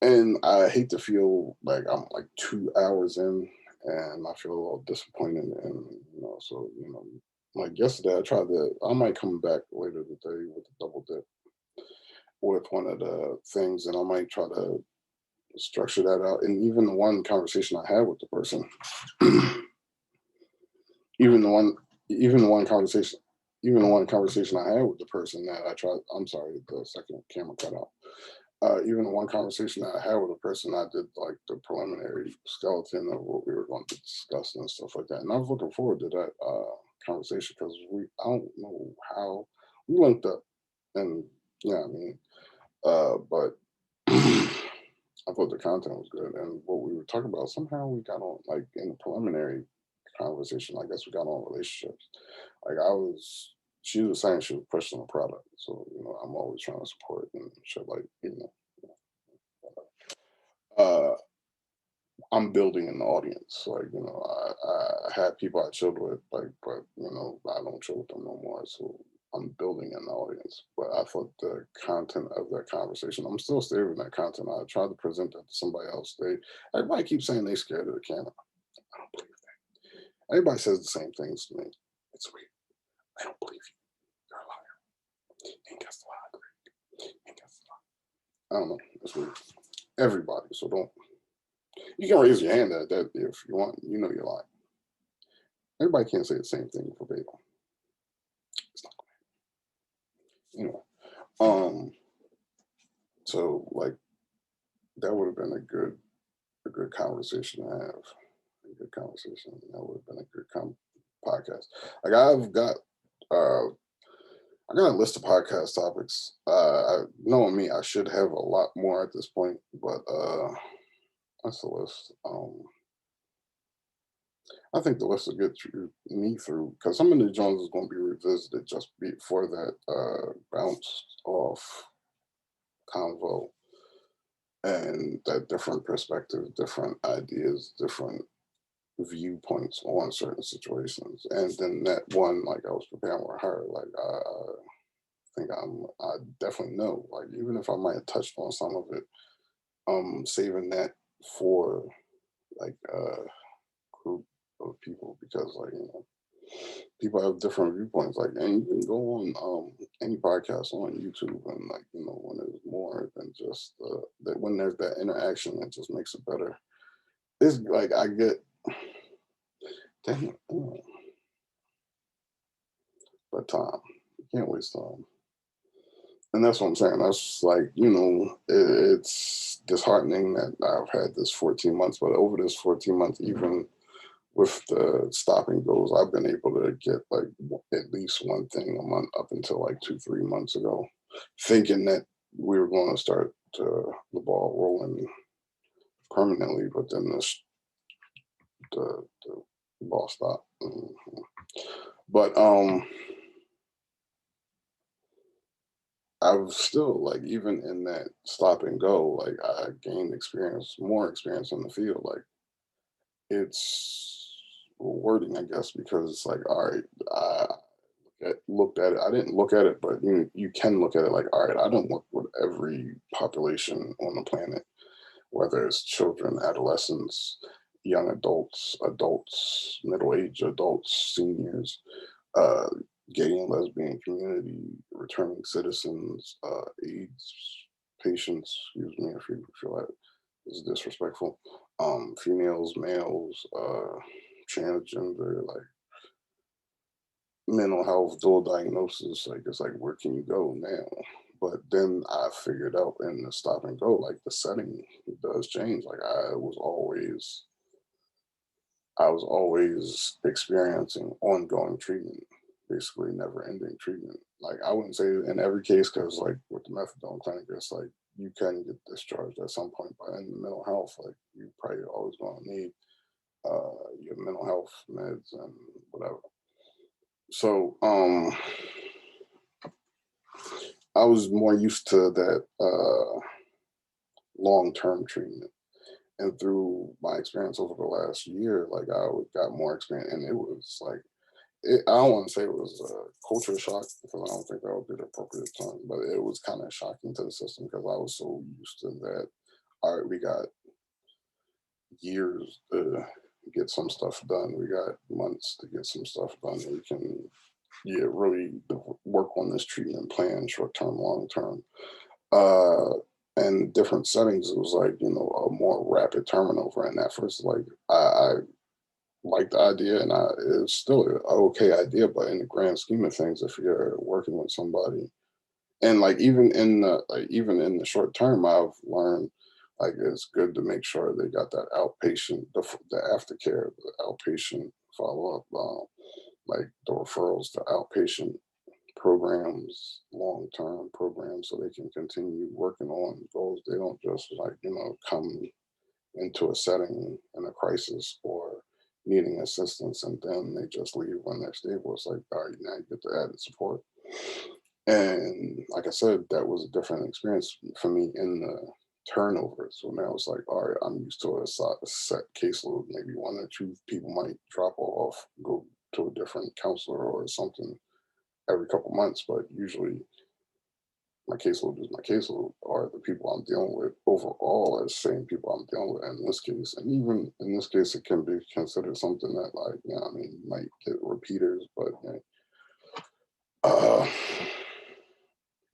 And I hate to feel like I'm like 2 hours in, and I feel a little disappointed. And so like yesterday, I tried to. I might come back later today with a double dip with one of the things, and I might try to structure that out. And even the one conversation I had with the person, even the one, even the one conversation, even the one conversation I had with the person that I tried. I'm sorry, the second camera cut out. Even the one conversation that I had with a person, I did like the preliminary skeleton of what we were going to discuss and stuff like that. And I was looking forward to that conversation because I don't know how we linked up, and yeah, I mean, but I thought the content was good, and what we were talking about somehow we got on like in the preliminary conversation. I guess we got on relationships. Like she was saying she was pushing the product, so I'm always trying to support and shit like uh, I'm building an audience. Like, I had people I chilled with, like, but I don't chill with them no more. So I'm building an audience. But I thought the content of that conversation, I'm still saving that content. I tried to present that to somebody else. Everybody keeps saying they scared of the camera. I don't believe that. Everybody says the same things to me. It's weird. I don't believe you. You're a liar. Ain't got to lie, Greg. Ain't got to lie. I don't know. It's weird. Everybody. So don't. You can raise your hand at that if you want. You're lying. Everybody can't say the same thing verbatim. It's not going to happen. So like that would have been a good conversation to have. A good conversation. That would have been a good podcast. Like uh I got a list of podcast topics. Knowing me, I should have a lot more at this point, but that's the list. I think the list will get me through because some of the Jones is going to be revisited just before that bounce off convo and that different perspective, different ideas, different viewpoints on certain situations. And then that one, like I was preparing with her, like I think I definitely know, like even if I might have touched on some of it, saving that for like group of people because like people have different viewpoints like and you can go on any podcast on YouTube and like when there's more than just that when there's that interaction it just makes it better. It's like I get damn it, but time you can't waste time, and that's what I'm saying. That's like it's disheartening that I've had this 14 months, but over this 14 months even with the stop and goes, I've been able to get like at least one thing a month up until like 2, 3 months ago, thinking that we were going to start the ball rolling permanently, but then the ball stopped. But I've still like even in that stop and go, like I gained more experience in the field. Like it's rewarding, I guess, because it's like, all right, looked at it. I didn't look at it, but you can look at it like, all right, I don't work with every population on the planet, whether it's children, adolescents, young adults, middle-aged adults, seniors, uh, gay and lesbian community, returning citizens, AIDS patients. Excuse me if you feel that is disrespectful. Females, males, transgender, like mental health, dual diagnosis. Like it's like where can you go now? But then I figured out in the stop and go, like the setting does change. Like I was always experiencing ongoing treatment, basically never ending treatment. Like I wouldn't say in every case, because like with the methadone clinic, it's like you can get discharged at some point, but in mental health, like you probably always going to need your mental health meds and whatever. So I was more used to that long-term treatment. And through my experience over the last year, like got more experience, and it was like I don't want to say it was a culture shock because I don't think that would be the appropriate term, but it was kind of shocking to the system because I was so used to that. All right, we got years to get some stuff done. We got months to get some stuff done. We can, yeah, really work on this treatment plan, short term, long term. Uh, and different settings, it was like, a more rapid turnover. And at first, like, I like the idea, and it's still an okay idea, but in the grand scheme of things, if you're working with somebody, and like even in the short term, I've learned like it's good to make sure they got that outpatient, the aftercare, the outpatient follow up, like the referrals to outpatient programs, long term programs, so they can continue working on goals. They don't just like come into a setting in a crisis or needing assistance and then they just leave when they're stable. It's like, all right, now you get the added support. And like I said, that was a different experience for me in the turnover. So now it's like, all right, I'm used to a set caseload. Maybe one or two people might drop off, go to a different counselor or something every couple months, but usually my caseload is my caseload, or the people I'm dealing with overall are the same people I'm dealing with in this case. And even in this case, it can be considered something that, like, I mean, you might get repeaters, but uh,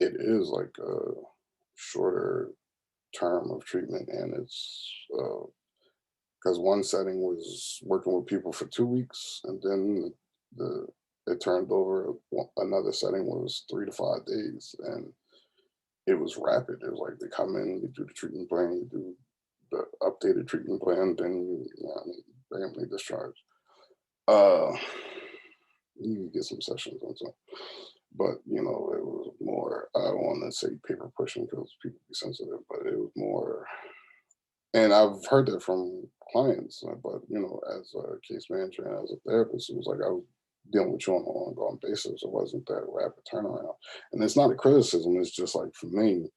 it is like a shorter term of treatment. And it's because one setting was working with people for 2 weeks, and then it turned over. Another setting was 3 to 5 days, and it was rapid. It was like they come in, you do the treatment plan, you do the updated treatment plan, then bam, they discharge. Uh, you can get some sessions on some, but it was more. I don't want to say paper pushing because people be sensitive, but it was more. And I've heard that from clients, but as a case manager and as a therapist, it was like I was dealing with you on an ongoing basis. It wasn't that rapid turnaround, and it's not a criticism. It's just like for me,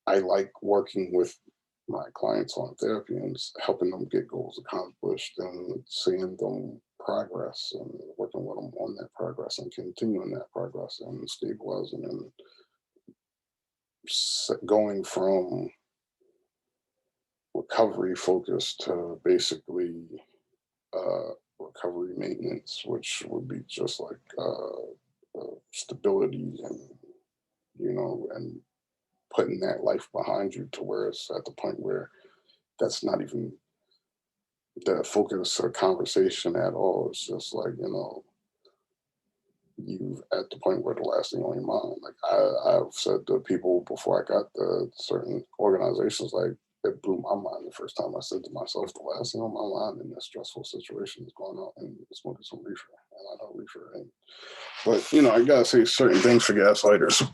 I like working with my clients on therapy and helping them get goals accomplished and seeing them progress and working with them on that progress and continuing that progress and stabilizing and going from recovery focus to basically recovery maintenance, which would be just like stability and and putting that life behind you to where it's at the point where that's not even the focus of conversation at all. It's just like, you at the point where the last thing on your mind. Like I've said to people before I got the certain organizations, like it blew my mind the first time I said to myself, the last thing on my mind in this stressful situation is going out and smoking some reefer. And I know reefer ain't. But I gotta say certain things for gaslighters.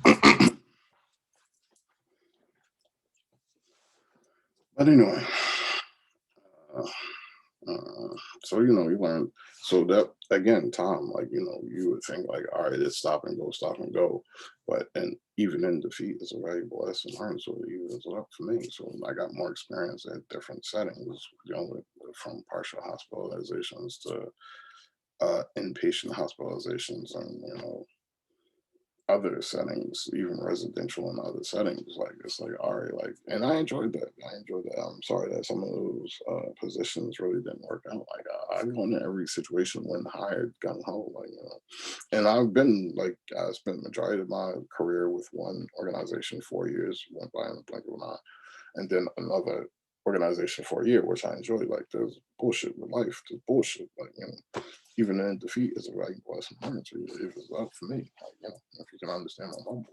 But anyway, uh, so you learn. So that again, Tom, like you would think like, all right, it's stop and go, but and even in defeat is a valuable lesson learned. So it evens it up for me. So I got more experience at different settings, from partial hospitalizations to inpatient hospitalizations, and other settings, even residential and other settings. Like it's like, all right, like, and I enjoyed that. I enjoyed that. I'm sorry that some of those positions really didn't work out. Like I go into every situation when hired, gun ho, like and I've been like I spent the majority of my career with one organization. 4 years went by in the blink of an eye, and then another organization for a year, which I enjoyed. Like there's bullshit with life, there's bullshit. Like even in defeat is a valuable lesson learned. So it was up for me. Like, if you can understand my humble,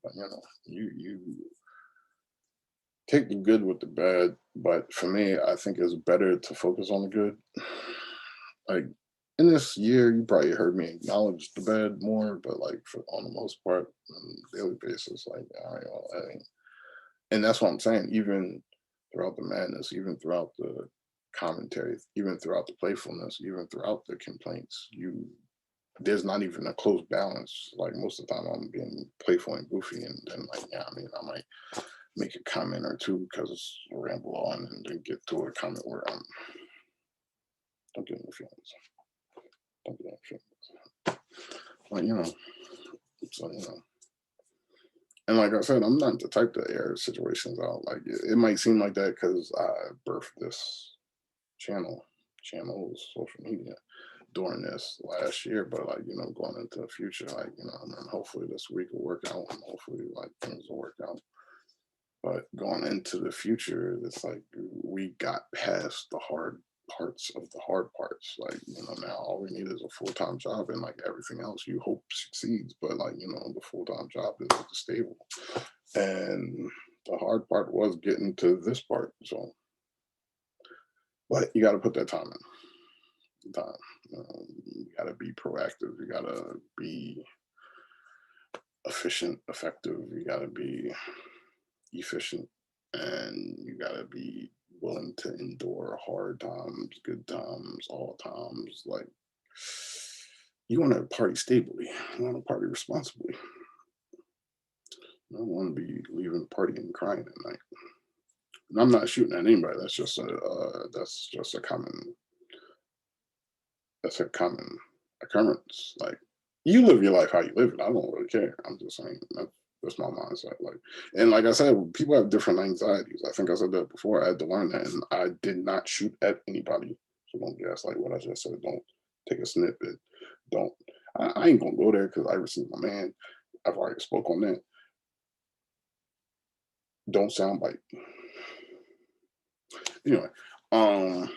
but you take the good with the bad. But for me, I think it's better to focus on the good. Like in this year, you probably heard me acknowledge the bad more, but like on the most part, on a daily basis, like and that's what I'm saying. Even throughout the madness, even throughout the commentary, even throughout the playfulness, even throughout the complaints, you there's not even a close balance. Like most of the time, I'm being playful and goofy, and then like, yeah, I mean, I might make a comment or two because ramble on, and then get to a comment where I'm don't get any feelings, don't get any feelings. Like so and like I said, I'm not the type to air situations out. Like it might seem like that because I birthed this channels, social media during this last year, but like going into the future, like I mean, hopefully this week will work out, and hopefully like things will work out. But going into the future, it's like we got past the hard parts of the hard parts. Like now all we need is a full-time job, and like everything else you hope succeeds. But like the full-time job is stable, and the hard part was getting to this part. So, but you got to put that time in. Time. You got to be proactive. You got to be efficient, effective. You got to be efficient, and you got to be willing to endure hard times, good times, all times. Like you want to party stably. You want to party responsibly. You don't want to be leaving the party and crying at night. And I'm not shooting at anybody. That's just a common common occurrence. Like you live your life how you live it. I don't really care. I'm just saying that's my mindset. Like, and like I said, people have different anxieties. I think I said that before. I had to learn that, and I did not shoot at anybody. So don't guess like what I just said. Don't take a snippet. Don't. I ain't gonna go there because I received my man. I've already spoke on that. Don't soundbite. Anyway, um,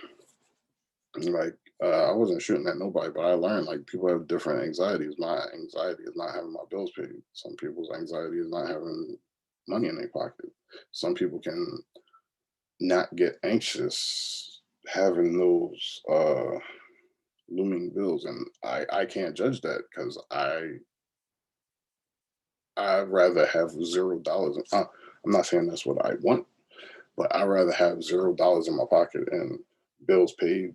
like I wasn't shooting at nobody, but I learned like people have different anxieties. My anxiety is not having my bills paid. Some people's anxiety is not having money in their pocket. Some people can not get anxious having those looming bills, and I can't judge that because I'd rather have $0. I'm not saying that's what I want, but I'd rather have $0 in my pocket and bills paid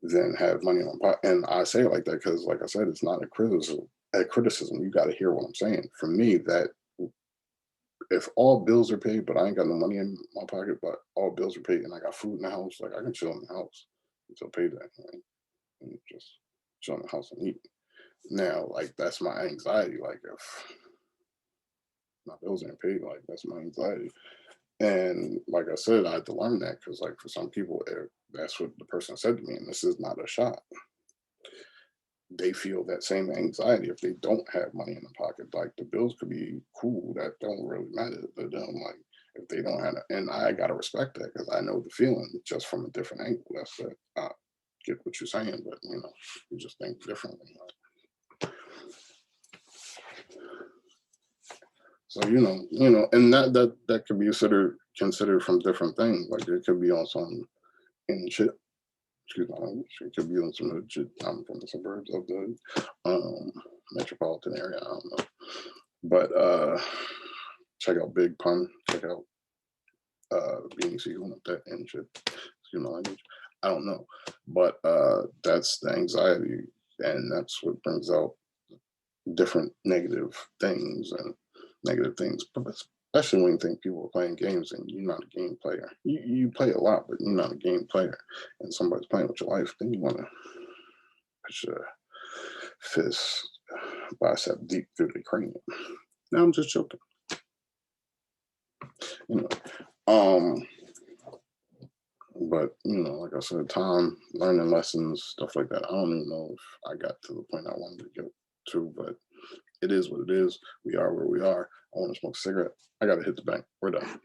than have money in my pocket. And I say it like that because, like I said, it's not a criticism. A criticism, you got to hear what I'm saying. For me, that if all bills are paid, but I ain't got no money in my pocket, but all bills are paid and I got food in the house, like I can chill in the house until payday, right? And just chill in the house and eat. Now, like that's my anxiety. Like if my bills aren't paid, like that's my anxiety. And like I said, I had to learn that because, like, for some people, that's what the person said to me, and this is not a shot. They feel that same anxiety if they don't have money in the pocket. Like the bills could be cool, that don't really matter to them. Like if they don't have, and I gotta respect that because I know the feeling just from a different angle. That's it. I get what you're saying, but you just think differently. So and that could be considered from different things. Like it could be on some in shit. Excuse my language. It could be on some hood shit. I'm from the suburbs of the metropolitan area. I don't know, but check out Big Pun. Check out Beanie Siegel and that and shit. Excuse my language. I don't know, but that's the anxiety, and that's what brings out different negative things and negative things, especially when you think people are playing games and you're not a game player. You play a lot, but you're not a game player, and somebody's playing with your life, then you want to put your fist bicep deep through the cranium. No, I'm just joking. Anyway, but like I said, time, learning lessons, stuff like that. I don't even know if I got to the point I wanted to get to, but it is what it is. We are where we are. I want to smoke a cigarette. I gotta hit the bank. We're done.